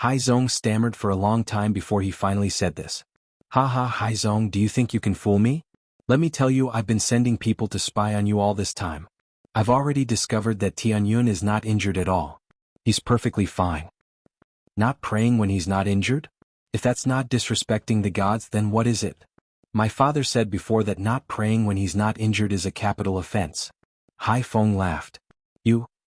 Hai Zong stammered for a long time before he finally said this. "Ha, Hai Zong, do you think you can fool me? Let me tell you, I've been sending people to spy on you all this time. I've already discovered that Tianyun is not injured at all. He's perfectly fine." Not praying when he's not injured? If that's not disrespecting the gods, then what is it? My father said before that not praying when he's not injured is a capital offense. Hai Feng laughed.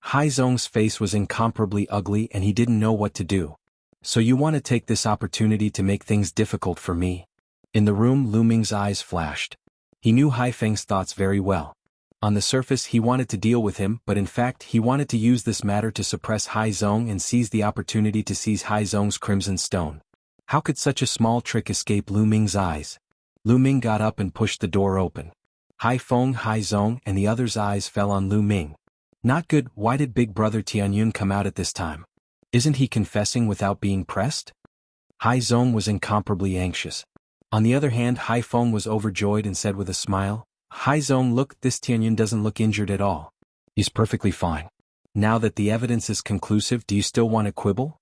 Hai Zong's face was incomparably ugly and he didn't know what to do. "So you want to take this opportunity to make things difficult for me?" In the room, Lu Ming's eyes flashed. He knew Hai Feng's thoughts very well. On the surface he wanted to deal with him, but in fact he wanted to use this matter to suppress Hai Zong and seize the opportunity to seize Hai Zong's crimson stone. How could such a small trick escape Lu Ming's eyes? Lu Ming got up and pushed the door open. Hai Feng, Hai Zong, and the others' eyes fell on Lu Ming. Not good. Why did Big Brother Tianyun come out at this time? Isn't he confessing without being pressed? Hai Zong was incomparably anxious. On the other hand, Hai Feng was overjoyed and said with a smile, "Hai Zong, look, this Tianyun doesn't look injured at all. He's perfectly fine. Now that the evidence is conclusive, do you still want to quibble?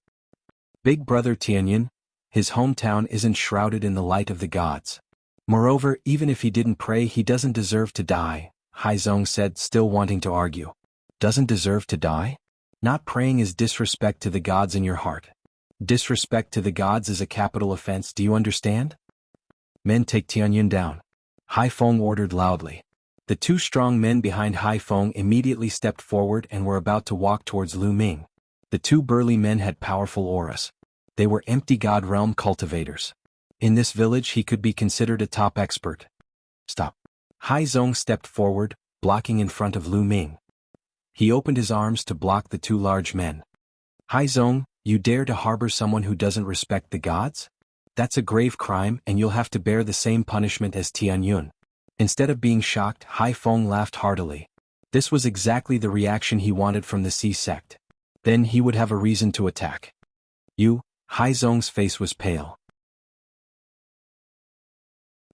Big Brother Tianyun, his hometown isn't shrouded in the light of the gods. Moreover, even if he didn't pray, he doesn't deserve to die," Hai Zong said, still wanting to argue. "Doesn't deserve to die? Not praying is disrespect to the gods in your heart. Disrespect to the gods is a capital offense, do you understand? Men, take Tianyun down," Hai Feng ordered loudly. The 2 strong men behind Hai Feng immediately stepped forward and were about to walk towards Lu Ming. The 2 burly men had powerful auras. They were empty god realm cultivators. In this village he could be considered a top expert. "Stop." Hai Zong stepped forward, blocking in front of Lu Ming. He opened his arms to block the 2 large men. "Hai Zong, you dare to harbor someone who doesn't respect the gods? That's a grave crime and you'll have to bear the same punishment as Tianyun." Instead of being shocked, Hai Feng laughed heartily. This was exactly the reaction he wanted from the Sea sect. Then he would have a reason to attack. Hai Zong's face was pale.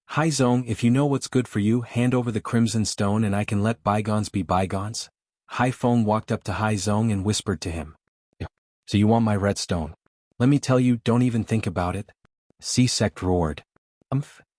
"Hai Zong, if you know what's good for you, hand over the crimson stone and I can let bygones be bygones." Hai Feng walked up to Hai Zong and whispered to him. "So you want my red stone? Let me tell you, don't even think about it." Sea sect roared.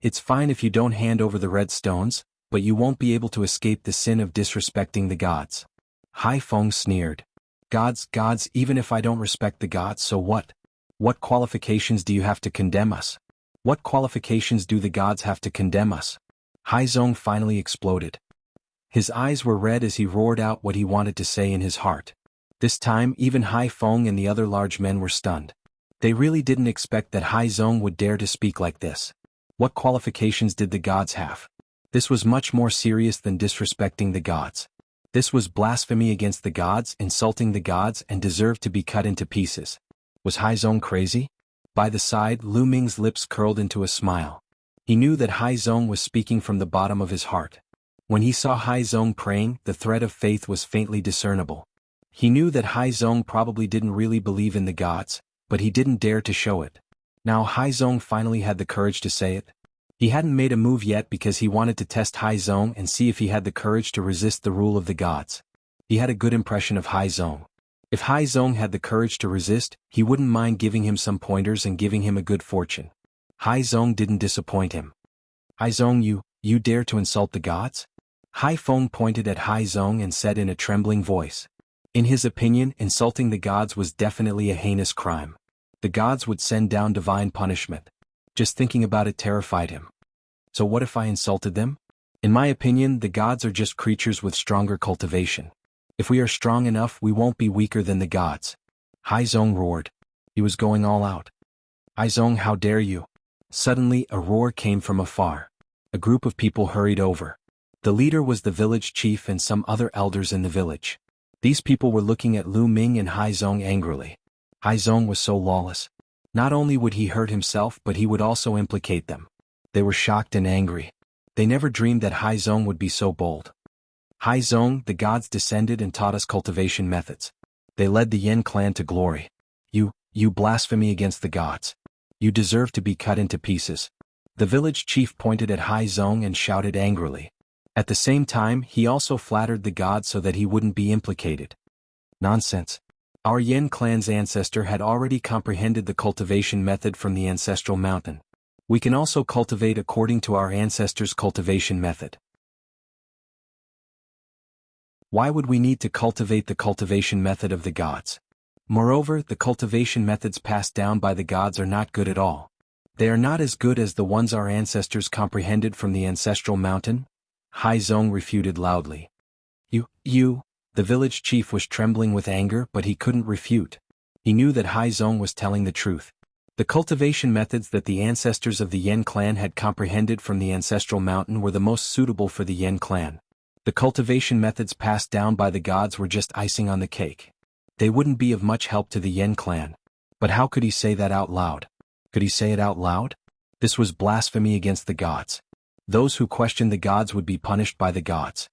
It's fine if you don't hand over the red stones, but you won't be able to escape the sin of disrespecting the gods." Hai Feng sneered. Gods, even if I don't respect the gods, so what? What qualifications do you have to condemn us? What qualifications do the gods have to condemn us?" Hai Zong finally exploded. His eyes were red as he roared out what he wanted to say in his heart. This time even Hai Feng and the other large men were stunned. They really didn't expect that Hai Zong would dare to speak like this. What qualifications did the gods have? This was much more serious than disrespecting the gods. This was blasphemy against the gods, insulting the gods, and deserved to be cut into pieces. Was Hai Zong crazy? By the side, Lu Ming's lips curled into a smile. He knew that Hai Zong was speaking from the bottom of his heart. When he saw Hai Zong praying, the thread of faith was faintly discernible. He knew that Hai Zong probably didn't really believe in the gods, but he didn't dare to show it. Now Hai Zong finally had the courage to say it. He hadn't made a move yet because he wanted to test Hai Zong and see if he had the courage to resist the rule of the gods. He had a good impression of Hai Zong. If Hai Zong had the courage to resist, he wouldn't mind giving him some pointers and giving him a good fortune. Hai Zong didn't disappoint him. Hai Zong, you dare to insult the gods? Hai Feng pointed at Hai Zong and said in a trembling voice. In his opinion, insulting the gods was definitely a heinous crime. The gods would send down divine punishment. Just thinking about it terrified him. So what if I insulted them? In my opinion, the gods are just creatures with stronger cultivation. If we are strong enough, we won't be weaker than the gods. Hai Zong roared. He was going all out. Hai Zong, how dare you? Suddenly, a roar came from afar. A group of people hurried over. The leader was the village chief and some other elders in the village. These people were looking at Lu Ming and Hai Zong angrily. Hai Zong was so lawless. Not only would he hurt himself, but he would also implicate them. They were shocked and angry. They never dreamed that Hai Zong would be so bold. Hai Zong, the gods descended and taught us cultivation methods. They led the Yen clan to glory. You blasphemy against the gods. You deserve to be cut into pieces. The village chief pointed at Hai Zong and shouted angrily. At the same time, he also flattered the gods so that he wouldn't be implicated. Nonsense. Our Yen clan's ancestor had already comprehended the cultivation method from the ancestral mountain. We can also cultivate according to our ancestors' cultivation method. Why would we need to cultivate the cultivation method of the gods? Moreover, the cultivation methods passed down by the gods are not good at all. They are not as good as the ones our ancestors comprehended from the ancestral mountain. Hai Zong refuted loudly. The village chief was trembling with anger, but he couldn't refute. He knew that Hai Zong was telling the truth. The cultivation methods that the ancestors of the Yen clan had comprehended from the ancestral mountain were the most suitable for the Yen clan. The cultivation methods passed down by the gods were just icing on the cake. They wouldn't be of much help to the Yen clan. But how could he say that out loud? Could he say it out loud? This was blasphemy against the gods. Those who questioned the gods would be punished by the gods.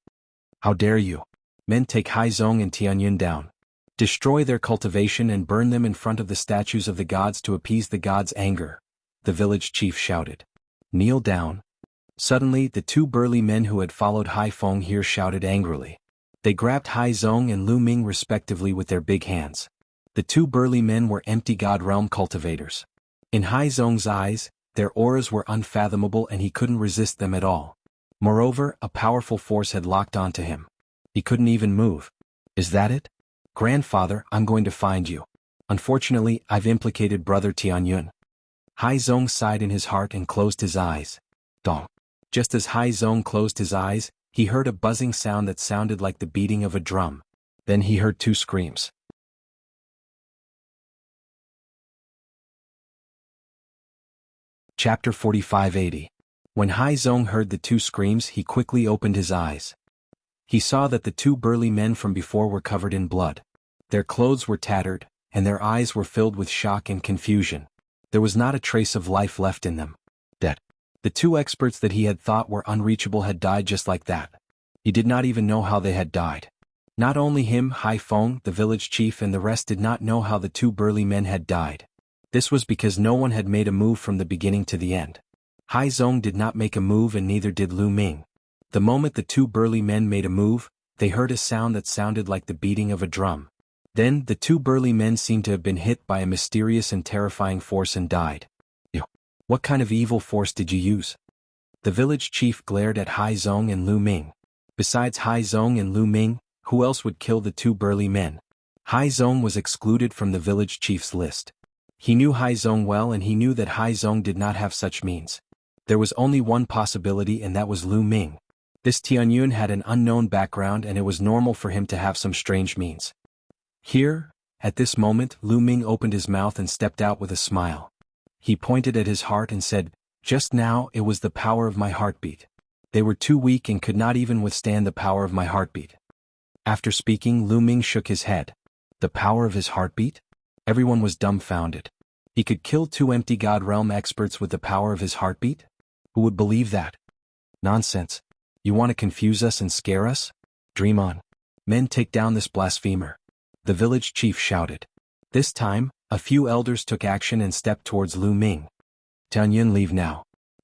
How dare you? Men, take Hai Zong and Tianyun down. Destroy their cultivation and burn them in front of the statues of the gods to appease the gods' anger. The village chief shouted. Kneel down. Suddenly, the two burly men who had followed Hai Feng here shouted angrily. They grabbed Hai Zong and Lu Ming respectively with their big hands. The two burly men were empty god realm cultivators. In Hai Zong's eyes, their auras were unfathomable and he couldn't resist them at all. Moreover, a powerful force had locked onto him. He couldn't even move. Is that it? Grandfather, I'm going to find you. Unfortunately, I've implicated brother Tianyun. Hai Zong sighed in his heart and closed his eyes. Dong. Just as Hai Zong closed his eyes, he heard a buzzing sound that sounded like the beating of a drum. Then he heard two screams. Chapter 4580. When Hai Zong heard the two screams, he quickly opened his eyes. He saw that the two burly men from before were covered in blood. Their clothes were tattered, and their eyes were filled with shock and confusion. There was not a trace of life left in them. Dead. The two experts that he had thought were unreachable had died just like that. He did not even know how they had died. Not only him, Hai Feng, the village chief, and the rest did not know how the two burly men had died. This was because no one had made a move from the beginning to the end. Hai Zong did not make a move and neither did Lu Ming. The moment the two burly men made a move, they heard a sound that sounded like the beating of a drum. Then, the two burly men seemed to have been hit by a mysterious and terrifying force and died. What kind of evil force did you use? The village chief glared at Hai Zong and Lu Ming. Besides Hai Zong and Lu Ming, who else would kill the two burly men? Hai Zong was excluded from the village chief's list. He knew Hai Zong well and he knew that Hai Zong did not have such means. There was only one possibility and that was Lu Ming. This Tianyun had an unknown background and it was normal for him to have some strange means. Here, at this moment, Lu Ming opened his mouth and stepped out with a smile. He pointed at his heart and said, "Just now it was the power of my heartbeat. They were too weak and could not even withstand the power of my heartbeat." After speaking, Lu Ming shook his head. The power of his heartbeat? Everyone was dumbfounded. He could kill two empty god realm experts with the power of his heartbeat? Who would believe that? Nonsense. You want to confuse us and scare us? Dream on. Men, take down this blasphemer. the village chief shouted. This time, a few elders took action and stepped towards Lu Ming. Tianyun, leave now.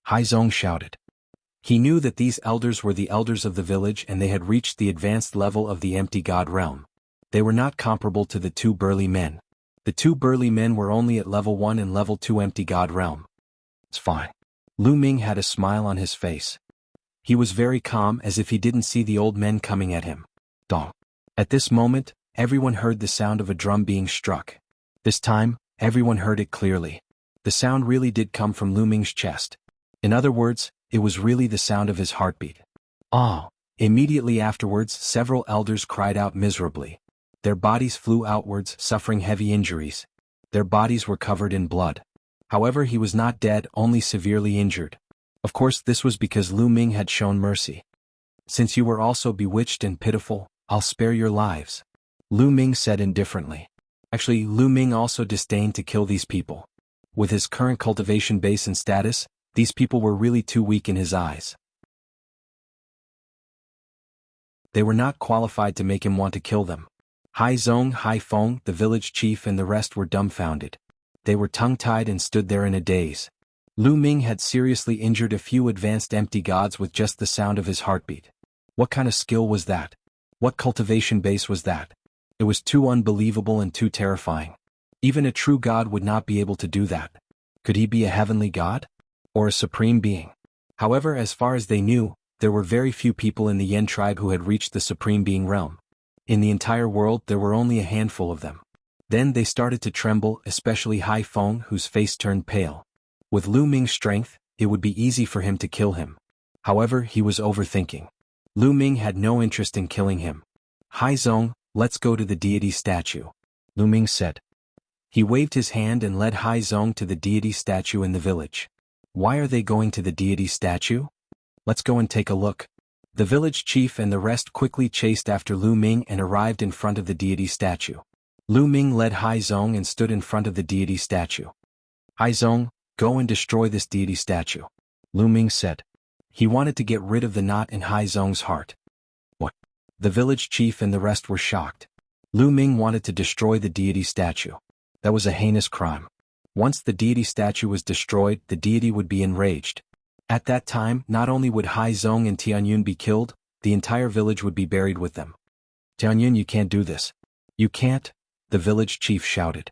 Haizong shouted. He knew that these elders were the elders of the village and they had reached the advanced level of the empty god realm. They were not comparable to the two burly men. The two burly men were only at level 1 and level 2 empty god realm. It's fine. Lu Ming had a smile on his face. He was very calm, as if he didn't see the old men coming at him. Dong. At this moment, everyone heard the sound of a drum being struck. This time, everyone heard it clearly. The sound really did come from Lu Ming's chest. In other words, it was really the sound of his heartbeat. Ah! Immediately afterwards, several elders cried out miserably. Their bodies flew outwards, suffering heavy injuries. Their bodies were covered in blood. However, he was not dead, only severely injured. Of course, this was because Lu Ming had shown mercy. Since you were also bewitched and pitiful, I'll spare your lives. Lu Ming said indifferently. Actually, Lu Ming also disdained to kill these people. With his current cultivation base and status, these people were really too weak in his eyes. They were not qualified to make him want to kill them. Haizong, Haifeng, the village chief and the rest were dumbfounded. They were tongue-tied and stood there in a daze. Lu Ming had seriously injured a few advanced empty gods with just the sound of his heartbeat. What kind of skill was that? What cultivation base was that? It was too unbelievable and too terrifying. Even a true god would not be able to do that. Could he be a heavenly god? Or a supreme being? However, as far as they knew, there were very few people in the Yen tribe who had reached the supreme being realm. In the entire world, there were only a handful of them. Then they started to tremble, especially Haifeng, whose face turned pale. With Lu Ming's strength, it would be easy for him to kill him. However, he was overthinking. Lu Ming had no interest in killing him. Haizong, let's go to the deity statue, Lu Ming said. He waved his hand and led Haizong to the deity statue in the village. Why are they going to the deity statue? Let's go and take a look. The village chief and the rest quickly chased after Lu Ming and arrived in front of the deity statue. Lu Ming led Haizong and stood in front of the deity statue. Haizong, go and destroy this deity statue, Lu Ming said. He wanted to get rid of the knot in Haizong's heart. What? The village chief and the rest were shocked. Lu Ming wanted to destroy the deity statue. That was a heinous crime. Once the deity statue was destroyed, the deity would be enraged. At that time, not only would Haizong and Tianyun be killed, the entire village would be buried with them. Tianyun, you can't do this. You can't, the village chief shouted.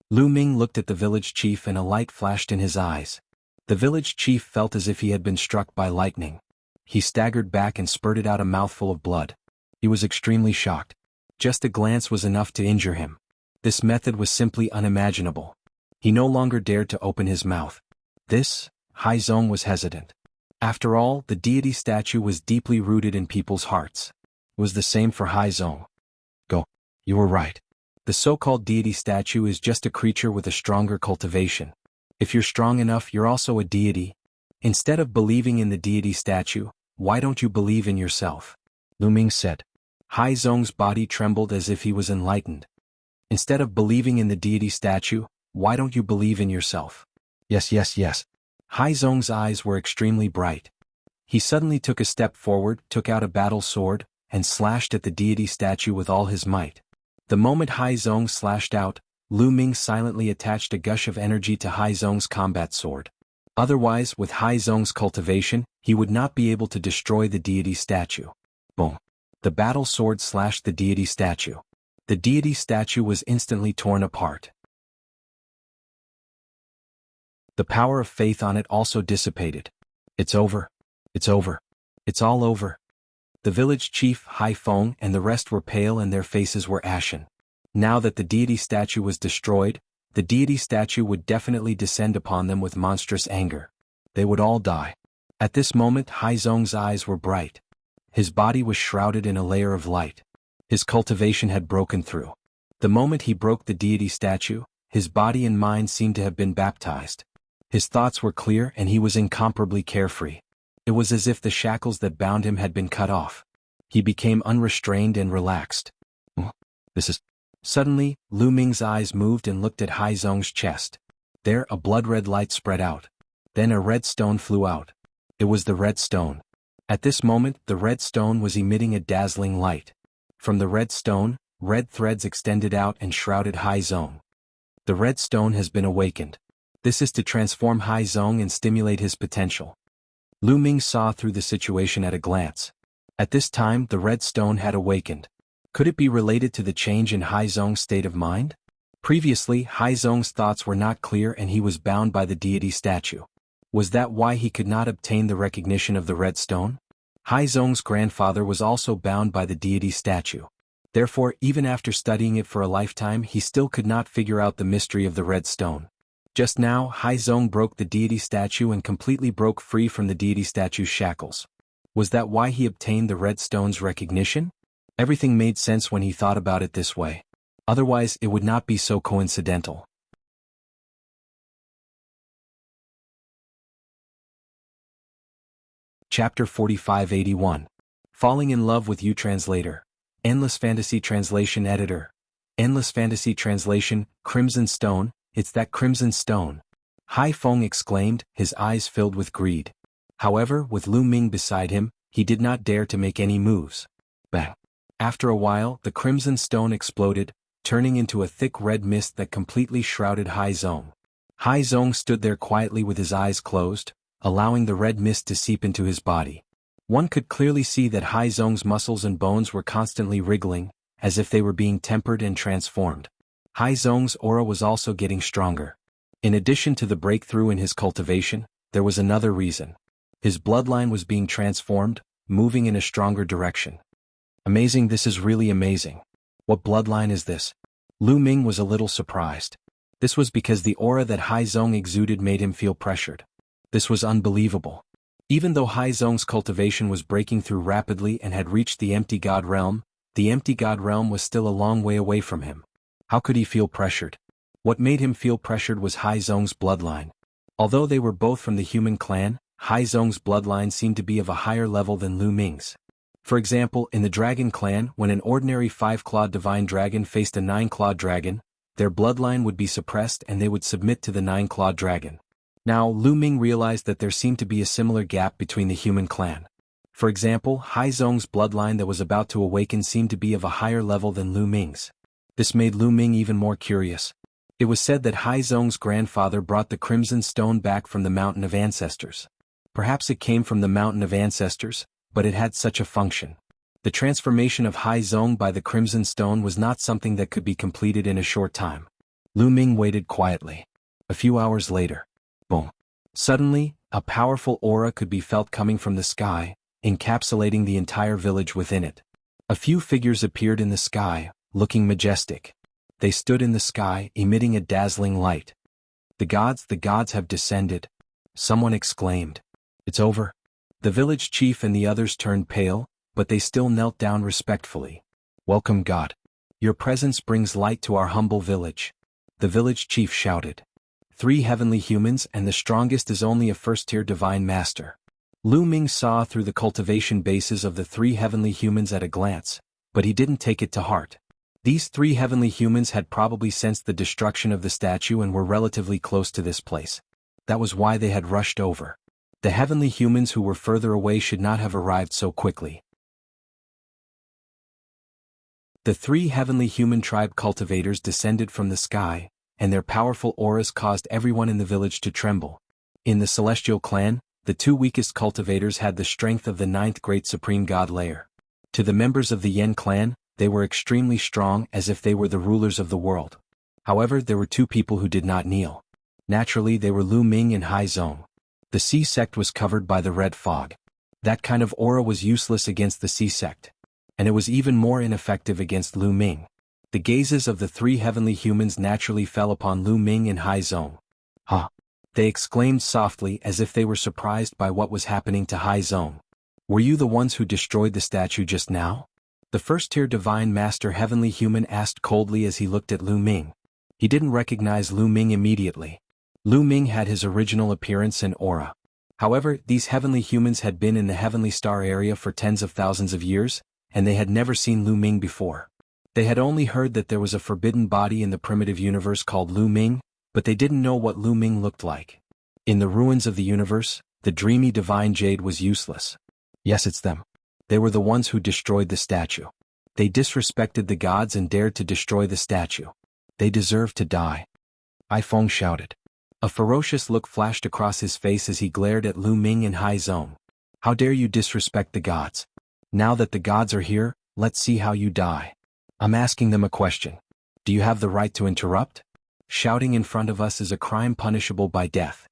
Lu Ming looked at the village chief and a light flashed in his eyes. The village chief felt as if he had been struck by lightning. He staggered back and spurted out a mouthful of blood. He was extremely shocked. Just a glance was enough to injure him. This method was simply unimaginable. He no longer dared to open his mouth. Haizong was hesitant. After all, the deity statue was deeply rooted in people's hearts. It was the same for Haizong. Go. You were right. The so-called deity statue is just a creature with a stronger cultivation. If you're strong enough, you're also a deity. Instead of believing in the deity statue, why don't you believe in yourself? Lu Ming said. Haizong's body trembled as if he was enlightened. Instead of believing in the deity statue, why don't you believe in yourself? Yes. Haizong's eyes were extremely bright. He suddenly took a step forward, took out a battle sword, and slashed at the deity statue with all his might. The moment Haizong slashed out, Lu Ming silently attached a gush of energy to Haizong's combat sword. Otherwise, with Haizong's cultivation, he would not be able to destroy the deity statue. Boom. The battle sword slashed the deity statue. The deity statue was instantly torn apart. The power of faith on it also dissipated. It's over. It's over. It's all over. The village chief, Haifeng, and the rest were pale and their faces were ashen. Now that the deity statue was destroyed, the deity statue would definitely descend upon them with monstrous anger. They would all die. At this moment, Haizong's eyes were bright. His body was shrouded in a layer of light. His cultivation had broken through. The moment he broke the deity statue, his body and mind seemed to have been baptized. His thoughts were clear and he was incomparably carefree. It was as if the shackles that bound him had been cut off. He became unrestrained and relaxed. Suddenly, Lu Ming's eyes moved and looked at Haizong's chest. There, a blood-red light spread out. Then a red stone flew out. It was the red stone. At this moment, the red stone was emitting a dazzling light. From the red stone, red threads extended out and shrouded Hai Zong. The red stone has been awakened. This is to transform Hai Zong and stimulate his potential. Lu Ming saw through the situation at a glance. At this time the red stone had awakened. Could it be related to the change in Hai Zong's state of mind? Previously, Hai Zong's thoughts were not clear and he was bound by the deity statue. Was that why he could not obtain the recognition of the red stone? Hai Zong's grandfather was also bound by the deity statue. Therefore, even after studying it for a lifetime, he still could not figure out the mystery of the red stone. Just now, Hai Zong broke the deity statue and completely broke free from the deity statue's shackles. Was that why he obtained the red stone's recognition? Everything made sense when he thought about it this way. Otherwise, it would not be so coincidental. Chapter 4581. Falling in Love with You. Translator. Endless Fantasy Translation Editor. Endless Fantasy Translation, Crimson Stone, it's that crimson stone. Hai Feng exclaimed, his eyes filled with greed. However, with Lu Ming beside him, he did not dare to make any moves. Bang! After a while, the crimson stone exploded, turning into a thick red mist that completely shrouded Hai Zong. Hai Zong stood there quietly with his eyes closed, allowing the red mist to seep into his body. One could clearly see that Hai Zong's muscles and bones were constantly wriggling, as if they were being tempered and transformed. Hai Zong's aura was also getting stronger. In addition to the breakthrough in his cultivation, there was another reason. His bloodline was being transformed, moving in a stronger direction. Amazing, this is really amazing. What bloodline is this? Lu Ming was a little surprised. This was because the aura that Hai Zong exuded made him feel pressured. This was unbelievable. Even though Hai Zong's cultivation was breaking through rapidly and had reached the empty god realm, the empty god realm was still a long way away from him. How could he feel pressured? What made him feel pressured was Hai Zong's bloodline. Although they were both from the human clan, Hai Zong's bloodline seemed to be of a higher level than Lu Ming's. For example, in the dragon clan, when an ordinary 5-clawed divine dragon faced a 9-clawed dragon, their bloodline would be suppressed and they would submit to the 9-clawed dragon. Now, Lu Ming realized that there seemed to be a similar gap between the human clan. For example, Hai Zong's bloodline that was about to awaken seemed to be of a higher level than Lu Ming's. This made Lu Ming even more curious. It was said that Hai Zong's grandfather brought the Crimson Stone back from the Mountain of Ancestors. Perhaps it came from the Mountain of Ancestors, but it had such a function. The transformation of Hai Zong by the Crimson Stone was not something that could be completed in a short time. Lu Ming waited quietly. A few hours later. Boom. Suddenly, a powerful aura could be felt coming from the sky, encapsulating the entire village within it. A few figures appeared in the sky, looking majestic. They stood in the sky, emitting a dazzling light. The gods have descended. Someone exclaimed. It's over. The village chief and the others turned pale, but they still knelt down respectfully. Welcome, God. Your presence brings light to our humble village. The village chief shouted. 3 heavenly humans and the strongest is only a first-tier divine master. Lu Ming saw through the cultivation bases of the 3 heavenly humans at a glance, but he didn't take it to heart. These 3 heavenly humans had probably sensed the destruction of the statue and were relatively close to this place. That was why they had rushed over. The heavenly humans who were further away should not have arrived so quickly. The 3 heavenly human tribe cultivators descended from the sky, and their powerful auras caused everyone in the village to tremble. In the celestial clan, the 2 weakest cultivators had the strength of the 9th great supreme god layer. To the members of the Yen clan, they were extremely strong as if they were the rulers of the world. However, there were 2 people who did not kneel. Naturally, they were Lu Ming and Hai Zong. The Sea sect was covered by the red fog. That kind of aura was useless against the Sea sect. And it was even more ineffective against Lu Ming. The gazes of the 3 heavenly humans naturally fell upon Lu Ming and Hai Zong. Huh! They exclaimed softly as if they were surprised by what was happening to Hai Zong. Were you the ones who destroyed the statue just now? The first-tier divine master heavenly human asked coldly as he looked at Lu Ming. He didn't recognize Lu Ming immediately. Lu Ming had his original appearance and aura. However, these heavenly humans had been in the heavenly star area for tens of thousands of years, and they had never seen Lu Ming before. They had only heard that there was a forbidden body in the primitive universe called Lu Ming, but they didn't know what Lu Ming looked like. In the ruins of the universe, the dreamy divine jade was useless. Yes, it's them. They were the ones who destroyed the statue. They disrespected the gods and dared to destroy the statue. They deserve to die. Ai Feng shouted. A ferocious look flashed across his face as he glared at Lu Ming and Hai Zong. How dare you disrespect the gods? Now that the gods are here, let's see how you die. I'm asking them a question. Do you have the right to interrupt? Shouting in front of us is a crime punishable by death.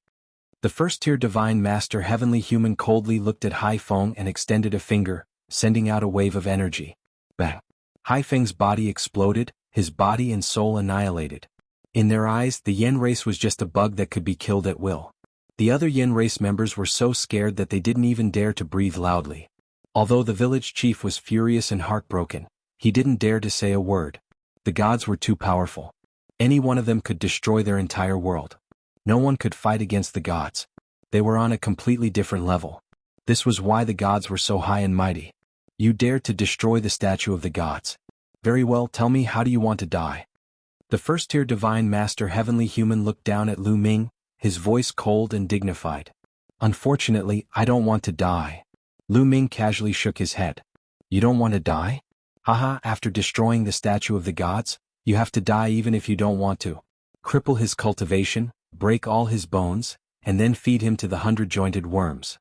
The first-tier divine master heavenly human coldly looked at Hai Feng and extended a finger, sending out a wave of energy. Bang! Hai Feng's body exploded, his body and soul annihilated. In their eyes, the Yen race was just a bug that could be killed at will. The other Yen race members were so scared that they didn't even dare to breathe loudly. Although the village chief was furious and heartbroken, he didn't dare to say a word. The gods were too powerful. Any one of them could destroy their entire world. No one could fight against the gods. They were on a completely different level. This was why the gods were so high and mighty. You dared to destroy the statue of the gods. Very well, tell me, how do you want to die? The first-tier divine master heavenly human looked down at Lu Ming, his voice cold and dignified. Unfortunately, I don't want to die. Lu Ming casually shook his head. You don't want to die? Haha, after destroying the statue of the gods, you have to die even if you don't want to. Cripple his cultivation, break all his bones, and then feed him to the 100-jointed worms.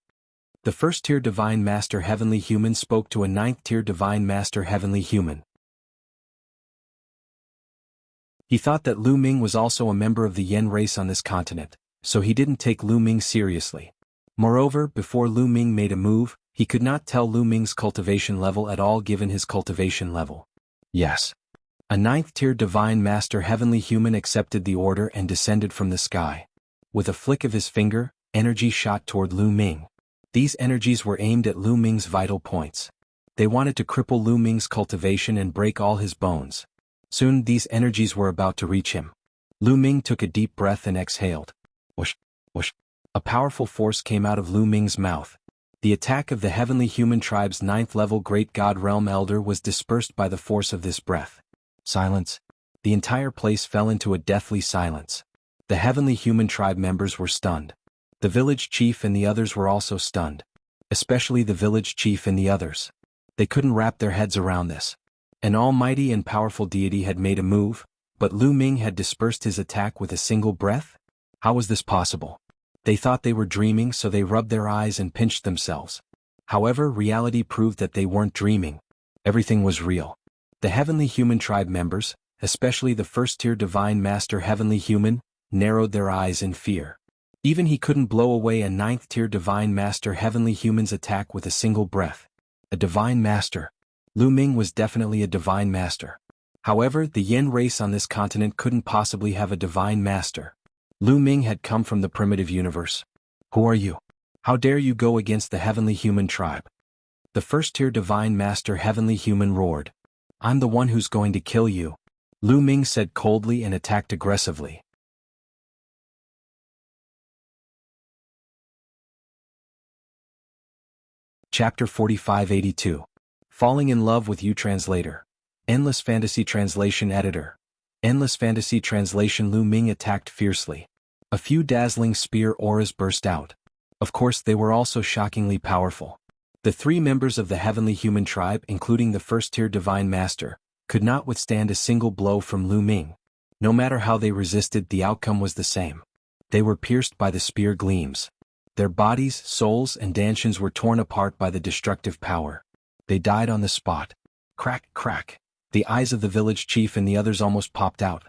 The first-tier divine master heavenly human spoke to a 9th-tier divine master heavenly human. He thought that Lu Ming was also a member of the Yen race on this continent, so he didn't take Lu Ming seriously. Moreover, before Lu Ming made a move, he could not tell Lu Ming's cultivation level at all given his cultivation level. Yes. A 9th-tier divine master heavenly human accepted the order and descended from the sky. With a flick of his finger, energy shot toward Lu Ming. These energies were aimed at Lu Ming's vital points. They wanted to cripple Lu Ming's cultivation and break all his bones. Soon these energies were about to reach him. Lu Ming took a deep breath and exhaled. Whoosh, whoosh. A powerful force came out of Lu Ming's mouth. The attack of the heavenly human tribe's 9th-level great god realm elder was dispersed by the force of this breath. Silence. The entire place fell into a deathly silence. The heavenly human tribe members were stunned. The village chief and the others were also stunned. Especially the village chief and the others. They couldn't wrap their heads around this. An almighty and powerful deity had made a move, but Lu Ming had dispersed his attack with a single breath? How was this possible? They thought they were dreaming, so they rubbed their eyes and pinched themselves. However, reality proved that they weren't dreaming. Everything was real. The heavenly human tribe members, especially the first-tier divine master heavenly human, narrowed their eyes in fear. Even he couldn't blow away a 9th-tier divine master heavenly human's attack with a single breath. A divine master. Lu Ming was definitely a divine master. However, the Yen race on this continent couldn't possibly have a divine master. Lu Ming had come from the primitive universe. Who are you? How dare you go against the heavenly human tribe? The first-tier divine master heavenly human roared. I'm the one who's going to kill you. Lu Ming said coldly and attacked aggressively. Chapter 4582. Falling in Love with You Translator. Endless Fantasy Translation Editor. Endless Fantasy Translation. Lu Ming attacked fiercely. A few dazzling spear auras burst out. Of course, they were also shockingly powerful. The 3 members of the heavenly human tribe, including the first-tier divine master, could not withstand a single blow from Lu Ming. No matter how they resisted, the outcome was the same. They were pierced by the spear gleams. Their bodies, souls, and dantians were torn apart by the destructive power. They died on the spot. Crack, crack. The eyes of the village chief and the others almost popped out.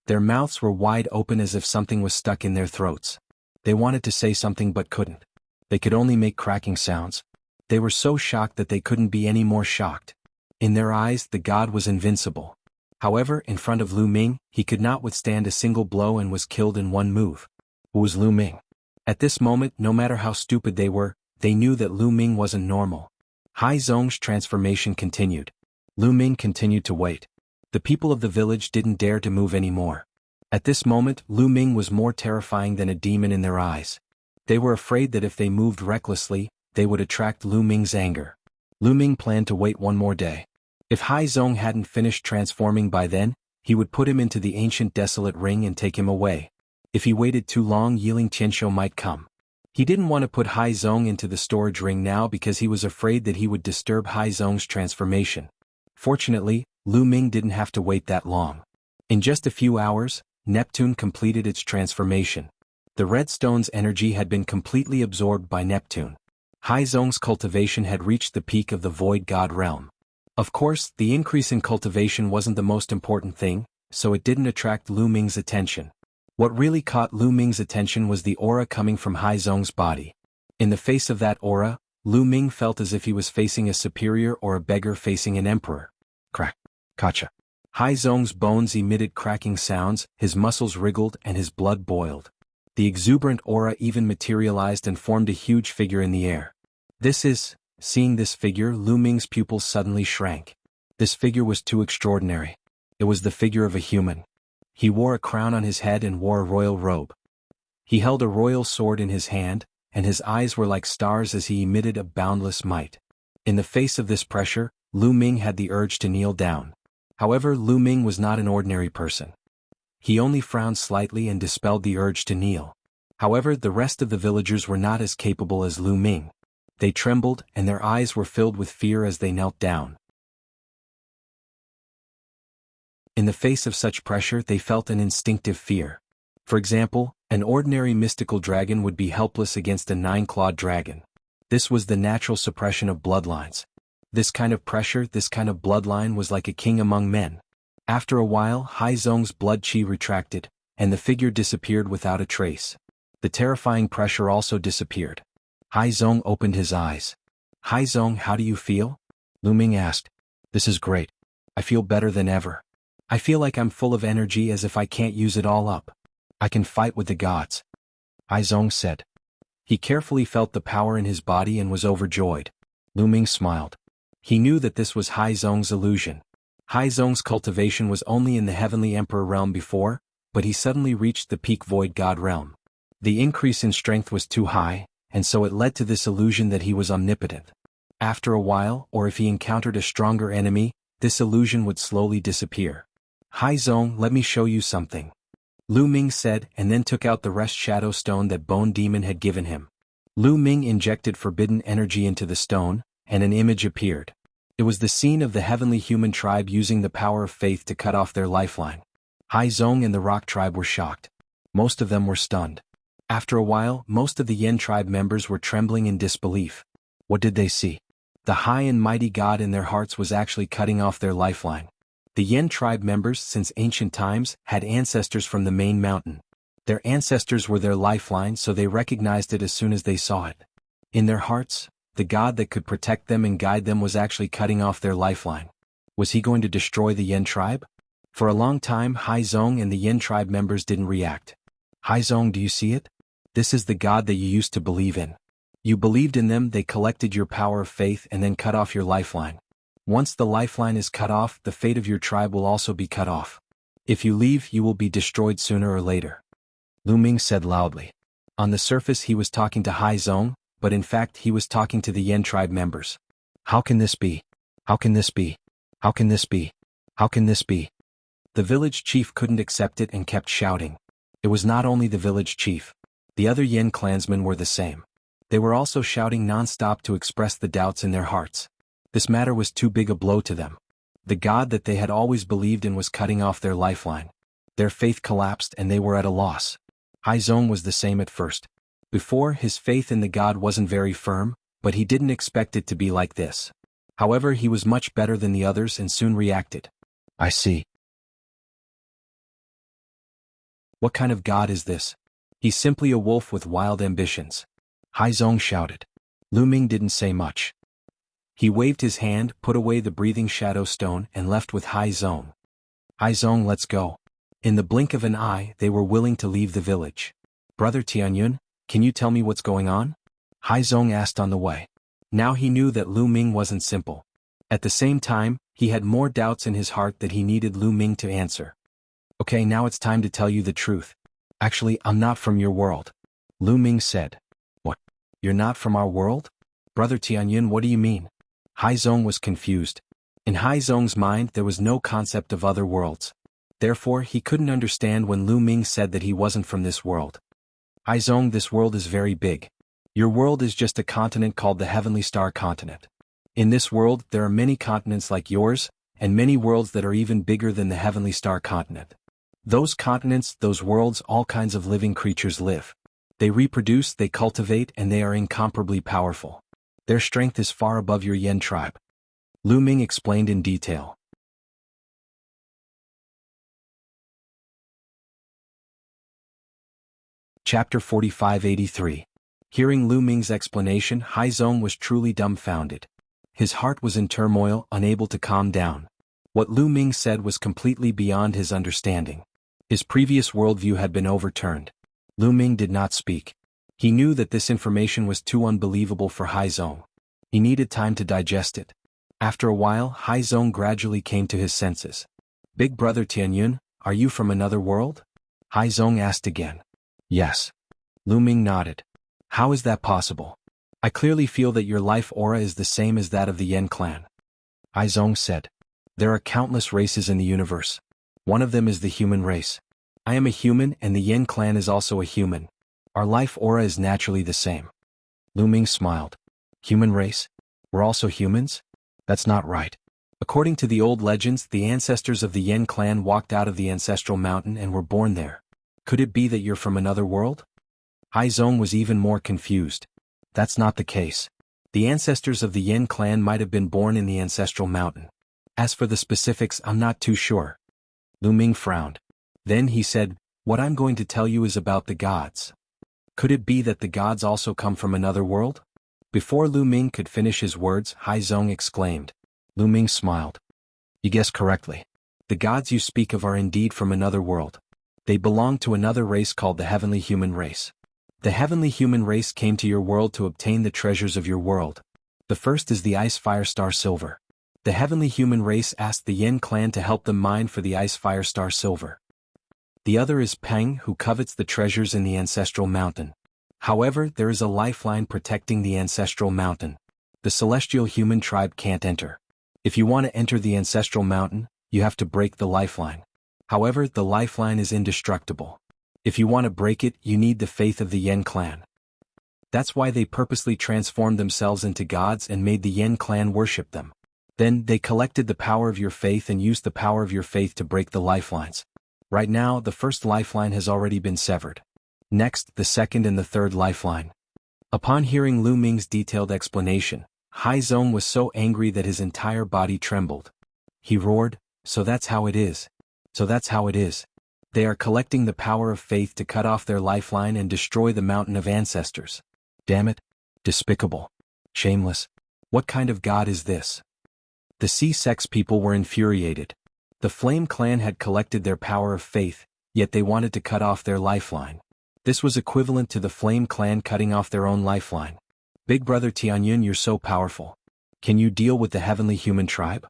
Their mouths were wide open as if something was stuck in their throats. They wanted to say something but couldn't. They could only make cracking sounds. They were so shocked that they couldn't be any more shocked. In their eyes, the god was invincible. However, in front of Lu Ming, he could not withstand a single blow and was killed in one move. Who was Lu Ming? At this moment, no matter how stupid they were, they knew that Lu Ming wasn't normal. Hai Zong's transformation continued. Lu Ming continued to wait. The people of the village didn't dare to move anymore. At this moment, Lu Ming was more terrifying than a demon in their eyes. They were afraid that if they moved recklessly, they would attract Lu Ming's anger. Lu Ming planned to wait one more day. If Hai Zong hadn't finished transforming by then, he would put him into the ancient desolate ring and take him away. If he waited too long, Yiling Qianshou might come. He didn't want to put Hai Zong into the storage ring now because he was afraid that he would disturb Hai Zong's transformation. Fortunately, Lu Ming didn't have to wait that long. In just a few hours, Neptune completed its transformation. The red stone's energy had been completely absorbed by Neptune. Haizong's cultivation had reached the peak of the Void God realm. Of course, the increase in cultivation wasn't the most important thing, so it didn't attract Lu Ming's attention. What really caught Lu Ming's attention was the aura coming from Haizong's body. In the face of that aura, Lu Ming felt as if he was facing a superior or a beggar facing an emperor. Crack. Kacha. Haizong's bones emitted cracking sounds, his muscles wriggled and his blood boiled. The exuberant aura even materialized and formed a huge figure in the air. Seeing this figure, Lu Ming's pupils suddenly shrank. This figure was too extraordinary. It was the figure of a human. He wore a crown on his head and wore a royal robe. He held a royal sword in his hand, and his eyes were like stars as he emitted a boundless might. In the face of this pressure, Lu Ming had the urge to kneel down. However, Lu Ming was not an ordinary person. He only frowned slightly and dispelled the urge to kneel. However, the rest of the villagers were not as capable as Lu Ming. They trembled, and their eyes were filled with fear as they knelt down. In the face of such pressure, they felt an instinctive fear. For example, an ordinary mystical dragon would be helpless against a nine-clawed dragon. This was the natural suppression of bloodlines. This kind of pressure, this kind of bloodline was like a king among men. After a while, Haizong's blood chi retracted, and the figure disappeared without a trace. The terrifying pressure also disappeared. Haizong opened his eyes. "Haizong, how do you feel?" Lu Ming asked. "This is great. I feel better than ever. I feel like I'm full of energy as if I can't use it all up. I can fight with the gods," Haizong said. He carefully felt the power in his body and was overjoyed. Lu Ming smiled. He knew that this was Haizong's illusion. Haizong's cultivation was only in the Heavenly Emperor realm before, but he suddenly reached the peak Void God realm. The increase in strength was too high, and so it led to this illusion that he was omnipotent. After a while, or if he encountered a stronger enemy, this illusion would slowly disappear. "Haizong, let me show you something," Lu Ming said, and then took out the rest shadow stone that Bone Demon had given him. Lu Ming injected forbidden energy into the stone, and an image appeared. It was the scene of the heavenly human tribe using the power of faith to cut off their lifeline. Haizong and the rock tribe were shocked. Most of them were stunned. After a while, most of the Yen tribe members were trembling in disbelief. What did they see? The high and mighty God in their hearts was actually cutting off their lifeline. The Yen tribe members, since ancient times, had ancestors from the main mountain. Their ancestors were their lifeline, so they recognized it as soon as they saw it. In their hearts, the God that could protect them and guide them was actually cutting off their lifeline. Was he going to destroy the Yen tribe? For a long time, Haizong and the Yen tribe members didn't react. "Haizong, do you see it? This is the God that you used to believe in. You believed in them, they collected your power of faith and then cut off your lifeline. Once the lifeline is cut off, the fate of your tribe will also be cut off. If you leave, you will be destroyed sooner or later," Lu Ming said loudly. On the surface he was talking to Haizong, but in fact he was talking to the Yen tribe members. "How can this be? How can this be? How can this be? How can this be?" The village chief couldn't accept it and kept shouting. It was not only the village chief. The other Yen clansmen were the same. They were also shouting non-stop to express the doubts in their hearts. This matter was too big a blow to them. The God that they had always believed in was cutting off their lifeline. Their faith collapsed and they were at a loss. Haizong was the same at first. Before, his faith in the God wasn't very firm, but he didn't expect it to be like this. However, he was much better than the others and soon reacted. "I see. What kind of God is this? He's simply a wolf with wild ambitions," Haizong shouted. Lu Ming didn't say much. He waved his hand, put away the breathing shadow stone, and left with Haizong. "Haizong, let's go." In the blink of an eye, they were willing to leave the village. "Brother Tianyun, can you tell me what's going on?" Haizong asked on the way. Now he knew that Lu Ming wasn't simple. At the same time, he had more doubts in his heart that he needed Lu Ming to answer. "Okay, now it's time to tell you the truth. Actually, I'm not from your world," Lu Ming said. "What? You're not from our world? Brother Tianyun, what do you mean?" Haizong was confused. In Haizong's mind there was no concept of other worlds. Therefore he couldn't understand when Lu Ming said that he wasn't from this world. "Haizong, this world is very big. Your world is just a continent called the Heavenly Star Continent. In this world there are many continents like yours, and many worlds that are even bigger than the heavenly star continent. Those continents, those worlds, all kinds of living creatures live. They reproduce, they cultivate, and they are incomparably powerful. Their strength is far above your Yen tribe. Lu Ming explained in detail. Chapter 4583. Hearing Lu Ming's explanation, Haizong was truly dumbfounded. His heart was in turmoil, unable to calm down. What Lu Ming said was completely beyond his understanding. His previous worldview had been overturned. Lu Ming did not speak. He knew that this information was too unbelievable for Haizong. He needed time to digest it. After a while, Haizong gradually came to his senses. "Big brother Tianyun, are you from another world?" Haizong asked again. "Yes." Lu Ming nodded. "How is that possible? I clearly feel that your life aura is the same as that of the Yen clan." Haizong said. "There are countless races in the universe. One of them is the human race. I am a human and the Yen clan is also a human. Our life aura is naturally the same." Lu Ming smiled. "Human race? We're also humans? That's not right. According to the old legends, the ancestors of the Yen clan walked out of the ancestral mountain and were born there. Could it be that you're from another world?" Haizong was even more confused. "That's not the case. The ancestors of the Yen clan might have been born in the ancestral mountain. As for the specifics, I'm not too sure." Lu Ming frowned. Then he said, "What I'm going to tell you is about the gods. Could it be that the gods also come from another world?" Before Lu Ming could finish his words, Haizong exclaimed. Lu Ming smiled. "You guessed correctly. The gods you speak of are indeed from another world. They belong to another race called the heavenly human race. The heavenly human race came to your world to obtain the treasures of your world. The first is the Ice Fire Star Silver. The heavenly human race asked the Yen clan to help them mine for the Ice Fire Star Silver. The other is Peng, who covets the treasures in the ancestral mountain. However, there is a lifeline protecting the ancestral mountain. The celestial human tribe can't enter. If you want to enter the ancestral mountain, you have to break the lifeline. However, the lifeline is indestructible. If you want to break it, you need the faith of the Yen clan. That's why they purposely transformed themselves into gods and made the Yen clan worship them. Then, they collected the power of your faith and used the power of your faith to break the lifelines. Right now, the first lifeline has already been severed. Next, the second and the third lifeline." Upon hearing Lu Ming's detailed explanation, Haizong was so angry that his entire body trembled. He roared, "So that's how it is. So that's how it is. They are collecting the power of faith to cut off their lifeline and destroy the mountain of ancestors. Damn it. Despicable. Shameless. What kind of god is this?" The C-Sex people were infuriated. The Flame clan had collected their power of faith, yet they wanted to cut off their lifeline. This was equivalent to the Flame clan cutting off their own lifeline. "Big brother Tianyun, you're so powerful. Can you deal with the heavenly human tribe?"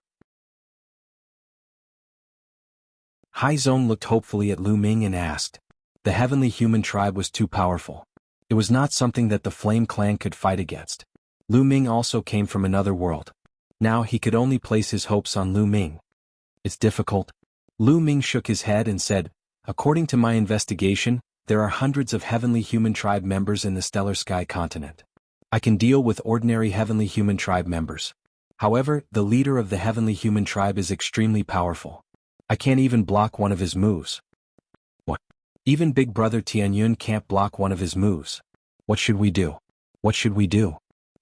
Haizong looked hopefully at Lu Ming and asked. The heavenly human tribe was too powerful. It was not something that the Flame clan could fight against. Lu Ming also came from another world. Now he could only place his hopes on Lu Ming. "It's difficult." Lu Ming shook his head and said, "According to my investigation, there are hundreds of heavenly human tribe members in the Stellar Sky continent. I can deal with ordinary heavenly human tribe members. However, the leader of the heavenly human tribe is extremely powerful. I can't even block one of his moves." "What? Even Big Brother Tianyun can't block one of his moves? What should we do? What should we do?"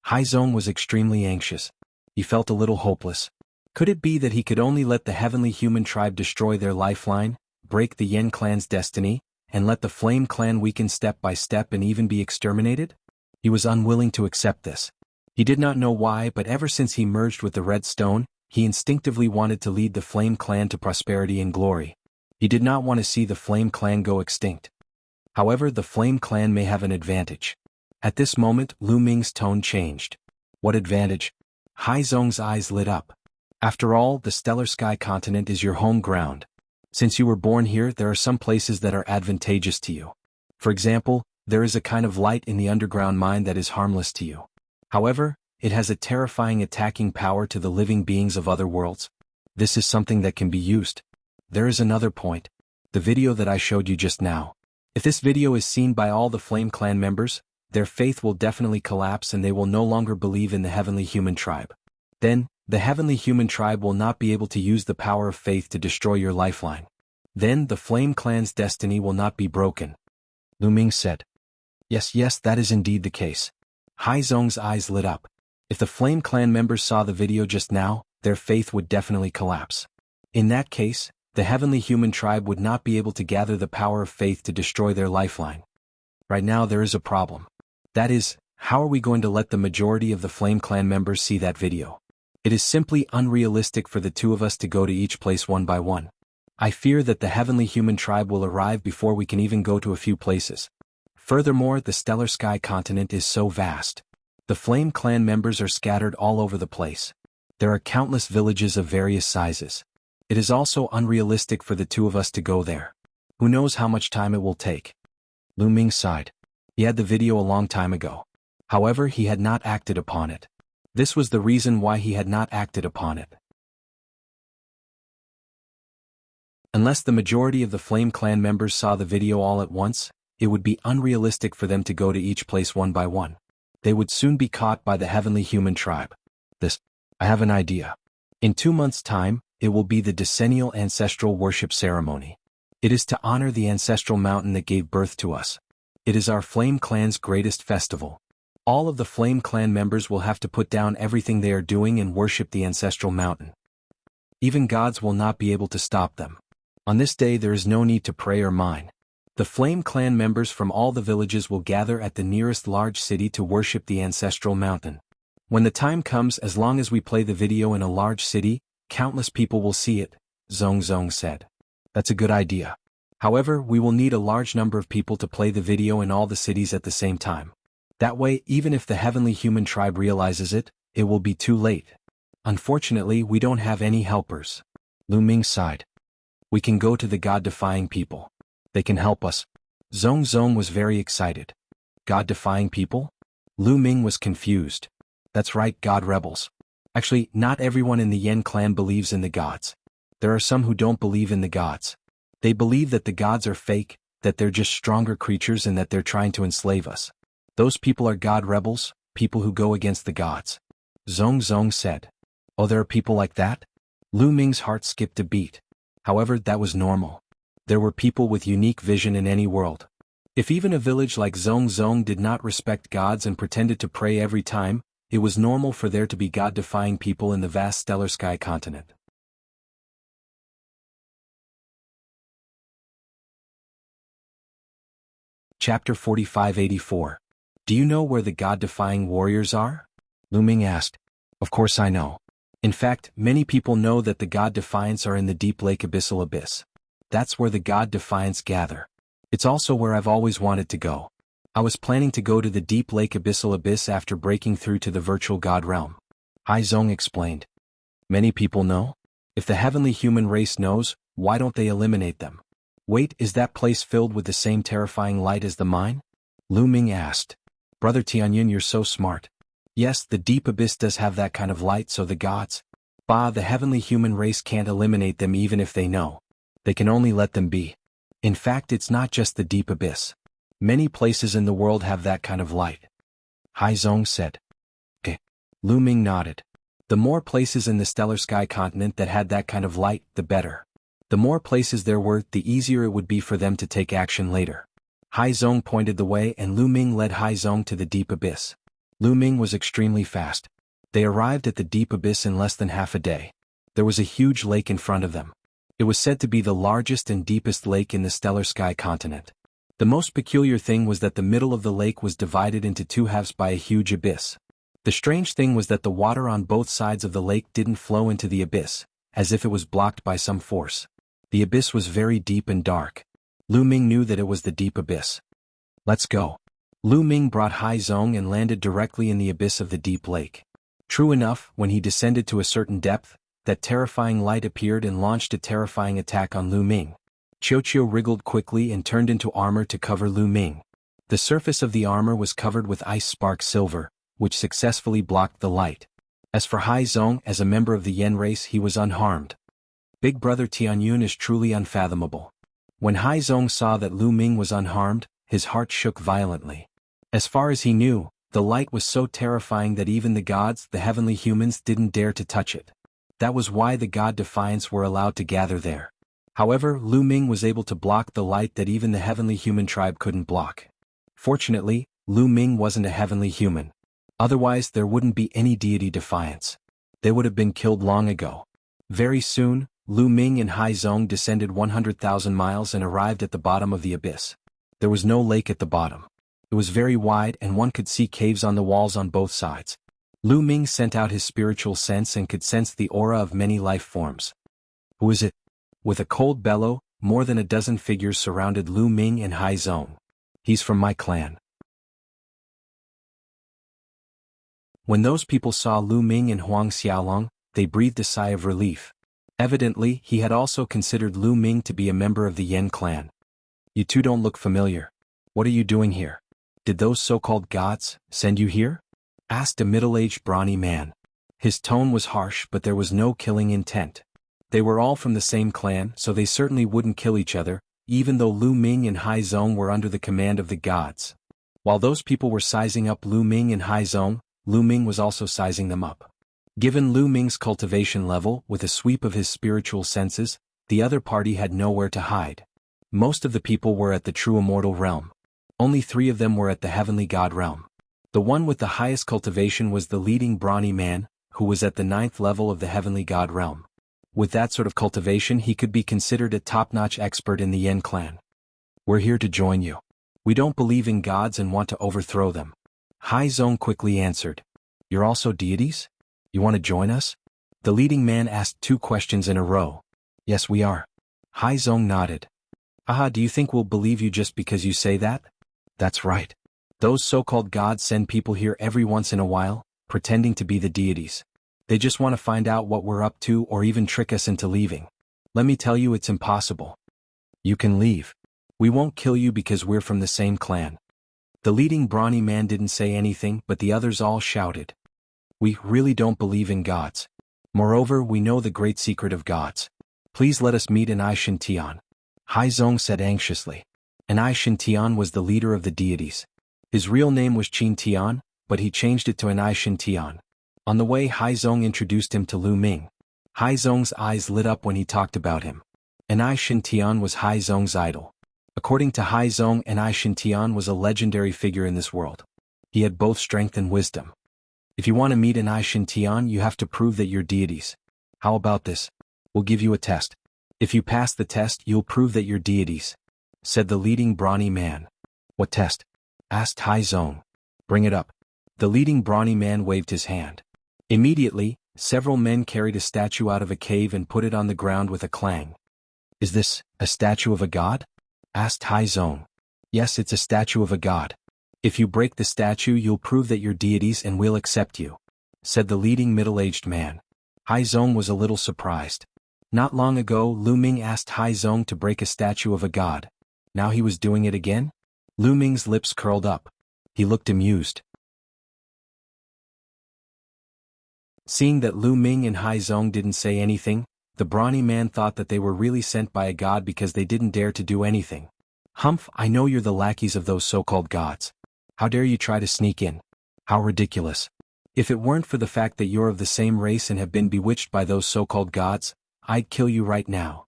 Haizong was extremely anxious. He felt a little hopeless. Could it be that he could only let the heavenly human tribe destroy their lifeline, break the Yen clan's destiny, and let the Flame clan weaken step by step and even be exterminated? He was unwilling to accept this. He did not know why, but ever since he merged with the Red Stone, he instinctively wanted to lead the Flame clan to prosperity and glory. He did not want to see the Flame clan go extinct. However, the Flame clan may have an advantage. At this moment, Lu Ming's tone changed. "What advantage?" Haizong's eyes lit up. "After all, the Stellar Sky continent is your home ground. Since you were born here, there are some places that are advantageous to you. For example, there is a kind of light in the underground mine that is harmless to you. However, it has a terrifying attacking power to the living beings of other worlds. This is something that can be used. There is another point. The video that I showed you just now. If this video is seen by all the Flame clan members, their faith will definitely collapse and they will no longer believe in the heavenly human tribe. Then, The heavenly human tribe will not be able to use the power of faith to destroy your lifeline. Then the Flame Clan's destiny will not be broken. Lu Ming said. Yes, that is indeed the case. Hai Zong's eyes lit up. If the Flame Clan members saw the video just now, their faith would definitely collapse. In that case, the heavenly human tribe would not be able to gather the power of faith to destroy their lifeline. Right now there is a problem. That is, how are we going to let the majority of the Flame Clan members see that video? It is simply unrealistic for the two of us to go to each place one by one. I fear that the heavenly human tribe will arrive before we can even go to a few places. Furthermore, the Stellar Sky continent is so vast. The Flame Clan members are scattered all over the place. There are countless villages of various sizes. It is also unrealistic for the two of us to go there. Who knows how much time it will take? Lu Ming sighed. He had the video a long time ago. However, he had not acted upon it. This was the reason why he had not acted upon it. Unless the majority of the Flame Clan members saw the video all at once, it would be unrealistic for them to go to each place one by one. They would soon be caught by the heavenly human tribe. I have an idea. In 2 months' time, it will be the decennial ancestral worship ceremony. It is to honor the ancestral mountain that gave birth to us. It is our Flame Clan's greatest festival. All of the Flame Clan members will have to put down everything they are doing and worship the ancestral mountain. Even gods will not be able to stop them. On this day there is no need to pray or mine. The Flame Clan members from all the villages will gather at the nearest large city to worship the ancestral mountain. When the time comes, as long as we play the video in a large city, countless people will see it, Zong said. That's a good idea. However, we will need a large number of people to play the video in all the cities at the same time. That way, even if the heavenly human tribe realizes it, it will be too late. Unfortunately, we don't have any helpers. Lu Ming sighed. We can go to the God-defying people. They can help us. Zong was very excited. God-defying people? Lu Ming was confused. That's right, God rebels. Actually, not everyone in the Yen clan believes in the gods. There are some who don't believe in the gods. They believe that the gods are fake, that they're just stronger creatures and that they're trying to enslave us. Those people are God rebels, people who go against the gods. Zong said. Oh, there are people like that? Lu Ming's heart skipped a beat. However, that was normal. There were people with unique vision in any world. If even a village like Zong did not respect gods and pretended to pray every time, it was normal for there to be God-defying people in the vast Stellar Sky continent. Chapter 4584. Do you know where the God-defying warriors are? Lu Ming asked. Of course I know. In fact, many people know that the God Defiants are in the deep lake Abyssal Abyss. That's where the God Defiants gather. It's also where I've always wanted to go. I was planning to go to the deep lake Abyssal Abyss after breaking through to the virtual God realm. Hai Zong explained. Many people know? If the heavenly human race knows, why don't they eliminate them? Wait, is that place filled with the same terrifying light as the mine? Lu Ming asked. Brother Tianyun, you're so smart. Yes, the deep abyss does have that kind of light, so the gods, the heavenly human race can't eliminate them even if they know. They can only let them be. In fact, it's not just the deep abyss. Many places in the world have that kind of light. Hai Zong said. Lu Ming nodded. The more places in the Stellar Sky continent that had that kind of light, the better. The more places there were, the easier it would be for them to take action later. Hai Zong pointed the way and Lu Ming led Hai Zong to the deep abyss. Lu Ming was extremely fast. They arrived at the deep abyss in less than half a day. There was a huge lake in front of them. It was said to be the largest and deepest lake in the Stellar Sky continent. The most peculiar thing was that the middle of the lake was divided into two halves by a huge abyss. The strange thing was that the water on both sides of the lake didn't flow into the abyss, as if it was blocked by some force. The abyss was very deep and dark. Lu Ming knew that it was the deep abyss. Let's go. Lu Ming brought Hai Zong and landed directly in the abyss of the deep lake. True enough, when he descended to a certain depth, that terrifying light appeared and launched a terrifying attack on Lu Ming. Qiu wriggled quickly and turned into armor to cover Lu Ming. The surface of the armor was covered with ice spark silver, which successfully blocked the light. As for Hai Zong, as a member of the Yen race, he was unharmed. Big brother Tianyun is truly unfathomable. When Hai Zong saw that Lu Ming was unharmed, his heart shook violently. As far as he knew, The light was so terrifying that even the gods, the heavenly humans, didn't dare to touch it. That was why the god defiants were allowed to gather there. However, Lu Ming was able to block the light that even the heavenly human tribe couldn't block. Fortunately, Lu Ming wasn't a heavenly human. Otherwise there wouldn't be any deity defiance. They would have been killed long ago. Very soon, Lu Ming and Hai Zong descended 100,000 miles and arrived at the bottom of the abyss. There was no lake at the bottom. It was very wide and one could see caves on the walls on both sides. Lu Ming sent out his spiritual sense and could sense the aura of many life forms. Who is it? With a cold bellow, more than a dozen figures surrounded Lu Ming and Hai Zong. He's from my clan. When those people saw Lu Ming and Huang Xiaolong, they breathed a sigh of relief. Evidently, he had also considered Lu Ming to be a member of the Yan clan. You two don't look familiar. What are you doing here? Did those so-called gods send you here? Asked a middle-aged brawny man. His tone was harsh but there was no killing intent. They were all from the same clan so they certainly wouldn't kill each other, even though Lu Ming and Hai Zong were under the command of the gods. While those people were sizing up Lu Ming and Hai Zong, Lu Ming was also sizing them up. Given Lu Ming's cultivation level, with a sweep of his spiritual senses, the other party had nowhere to hide. Most of the people were at the true immortal realm. Only 3 of them were at the heavenly god realm. The one with the highest cultivation was the leading brawny man, who was at the 9th level of the heavenly god realm. With that sort of cultivation he could be considered a top-notch expert in the Yan clan. We're here to join you. We don't believe in gods and want to overthrow them. Hai Zong quickly answered. You're also deities? You want to join us? The leading man asked 2 questions in a row. Yes, we are. Hai Zong nodded. Aha, do you think we'll believe you just because you say that? That's right. Those so-called gods send people here every once in a while, pretending to be the deities. They just want to find out what we're up to or even trick us into leaving. Let me tell you, it's impossible. You can leave. We won't kill you because we're from the same clan. The leading brawny man didn't say anything but the others all shouted. We really don't believe in gods. Moreover, we know the great secret of gods. Please let us meet Anai Shintian. Hai Zong said anxiously. Anai Shintian was the leader of the deities. His real name was Qin Tian, but he changed it to Anai Shintian. On the way Hai Zong introduced him to Lu Ming. Hai Zong's eyes lit up when he talked about him. Anai Shintian was Hai Zong's idol. According to Hai Zong, Anai Shintian was a legendary figure in this world. He had both strength and wisdom. If you want to meet Anai Shintian, you have to prove that you're deities. How about this? We'll give you a test. If you pass the test, you'll prove that you're deities, said the leading brawny man. What test? Asked Hai Zong. Bring it up. The leading brawny man waved his hand. Immediately, several men carried a statue out of a cave and put it on the ground with a clang. Is this a statue of a god? Asked Hai Zong. Yes, it's a statue of a god. If you break the statue, you'll prove that you're deities and we'll accept you, said the leading middle-aged man. Hai Zong was a little surprised. Not long ago, Lu Ming asked Hai Zong to break a statue of a god. Now he was doing it again? Lu Ming's lips curled up. He looked amused. Seeing that Lu Ming and Hai Zong didn't say anything, the brawny man thought that they were really sent by a god because they didn't dare to do anything. Humph, I know you're the lackeys of those so-called gods. How dare you try to sneak in? How ridiculous. If it weren't for the fact that you're of the same race and have been bewitched by those so-called gods, I'd kill you right now,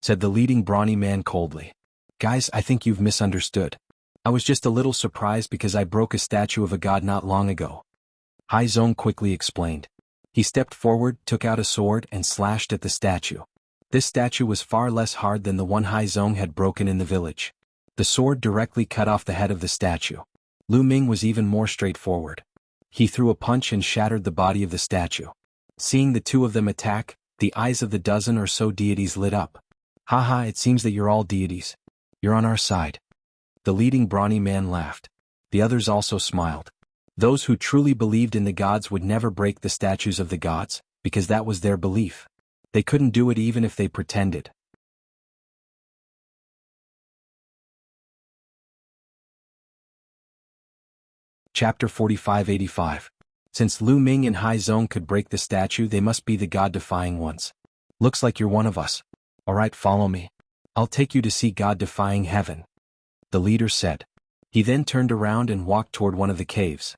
said the leading brawny man coldly. Guys, I think you've misunderstood. I was just a little surprised because I broke a statue of a god not long ago. Hai Zong quickly explained. He stepped forward, took out a sword and slashed at the statue. This statue was far less hard than the one Hai Zong had broken in the village. The sword directly cut off the head of the statue. Lu Ming was even more straightforward. He threw a punch and shattered the body of the statue. Seeing the 2 of them attack, the eyes of the dozen or so deities lit up. Haha, it seems that you're all deities. You're on our side. The leading brawny man laughed. The others also smiled. Those who truly believed in the gods would never break the statues of the gods, because that was their belief. They couldn't do it even if they pretended. Chapter 4585. Since Lu Ming and Hai Zong could break the statue, they must be the god-defying ones. Looks like you're one of us. Alright, follow me. I'll take you to see God-defying heaven, the leader said. He then turned around and walked toward one of the caves.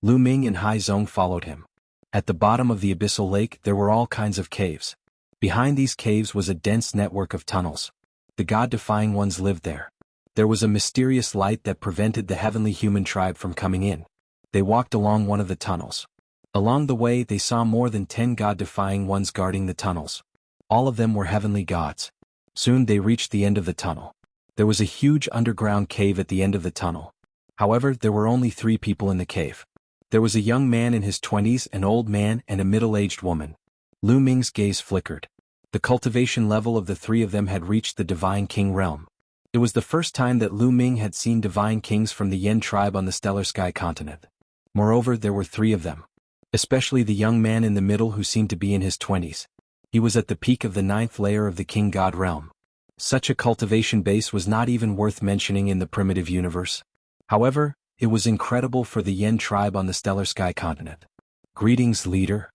Lu Ming and Hai Zong followed him. At the bottom of the abyssal lake there were all kinds of caves. Behind these caves was a dense network of tunnels. The god-defying ones lived there. There was a mysterious light that prevented the heavenly human tribe from coming in. They walked along one of the tunnels. Along the way they saw more than 10 god-defying ones guarding the tunnels. All of them were heavenly gods. Soon they reached the end of the tunnel. There was a huge underground cave at the end of the tunnel. However, there were only 3 people in the cave. There was a young man in his 20s, an old man, and a middle-aged woman. Lu Ming's gaze flickered. The cultivation level of the 3 of them had reached the Divine King realm. It was the first time that Lu Ming had seen divine kings from the Yen tribe on the Stellar Sky continent. Moreover, there were 3 of them. Especially the young man in the middle who seemed to be in his 20s. He was at the peak of the 9th layer of the King God realm. Such a cultivation base was not even worth mentioning in the primitive universe. However, it was incredible for the Yen tribe on the Stellar Sky continent. Greetings, leader.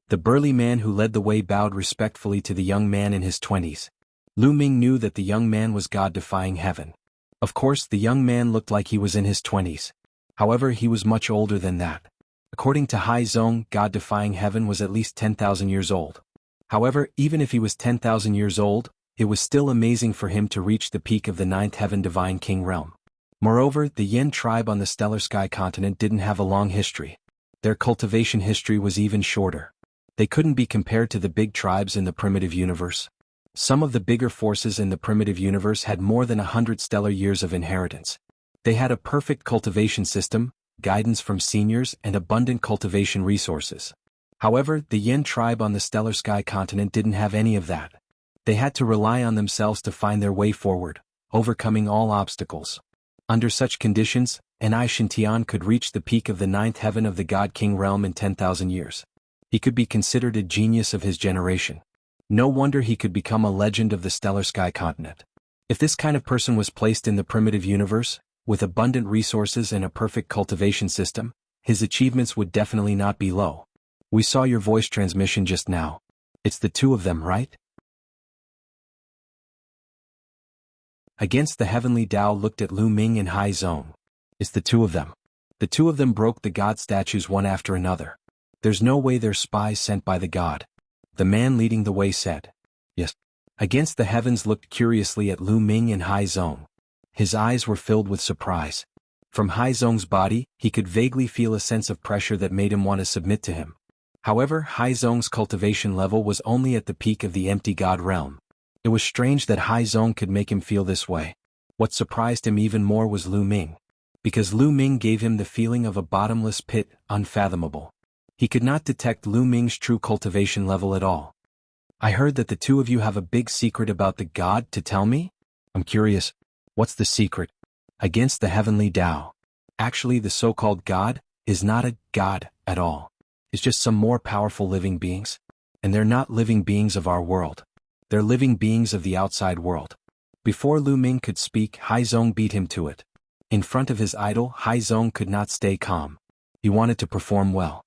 The burly man who led the way bowed respectfully to the young man in his 20s. Lu Ming knew that the young man was God-defying heaven. Of course, the young man looked like he was in his 20s. However, he was much older than that. According to Hai Zong, God-defying heaven was at least 10,000 years old. However, even if he was 10,000 years old, it was still amazing for him to reach the peak of the 9th heaven Divine King realm. Moreover, the Yen tribe on the Stellar Sky continent didn't have a long history. Their cultivation history was even shorter. They couldn't be compared to the big tribes in the primitive universe. Some of the bigger forces in the primitive universe had more than 100 stellar years of inheritance. They had a perfect cultivation system, guidance from seniors, and abundant cultivation resources. However, the Yen tribe on the Stellar Sky continent didn't have any of that. They had to rely on themselves to find their way forward, overcoming all obstacles. Under such conditions, an Ai Shintian could reach the peak of the 9th heaven of the God King realm in 10,000 years. He could be considered a genius of his generation. No wonder he could become a legend of the Stellar Sky continent. If this kind of person was placed in the primitive universe, with abundant resources and a perfect cultivation system, his achievements would definitely not be low. We saw your voice transmission just now. It's the 2 of them, right? Against the heavenly Tao looked at Lu Ming and Hai Zong. It's the 2 of them. The 2 of them broke the god statues one after another. There's no way they're spies sent by the god. The man leading the way said. Yes. Against the heavens looked curiously at Lu Ming and Hai Zong. His eyes were filled with surprise. From Hai Zong's body, he could vaguely feel a sense of pressure that made him want to submit to him. However, Hai Zong's cultivation level was only at the peak of the empty god realm. It was strange that Hai Zong could make him feel this way. What surprised him even more was Lu Ming. Because Lu Ming gave him the feeling of a bottomless pit, unfathomable. He could not detect Lu Ming's true cultivation level at all. I heard that the 2 of you have a big secret about the god to tell me? I'm curious, what's the secret? Against the heavenly Tao. Actually, the so-called god is not a god at all. It's just some more powerful living beings. And they're not living beings of our world. They're living beings of the outside world. Before Lu Ming could speak, Hai Zong beat him to it. In front of his idol, Hai Zong could not stay calm. He wanted to perform well.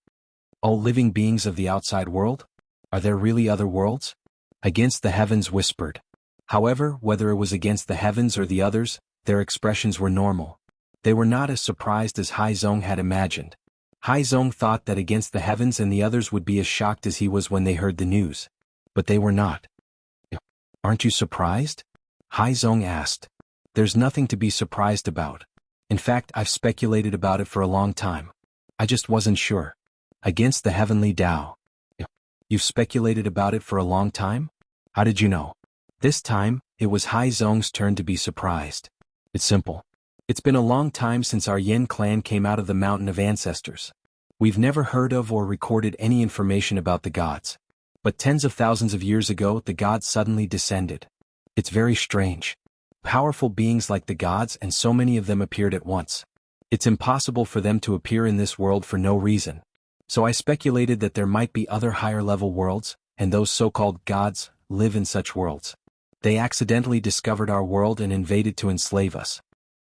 Oh, living beings of the outside world? Are there really other worlds? Against the heavens whispered. However, whether it was against the heavens or the others, their expressions were normal. They were not as surprised as Hai Zong had imagined. Hai Zong thought that against the heavens and the others would be as shocked as he was when they heard the news. But they were not. Aren't you surprised? Hai Zong asked. There's nothing to be surprised about. In fact, I've speculated about it for a long time. I just wasn't sure. Against the heavenly Tao. You've speculated about it for a long time? How did you know? This time, it was Hai Zong's turn to be surprised. It's simple. It's been a long time since our Yen clan came out of the Mountain of Ancestors. We've never heard of or recorded any information about the gods. But tens of thousands of years ago, the gods suddenly descended. It's very strange. Powerful beings like the gods and so many of them appeared at once. It's impossible for them to appear in this world for no reason. So I speculated that there might be other higher-level worlds, and those so-called gods live in such worlds. They accidentally discovered our world and invaded to enslave us.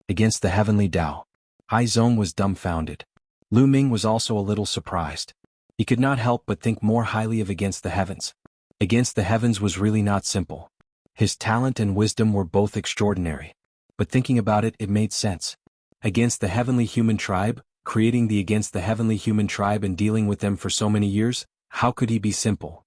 Against the heavenly Tao. Hai Zong was dumbfounded. Lu Ming was also a little surprised. He could not help but think more highly of Against the Heavens. Against the Heavens was really not simple. His talent and wisdom were both extraordinary. But thinking about it, it made sense. Against the heavenly human tribe, creating the against the heavenly human tribe and dealing with them for so many years, how could he be simple?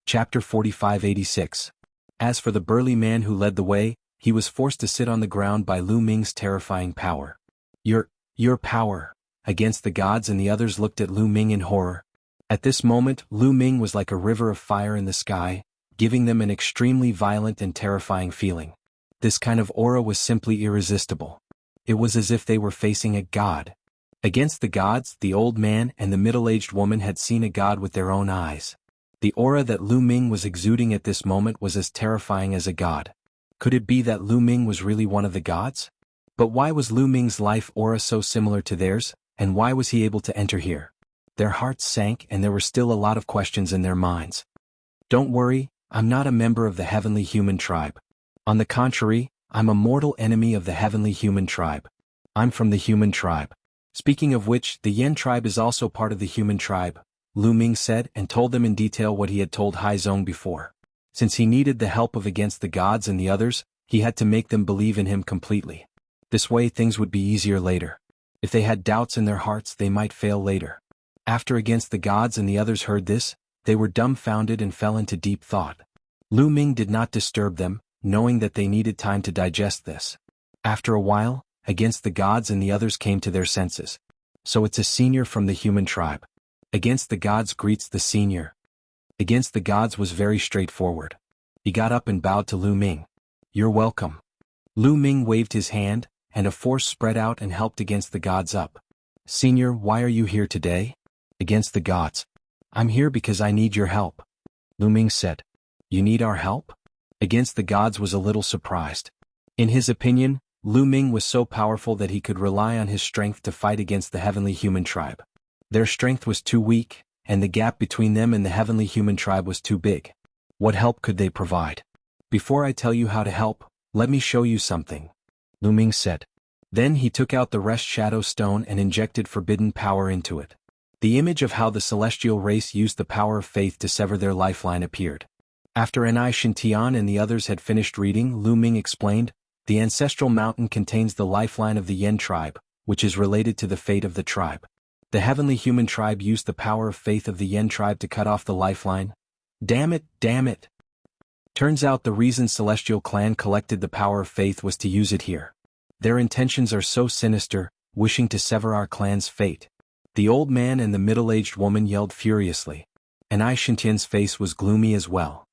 Chapter 4586. As for the burly man who led the way, he was forced to sit on the ground by Lu Ming's terrifying power. Your power, against the gods, and the others looked at Lu Ming in horror. At this moment, Lu Ming was like a river of fire in the sky, giving them an extremely violent and terrifying feeling. This kind of aura was simply irresistible. It was as if they were facing a god. Against the gods, the old man and the middle-aged woman had seen a god with their own eyes. The aura that Lu Ming was exuding at this moment was as terrifying as a god. Could it be that Lu Ming was really one of the gods? But why was Lu Ming's life aura so similar to theirs, and why was he able to enter here? Their hearts sank and there were still a lot of questions in their minds. Don't worry, I'm not a member of the heavenly human tribe. On the contrary, I'm a mortal enemy of the heavenly human tribe. I'm from the human tribe. Speaking of which, the Yen tribe is also part of the human tribe, Lu Ming said, and told them in detail what he had told Hai Zong before. Since he needed the help of against the gods and the others, he had to make them believe in him completely. This way things would be easier later. If they had doubts in their hearts, they might fail later. After against the gods and the others heard this, they were dumbfounded and fell into deep thought. Lu Ming did not disturb them, knowing that they needed time to digest this. After a while, against the gods and the others came to their senses. So it's a senior from the human tribe. Against the gods greets the senior. Against the gods was very straightforward. He got up and bowed to Lu Ming. You're welcome. Lu Ming waved his hand, and a force spread out and helped against the gods up. Senior, why are you here today? Against the gods. I'm here because I need your help. Lu Ming said. You need our help? Against the gods was a little surprised. In his opinion, Lu Ming was so powerful that he could rely on his strength to fight against the heavenly human tribe. Their strength was too weak, and the gap between them and the heavenly human tribe was too big. What help could they provide? Before I tell you how to help, let me show you something, Lu Ming said. Then he took out the rest shadow stone and injected forbidden power into it. The image of how the celestial race used the power of faith to sever their lifeline appeared. After Enai Shintian and the others had finished reading, Lu Ming explained, the ancestral mountain contains the lifeline of the Yen tribe, which is related to the fate of the tribe. The heavenly human tribe used the power of faith of the Yen tribe to cut off the lifeline. Damn it. Turns out the reason Celestial Clan collected the power of faith was to use it here. Their intentions are so sinister, wishing to sever our clan's fate. The old man and the middle-aged woman yelled furiously. Enai Shintian's face was gloomy as well.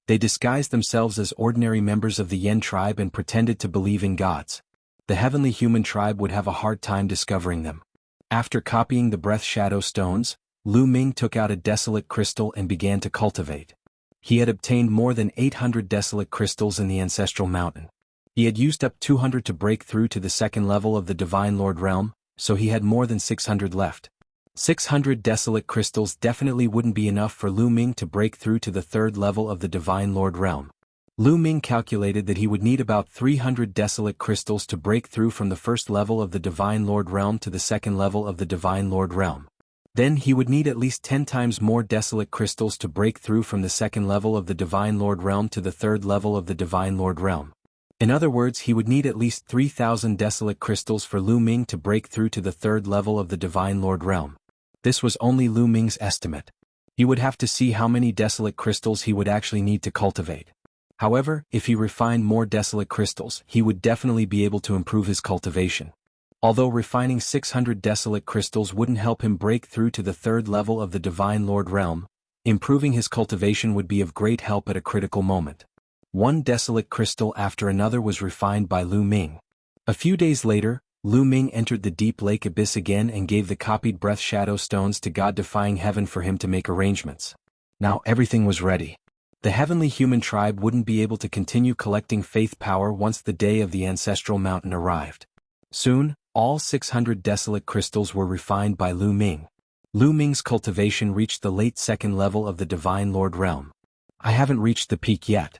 They disguised themselves as ordinary members of the Yen tribe and pretended to believe in gods. The heavenly human tribe would have a hard time discovering them. After copying the breath shadow stones, Lu Ming took out a desolate crystal and began to cultivate. He had obtained more than 800 desolate crystals in the ancestral mountain. He had used up 200 to break through to the second level of the Divine Lord realm, so he had more than 600 left. 600 desolate crystals definitely wouldn't be enough for Lu Ming to break through to the third level of the Divine Lord realm. Lu Ming calculated that he would need about 300 desolate crystals to break through from the first level of the Divine Lord realm to the second level of the Divine Lord realm. Then he would need at least 10 times more desolate crystals to break through from the second level of the Divine Lord realm to the third level of the Divine Lord realm. In other words, he would need at least 3,000 desolate crystals for Lu Ming to break through to the third level of the Divine Lord realm. This was only Lu Ming's estimate. He would have to see how many desolate crystals he would actually need to cultivate. However, if he refined more desolate crystals, he would definitely be able to improve his cultivation. Although refining 600 desolate crystals wouldn't help him break through to the third level of the Divine Lord realm, improving his cultivation would be of great help at a critical moment. One desolate crystal after another was refined by Lu Ming. A few days later, Lu Ming entered the deep lake abyss again and gave the copied breath shadow stones to God-defying heaven for him to make arrangements. Now everything was ready. The heavenly human tribe wouldn't be able to continue collecting faith power once the day of the ancestral mountain arrived. Soon, all 600 desolate crystals were refined by Lu Ming. Lu Ming's cultivation reached the late second level of the Divine Lord realm. I haven't reached the peak yet.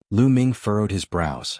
Lu Ming furrowed his brows.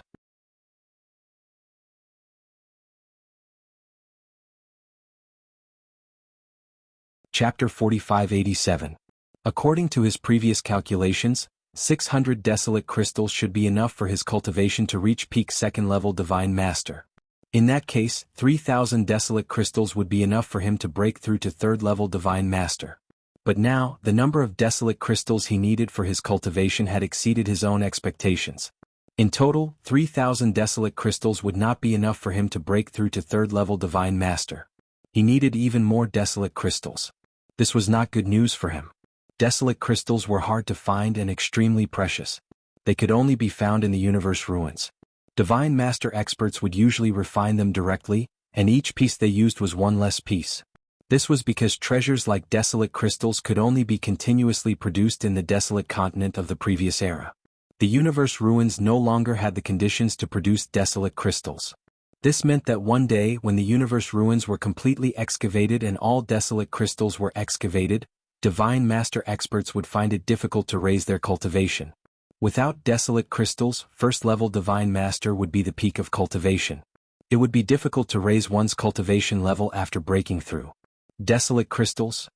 Chapter 4587. According to his previous calculations, 600 desolate crystals should be enough for his cultivation to reach peak second-level Divine Master. In that case, 3,000 desolate crystals would be enough for him to break through to third-level Divine Master. But now, the number of desolate crystals he needed for his cultivation had exceeded his own expectations. In total, 3,000 desolate crystals would not be enough for him to break through to third-level Divine Master. He needed even more desolate crystals. This was not good news for him. Desolate crystals were hard to find and extremely precious. They could only be found in the universe ruins. Divine Master experts would usually refine them directly, and each piece they used was one less piece. This was because treasures like desolate crystals could only be continuously produced in the desolate continent of the previous era. The universe ruins no longer had the conditions to produce desolate crystals. This meant that one day when the universe ruins were completely excavated and all desolate crystals were excavated, Divine Master experts would find it difficult to raise their cultivation. Without desolate crystals, first-level Divine Master would be the peak of cultivation. It would be difficult to raise one's cultivation level after breaking through. Desolate crystals,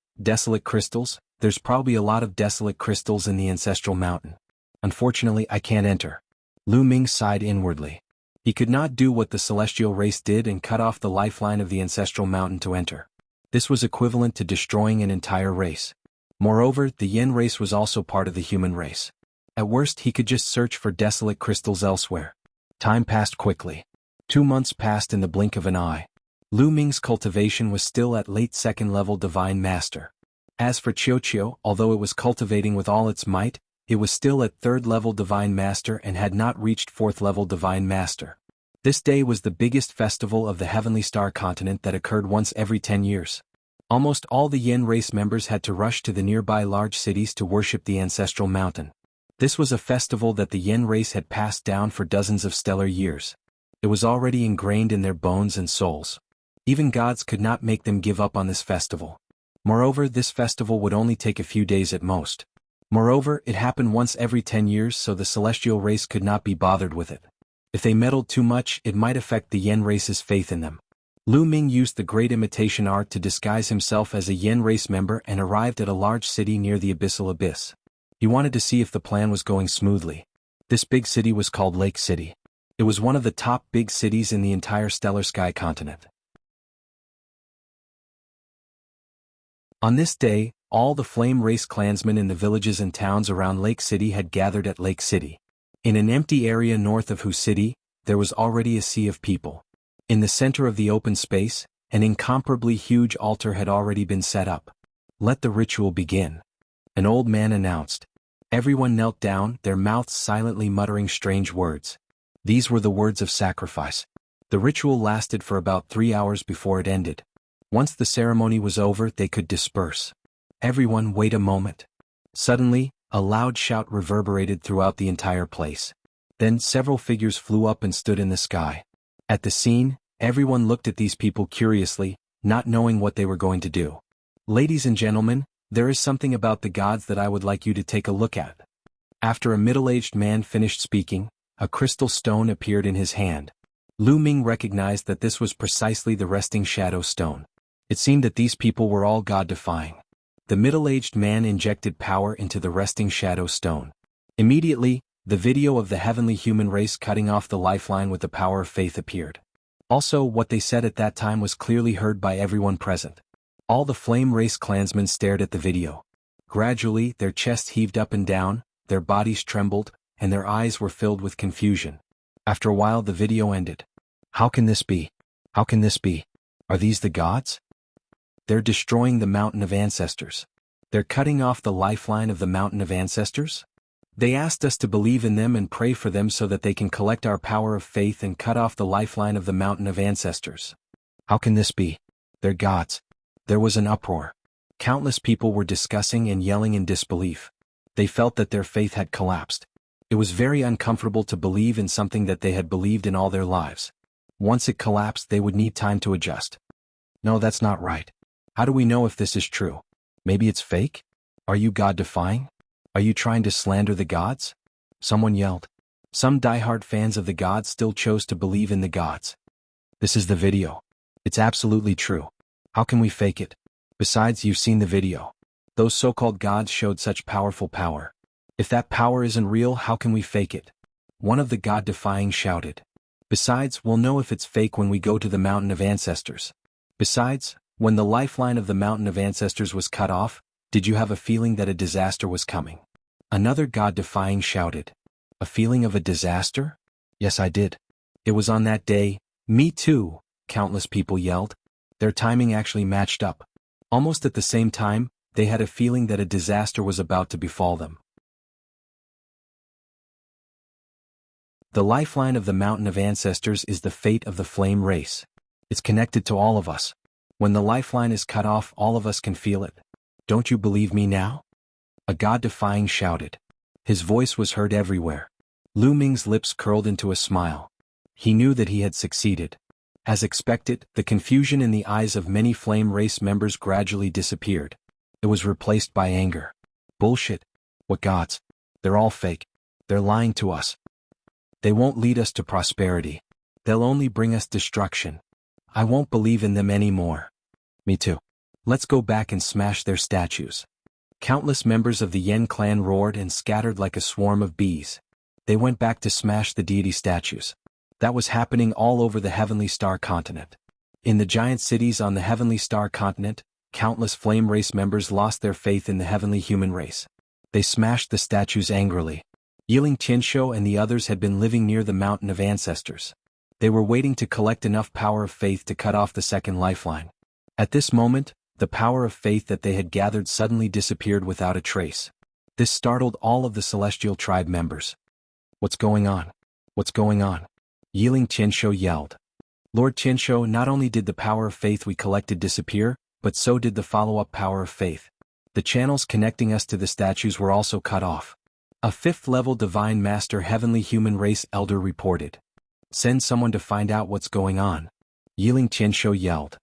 there's probably a lot of desolate crystals in the Ancestral Mountain. Unfortunately, I can't enter. Lu Ming sighed inwardly. He could not do what the celestial race did and cut off the lifeline of the Ancestral Mountain to enter. This was equivalent to destroying an entire race. Moreover, the Yin race was also part of the human race. At worst, he could just search for desolate crystals elsewhere. Time passed quickly. 2 months passed in the blink of an eye. Lu Ming's cultivation was still at late second-level Divine Master. As for Qiuqiu, although it was cultivating with all its might, it was still at third-level Divine Master and had not reached fourth-level Divine Master. This day was the biggest festival of the Heavenly Star Continent that occurred once every 10 years. Almost all the Yin race members had to rush to the nearby large cities to worship the Ancestral Mountain. This was a festival that the Yin race had passed down for dozens of stellar years. It was already ingrained in their bones and souls. Even gods could not make them give up on this festival. Moreover, this festival would only take a few days at most. Moreover, it happened once every 10 years, so the celestial race could not be bothered with it. If they meddled too much, it might affect the Yin race's faith in them. Lu Ming used the great imitation art to disguise himself as a Yin race member and arrived at a large city near the abyssal abyss. He wanted to see if the plan was going smoothly. This big city was called Lake City. It was one of the top big cities in the entire stellar sky continent. On this day, all the flame race clansmen in the villages and towns around Lake City had gathered at Lake City. In an empty area north of Hu City, there was already a sea of people. In the center of the open space, an incomparably huge altar had already been set up. Let the ritual begin. An old man announced. Everyone knelt down, their mouths silently muttering strange words. These were the words of sacrifice. The ritual lasted for about 3 hours before it ended. Once the ceremony was over, they could disperse. Everyone, wait a moment. Suddenly, a loud shout reverberated throughout the entire place. Then several figures flew up and stood in the sky. At the scene, everyone looked at these people curiously, not knowing what they were going to do. Ladies and gentlemen, there is something about the gods that I would like you to take a look at. After a middle-aged man finished speaking, a crystal stone appeared in his hand. Lu Ming recognized that this was precisely the resting shadow stone. It seemed that these people were all god-defying. The middle-aged man injected power into the resting shadow stone. Immediately, the video of the heavenly human race cutting off the lifeline with the power of faith appeared. Also, what they said at that time was clearly heard by everyone present. All the flame race clansmen stared at the video. Gradually, their chests heaved up and down, their bodies trembled, and their eyes were filled with confusion. After a while, the video ended. How can this be? How can this be? Are these the gods? They're destroying the Mountain of Ancestors. They're cutting off the lifeline of the Mountain of Ancestors? They asked us to believe in them and pray for them so that they can collect our power of faith and cut off the lifeline of the Mountain of Ancestors. How can this be? They're gods. There was an uproar. Countless people were discussing and yelling in disbelief. They felt that their faith had collapsed. It was very uncomfortable to believe in something that they had believed in all their lives. Once it collapsed, they would need time to adjust. No, that's not right. How do we know if this is true? Maybe it's fake? Are you god-defying? Are you trying to slander the gods? Someone yelled. Some diehard fans of the gods still chose to believe in the gods. This is the video. It's absolutely true. How can we fake it? Besides, you've seen the video. Those so-called gods showed such powerful power. If that power isn't real, how can we fake it? One of the god-defying shouted. Besides, we'll know if it's fake when we go to the Mountain of Ancestors. Besides, when the lifeline of the Mountain of Ancestors was cut off, did you have a feeling that a disaster was coming? Another god-defying shouted. A feeling of a disaster? Yes, I did. It was on that day. Me too, countless people yelled. Their timing actually matched up. Almost at the same time, they had a feeling that a disaster was about to befall them. The lifeline of the Mountain of Ancestors is the fate of the flame race. It's connected to all of us. When the lifeline is cut off, all of us can feel it. Don't you believe me now? A god-defying shouted. His voice was heard everywhere. Lu Ming's lips curled into a smile. He knew that he had succeeded. As expected, the confusion in the eyes of many flame race members gradually disappeared. It was replaced by anger. Bullshit. What gods? They're all fake. They're lying to us. They won't lead us to prosperity. They'll only bring us destruction. I won't believe in them anymore. Me too. Let's go back and smash their statues. Countless members of the Yen clan roared and scattered like a swarm of bees. They went back to smash the deity statues. That was happening all over the Heavenly Star continent. In the giant cities on the Heavenly Star continent, countless flame race members lost their faith in the heavenly human race. They smashed the statues angrily. Yiling Qianshou and the others had been living near the Mountain of Ancestors. They were waiting to collect enough power of faith to cut off the second lifeline. At this moment, the power of faith that they had gathered suddenly disappeared without a trace. This startled all of the Celestial Tribe members. What's going on? What's going on? Yiling Qianshou yelled. Lord Qianshou, not only did the power of faith we collected disappear, but so did the follow-up power of faith. The channels connecting us to the statues were also cut off. A 5th-level Divine Master Heavenly Human Race Elder reported. Send someone to find out what's going on. Yiling Qianshou yelled.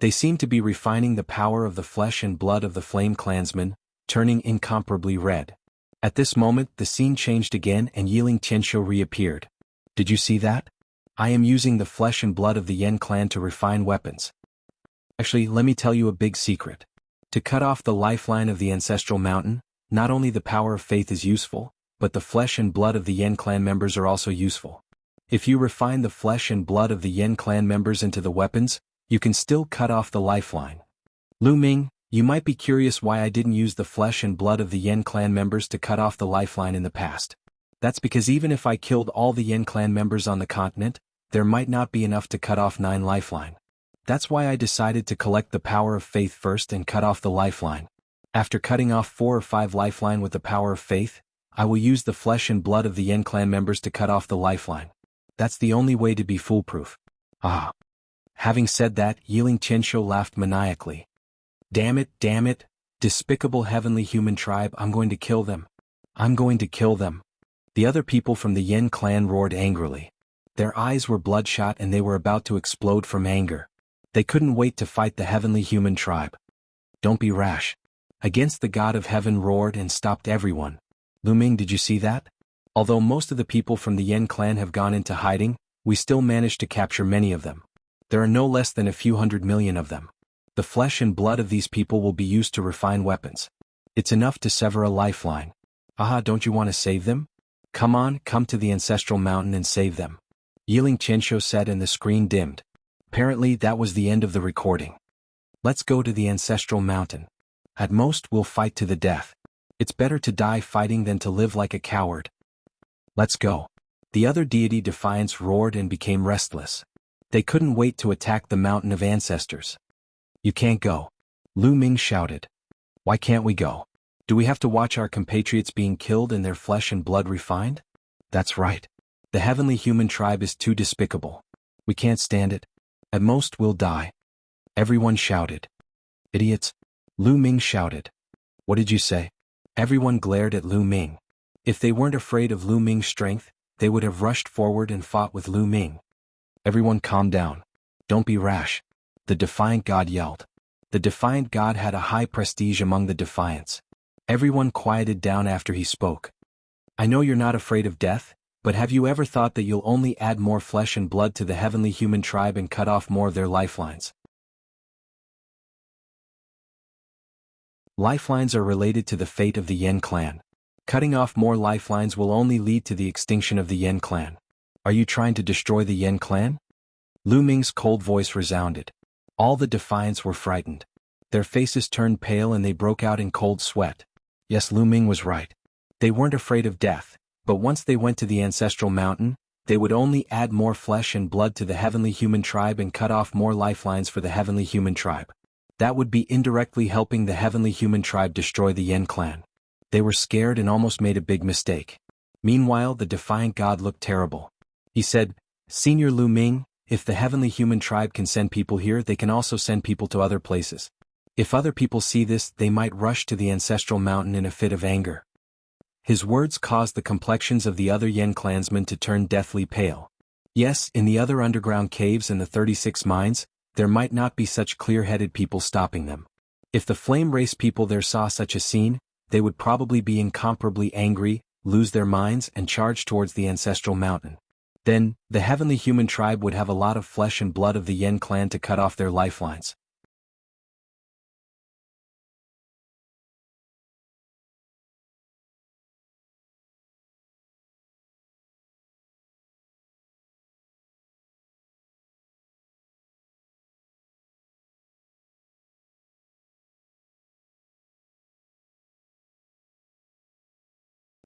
They seemed to be refining the power of the flesh and blood of the Flame Clansmen, turning incomparably red. At this moment, the scene changed again and Yiling Qianshou reappeared. Did you see that? I am using the flesh and blood of the Yen clan to refine weapons. Actually, let me tell you a big secret. To cut off the lifeline of the ancestral mountain, not only the power of faith is useful, but the flesh and blood of the Yen clan members are also useful. If you refine the flesh and blood of the Yen clan members into the weapons, you can still cut off the lifeline. Lu Ming, you might be curious why I didn't use the flesh and blood of the Yen clan members to cut off the lifeline in the past. That's because even if I killed all the Yen clan members on the continent, there might not be enough to cut off 9 lifeline. That's why I decided to collect the power of faith first and cut off the lifeline. After cutting off 4 or 5 lifeline with the power of faith, I will use the flesh and blood of the Yen clan members to cut off the lifeline. That's the only way to be foolproof. Ah. Having said that, Yiling Qianshou laughed maniacally. Damn it, despicable heavenly human tribe, I'm going to kill them. I'm going to kill them. The other people from the Yen clan roared angrily. Their eyes were bloodshot and they were about to explode from anger. They couldn't wait to fight the heavenly human tribe. Don't be rash. Against the god of heaven roared and stopped everyone. Lu Ming, did you see that? Although most of the people from the Yen clan have gone into hiding, we still managed to capture many of them. There are no less than a few 100 million of them. The flesh and blood of these people will be used to refine weapons. It's enough to sever a lifeline. Aha, don't you want to save them? Come on, come to the ancestral mountain and save them. Yiling Qianshou said and the screen dimmed. Apparently that was the end of the recording. Let's go to the ancestral mountain. At most we'll fight to the death. It's better to die fighting than to live like a coward. Let's go. The other deity Defiance roared and became restless. They couldn't wait to attack the Mountain of Ancestors. You can't go. Lu Ming shouted. Why can't we go? Do we have to watch our compatriots being killed and their flesh and blood refined? That's right. The heavenly human tribe is too despicable. We can't stand it. At most we'll die. Everyone shouted. Idiots. Lu Ming shouted. What did you say? Everyone glared at Lu Ming. If they weren't afraid of Lu Ming's strength, they would have rushed forward and fought with Lu Ming. Everyone calm down. Don't be rash. The Defiant God yelled. The Defiant God had a high prestige among the Defiants. Everyone quieted down after he spoke. I know you're not afraid of death, but have you ever thought that you'll only add more flesh and blood to the heavenly human tribe and cut off more of their lifelines? Lifelines are related to the fate of the Yen clan. Cutting off more lifelines will only lead to the extinction of the Yen clan. Are you trying to destroy the Yen clan? Lu Ming's cold voice resounded. All the Defiants were frightened. Their faces turned pale and they broke out in cold sweat. Yes, Lu Ming was right. They weren't afraid of death, but once they went to the ancestral mountain, they would only add more flesh and blood to the heavenly human tribe and cut off more lifelines for the heavenly human tribe. That would be indirectly helping the heavenly human tribe destroy the Yen clan. They were scared and almost made a big mistake. Meanwhile, the Defiant God looked terrible. He said, Senior Lu Ming, if the heavenly human tribe can send people here, they can also send people to other places. If other people see this, they might rush to the ancestral mountain in a fit of anger. His words caused the complexions of the other Yen clansmen to turn deathly pale. Yes, in the other underground caves and the 36 mines, there might not be such clear-headed people stopping them. If the flame race people there saw such a scene, they would probably be incomparably angry, lose their minds and charge towards the ancestral mountain. Then, the heavenly human tribe would have a lot of flesh and blood of the Yen clan to cut off their lifelines.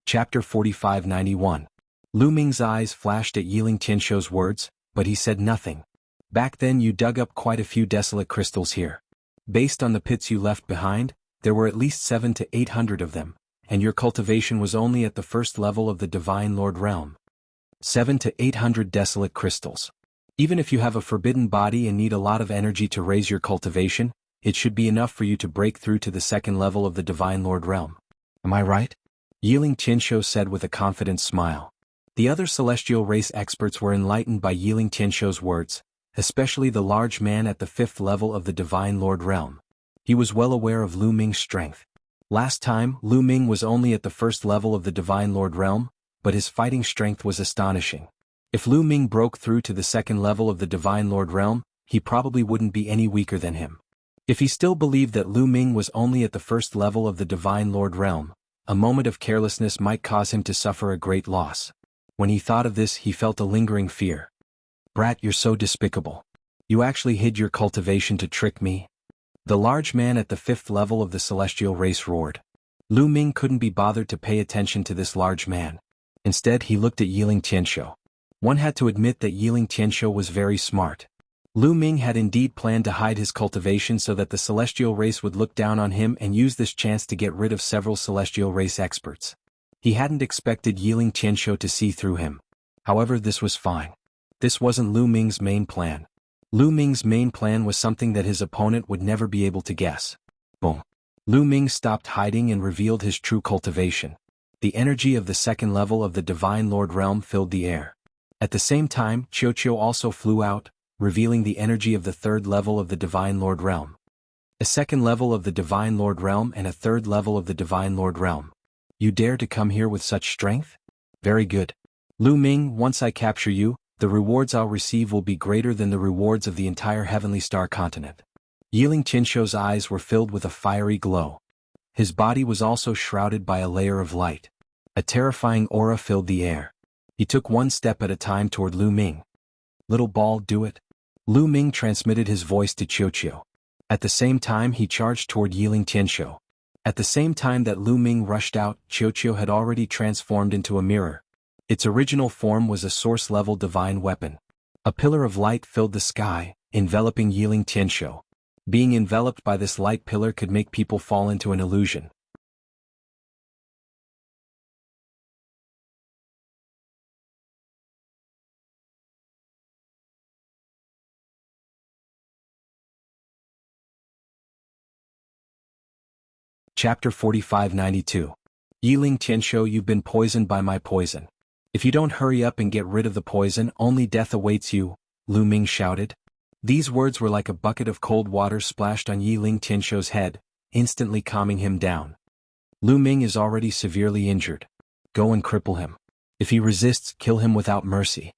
Chapter 4591. Lu Ming's eyes flashed at Yiling Tianshou's words, but he said nothing. Back then you dug up quite a few desolate crystals here. Based on the pits you left behind, there were at least 700 to 800 of them, and your cultivation was only at the first level of the Divine Lord realm. 700 to 800 desolate crystals. Even if you have a forbidden body and need a lot of energy to raise your cultivation, it should be enough for you to break through to the second level of the Divine Lord realm. Am I right? Yiling Tianshou said with a confident smile. The other celestial race experts were enlightened by Yiling Tianshou's words, especially the large man at the 5th level of the Divine Lord realm. He was well aware of Lu Ming's strength. Last time, Lu Ming was only at the 1st level of the Divine Lord realm, but his fighting strength was astonishing. If Lu Ming broke through to the 2nd level of the Divine Lord realm, he probably wouldn't be any weaker than him. If he still believed that Lu Ming was only at the 1st level of the Divine Lord realm, a moment of carelessness might cause him to suffer a great loss. When he thought of this, he felt a lingering fear. Brat, you're so despicable. You actually hid your cultivation to trick me? The large man at the 5th level of the celestial race roared. Lu Ming couldn't be bothered to pay attention to this large man. Instead, he looked at Yiling Tianshou. One had to admit that Yiling Tianshou was very smart. Lu Ming had indeed planned to hide his cultivation so that the celestial race would look down on him and use this chance to get rid of several celestial race experts. He hadn't expected Yiling Tianshou to see through him. However, this was fine. This wasn't Lu Ming's main plan. Lu Ming's main plan was something that his opponent would never be able to guess. Boom. Lu Ming stopped hiding and revealed his true cultivation. The energy of the 2nd level of the Divine Lord realm filled the air. At the same time, Qiu also flew out, revealing the energy of the 3rd level of the Divine Lord realm. A 2nd level of the Divine Lord realm and a 3rd level of the Divine Lord realm. You dare to come here with such strength? Very good. Lu Ming, once I capture you, the rewards I'll receive will be greater than the rewards of the entire Heavenly Star continent. Yiling Tianshou's eyes were filled with a fiery glow. His body was also shrouded by a layer of light. A terrifying aura filled the air. He took one step at a time toward Lu Ming. Little ball, do it. Lu Ming transmitted his voice to Qiu. At the same time he charged toward Yiling Tianshou. At the same time that Lu Ming rushed out, Qiu had already transformed into a mirror. Its original form was a source-level divine weapon. A pillar of light filled the sky, enveloping Yiling Tianshou. Being enveloped by this light pillar could make people fall into an illusion. Chapter 4592. Yiling Tianshou, you've been poisoned by my poison. If you don't hurry up and get rid of the poison, only death awaits you, Lu Ming shouted. These words were like a bucket of cold water splashed on Yiling Tianshou's head, instantly calming him down. Lu Ming is already severely injured. Go and cripple him. If he resists, kill him without mercy.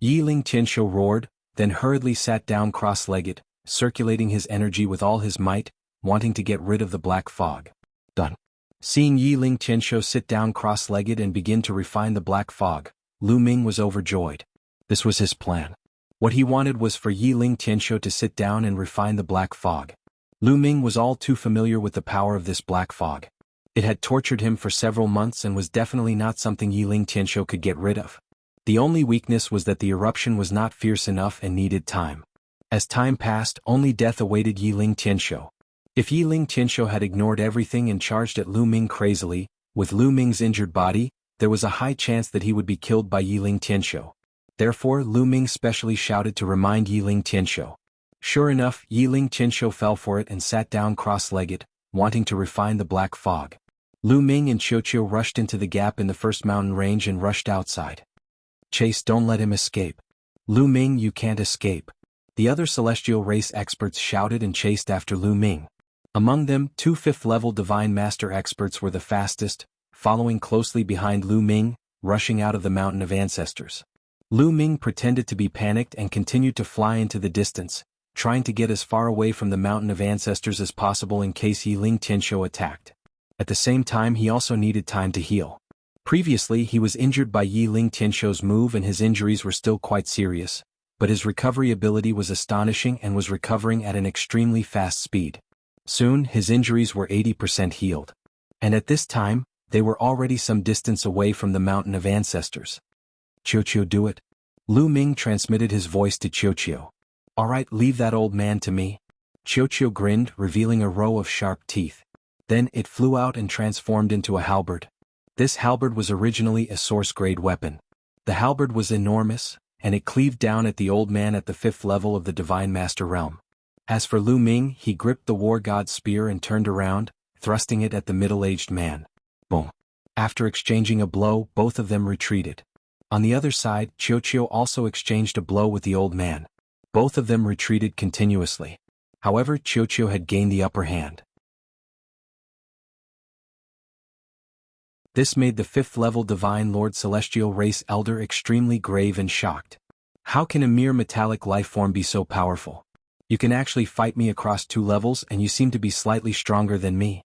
Yiling Tianshou roared, then hurriedly sat down cross-legged, circulating his energy with all his might, wanting to get rid of the black fog. Done. Seeing Yiling Tianshou sit down cross-legged and begin to refine the black fog, Lu Ming was overjoyed. This was his plan. What he wanted was for Yiling Tianshou to sit down and refine the black fog. Lu Ming was all too familiar with the power of this black fog. It had tortured him for several months and was definitely not something Yiling Tianshou could get rid of. The only weakness was that the eruption was not fierce enough and needed time. As time passed, only death awaited Yiling Tianshou. If Yiling Tianshou had ignored everything and charged at Lu Ming crazily, with Lu Ming's injured body, there was a high chance that he would be killed by Yiling Tianshou. Therefore, Lu Ming specially shouted to remind Yiling Tianshou. Sure enough, Yiling Tianshou fell for it and sat down cross-legged, wanting to refine the black fog. Lu Ming and Qiuqiu rushed into the gap in the first mountain range and rushed outside. Chase, don't let him escape. Lu Ming, you can't escape. The other celestial race experts shouted and chased after Lu Ming. Among them, 2 fifth-level Divine Master experts were the fastest, following closely behind Lu Ming, rushing out of the Mountain of Ancestors. Lu Ming pretended to be panicked and continued to fly into the distance, trying to get as far away from the Mountain of Ancestors as possible in case Yiling Tianshou attacked. At the same time, he also needed time to heal. Previously, he was injured by Yiling Tianshou's move and his injuries were still quite serious, but his recovery ability was astonishing and was recovering at an extremely fast speed. Soon, his injuries were 80% healed. And at this time, they were already some distance away from the Mountain of Ancestors. Qiuqiu, do it. Lu Ming transmitted his voice to Qiuqiu. All right, leave that old man to me. Qiuqiu grinned, revealing a row of sharp teeth. Then it flew out and transformed into a halberd. This halberd was originally a source-grade weapon. The halberd was enormous, and it cleaved down at the old man at the 5th level of the Divine Master realm. As for Lu Ming, he gripped the war god's spear and turned around, thrusting it at the middle-aged man. Boom. After exchanging a blow, both of them retreated. On the other side, Qiuqiu also exchanged a blow with the old man. Both of them retreated continuously. However, Qiuqiu had gained the upper hand. This made the 5th-level Divine Lord Celestial Race Elder extremely grave and shocked. How can a mere metallic life form be so powerful? You can actually fight me across 2 levels and you seem to be slightly stronger than me.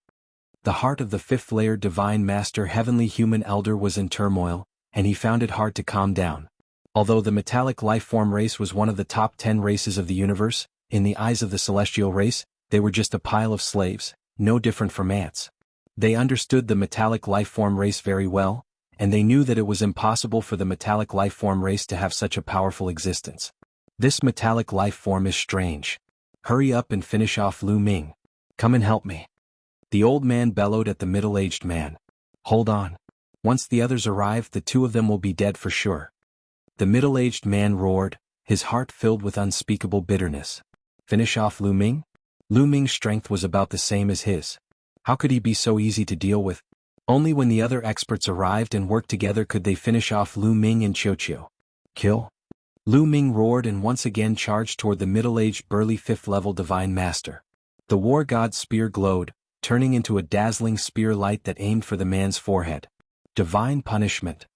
The heart of the 5th-layer Divine Master Heavenly Human Elder was in turmoil, and he found it hard to calm down. Although the metallic life form race was one of the top 10 races of the universe, in the eyes of the celestial race, they were just a pile of slaves, no different from ants. They understood the metallic life form race very well, and they knew that it was impossible for the metallic life form race to have such a powerful existence. This metallic life form is strange. Hurry up and finish off Lu Ming. Come and help me. The old man bellowed at the middle-aged man. Hold on. Once the others arrive, the 2 of them will be dead for sure. The middle-aged man roared, his heart filled with unspeakable bitterness. Finish off Lu Ming? Lu Ming's strength was about the same as his. How could he be so easy to deal with? Only when the other experts arrived and worked together could they finish off Lu Ming and Qiuqiu. Kill? Lu Ming roared and once again charged toward the middle-aged burly 5th-level Divine Master. The war god's spear glowed, turning into a dazzling spear light that aimed for the man's forehead. Divine punishment.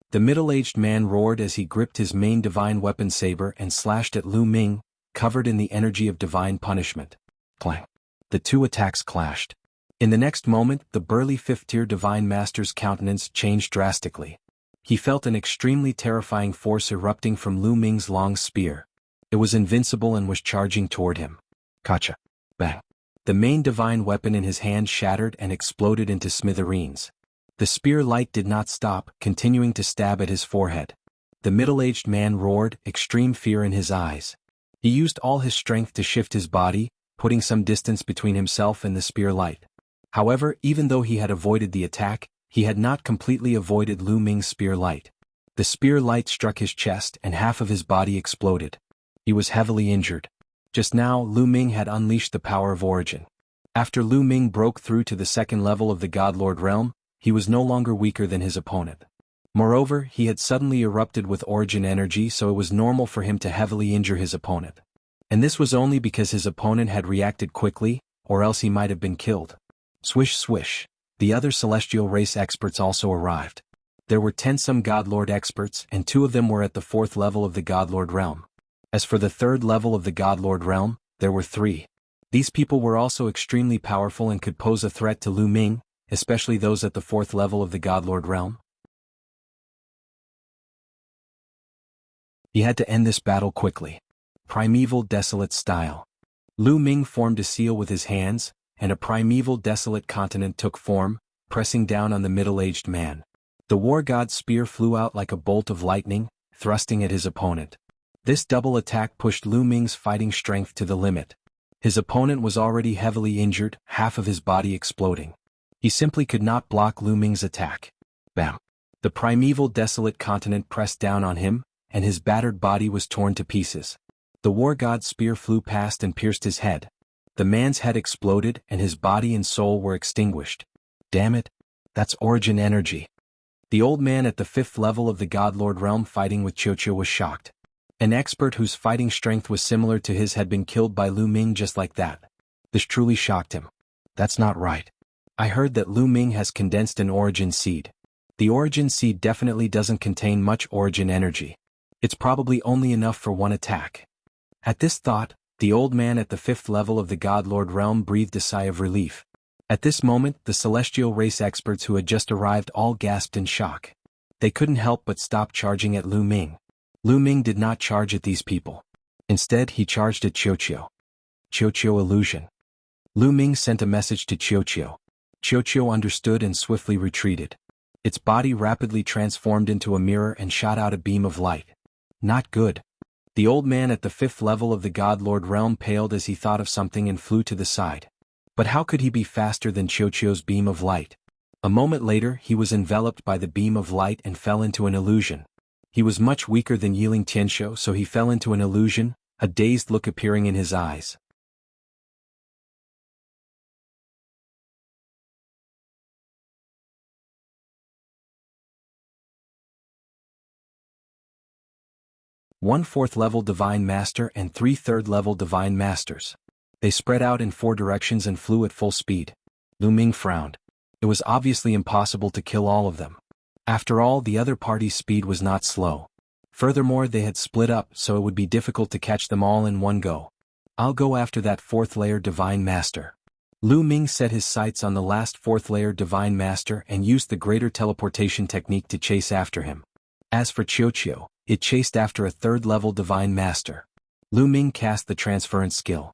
The middle-aged man roared as he gripped his main divine weapon saber and slashed at Lu Ming, covered in the energy of divine punishment. Clang. The 2 attacks clashed. In the next moment, the burly 5th-tier Divine Master's countenance changed drastically. He felt an extremely terrifying force erupting from Lu Ming's long spear. It was invincible and was charging toward him. Gotcha. Bang. The main divine weapon in his hand shattered and exploded into smithereens. The spear light did not stop, continuing to stab at his forehead. The middle-aged man roared, extreme fear in his eyes. He used all his strength to shift his body, putting some distance between himself and the spear light. However, even though he had avoided the attack, he had not completely avoided Lu Ming's spear light. The spear light struck his chest and half of his body exploded. He was heavily injured. Just now, Lu Ming had unleashed the power of origin. After Lu Ming broke through to the 2nd level of the Godlord realm, he was no longer weaker than his opponent. Moreover, he had suddenly erupted with origin energy, so it was normal for him to heavily injure his opponent. And this was only because his opponent had reacted quickly, or else he might have been killed. Swish swish. The other celestial race experts also arrived. There were 10 some Godlord experts, and 2 of them were at the 4th level of the Godlord realm. As for the 3rd level of the Godlord realm, there were 3. These people were also extremely powerful and could pose a threat to Lu Ming, especially those at the 4th level of the Godlord realm. He had to end this battle quickly. Primeval desolate style. Lu Ming formed a seal with his hands, and a primeval desolate continent took form, pressing down on the middle-aged man. The war god's spear flew out like a bolt of lightning, thrusting at his opponent. This double attack pushed Lu Ming's fighting strength to the limit. His opponent was already heavily injured, half of his body exploding. He simply could not block Lu Ming's attack. Bam! The primeval desolate continent pressed down on him, and his battered body was torn to pieces. The war god's spear flew past and pierced his head. The man's head exploded and his body and soul were extinguished. Damn it! That's origin energy. The old man at the 5th level of the Godlord realm fighting with Wuxia was shocked. An expert whose fighting strength was similar to his had been killed by Lu Ming just like that. This truly shocked him. That's not right. I heard that Lu Ming has condensed an origin seed. The origin seed definitely doesn't contain much origin energy. It's probably only enough for one attack. At this thought, the old man at the 5th level of the Godlord realm breathed a sigh of relief. At this moment, the celestial race experts who had just arrived all gasped in shock. They couldn't help but stop charging at Lu Ming. Lu Ming did not charge at these people. Instead, he charged at Wuxia. Wuxia illusion. Lu Ming sent a message to Wuxia. Wuxia understood and swiftly retreated. Its body rapidly transformed into a mirror and shot out a beam of light. Not good. The old man at the 5th level of the Godlord realm paled as he thought of something and flew to the side. But how could he be faster than Wuxia's beam of light? A moment later, he was enveloped by the beam of light and fell into an illusion. He was much weaker than Yiling Tianshou, so he fell into an illusion, a dazed look appearing in his eyes. One 4th level Divine Master and 3 3rd level Divine Masters. They spread out in 4 directions and flew at full speed. Lu Ming frowned. It was obviously impossible to kill all of them. After all, the other party's speed was not slow. Furthermore, they had split up, so it would be difficult to catch them all in one go. I'll go after that 4th layer Divine Master. Lu Ming set his sights on the last 4th layer Divine Master and used the greater teleportation technique to chase after him. As for Wuxia, it chased after a 3rd level Divine Master. Lu Ming cast the transference skill.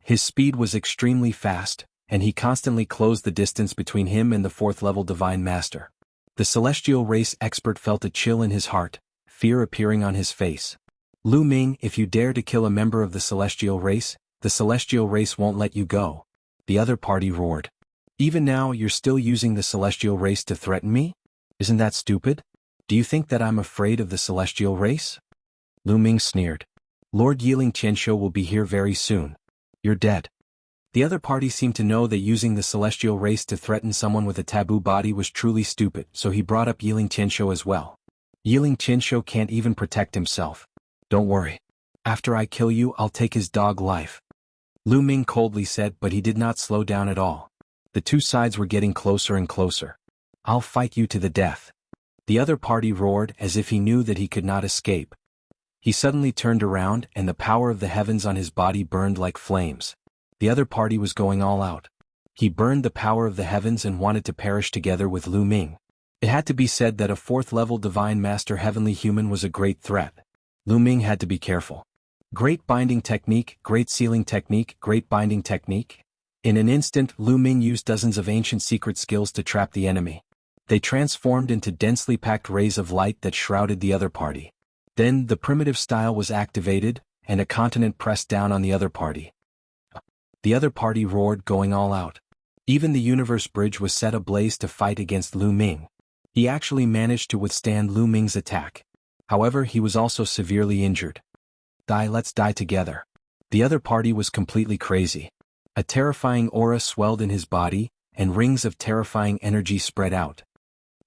His speed was extremely fast, and he constantly closed the distance between him and the 4th level Divine Master. The celestial race expert felt a chill in his heart, fear appearing on his face. Lu Ming, if you dare to kill a member of the celestial race won't let you go. The other party roared. Even now you're still using the celestial race to threaten me? Isn't that stupid? Do you think that I'm afraid of the celestial race? Lu Ming sneered. Lord Yiling Tianshou will be here very soon. You're dead. The other party seemed to know that using the celestial race to threaten someone with a taboo body was truly stupid, so he brought up Yiling Tianshou as well. Yiling Tianshou can't even protect himself. Don't worry. After I kill you, I'll take his dog life. Lu Ming coldly said, but he did not slow down at all. The 2 sides were getting closer and closer. I'll fight you to the death. The other party roared as if he knew that he could not escape. He suddenly turned around and the power of the heavens on his body burned like flames. The other party was going all out. He burned the power of the heavens and wanted to perish together with Lu Ming. It had to be said that a 4th level Divine Master Heavenly Human was a great threat. Lu Ming had to be careful. Great binding technique, great sealing technique, great binding technique. In an instant, Lu Ming used dozens of ancient secret skills to trap the enemy. They transformed into densely packed rays of light that shrouded the other party. Then, the primitive style was activated, and a continent pressed down on the other party. The other party roared, going all out. Even the universe bridge was set ablaze to fight against Lu Ming. He actually managed to withstand Lu Ming's attack. However, he was also severely injured. Let's die together. The other party was completely crazy. A terrifying aura swelled in his body, and rings of terrifying energy spread out.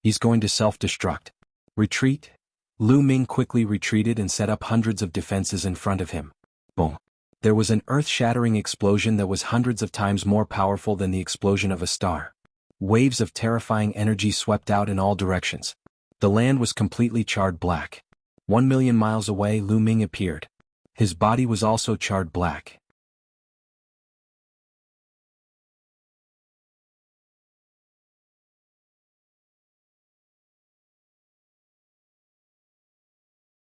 He's going to self-destruct. Retreat? Lu Ming quickly retreated and set up hundreds of defenses in front of him. Boom. There was an earth-shattering explosion that was hundreds of times more powerful than the explosion of a star. Waves of terrifying energy swept out in all directions. The land was completely charred black. 1 million miles away, Lu Ming appeared. His body was also charred black,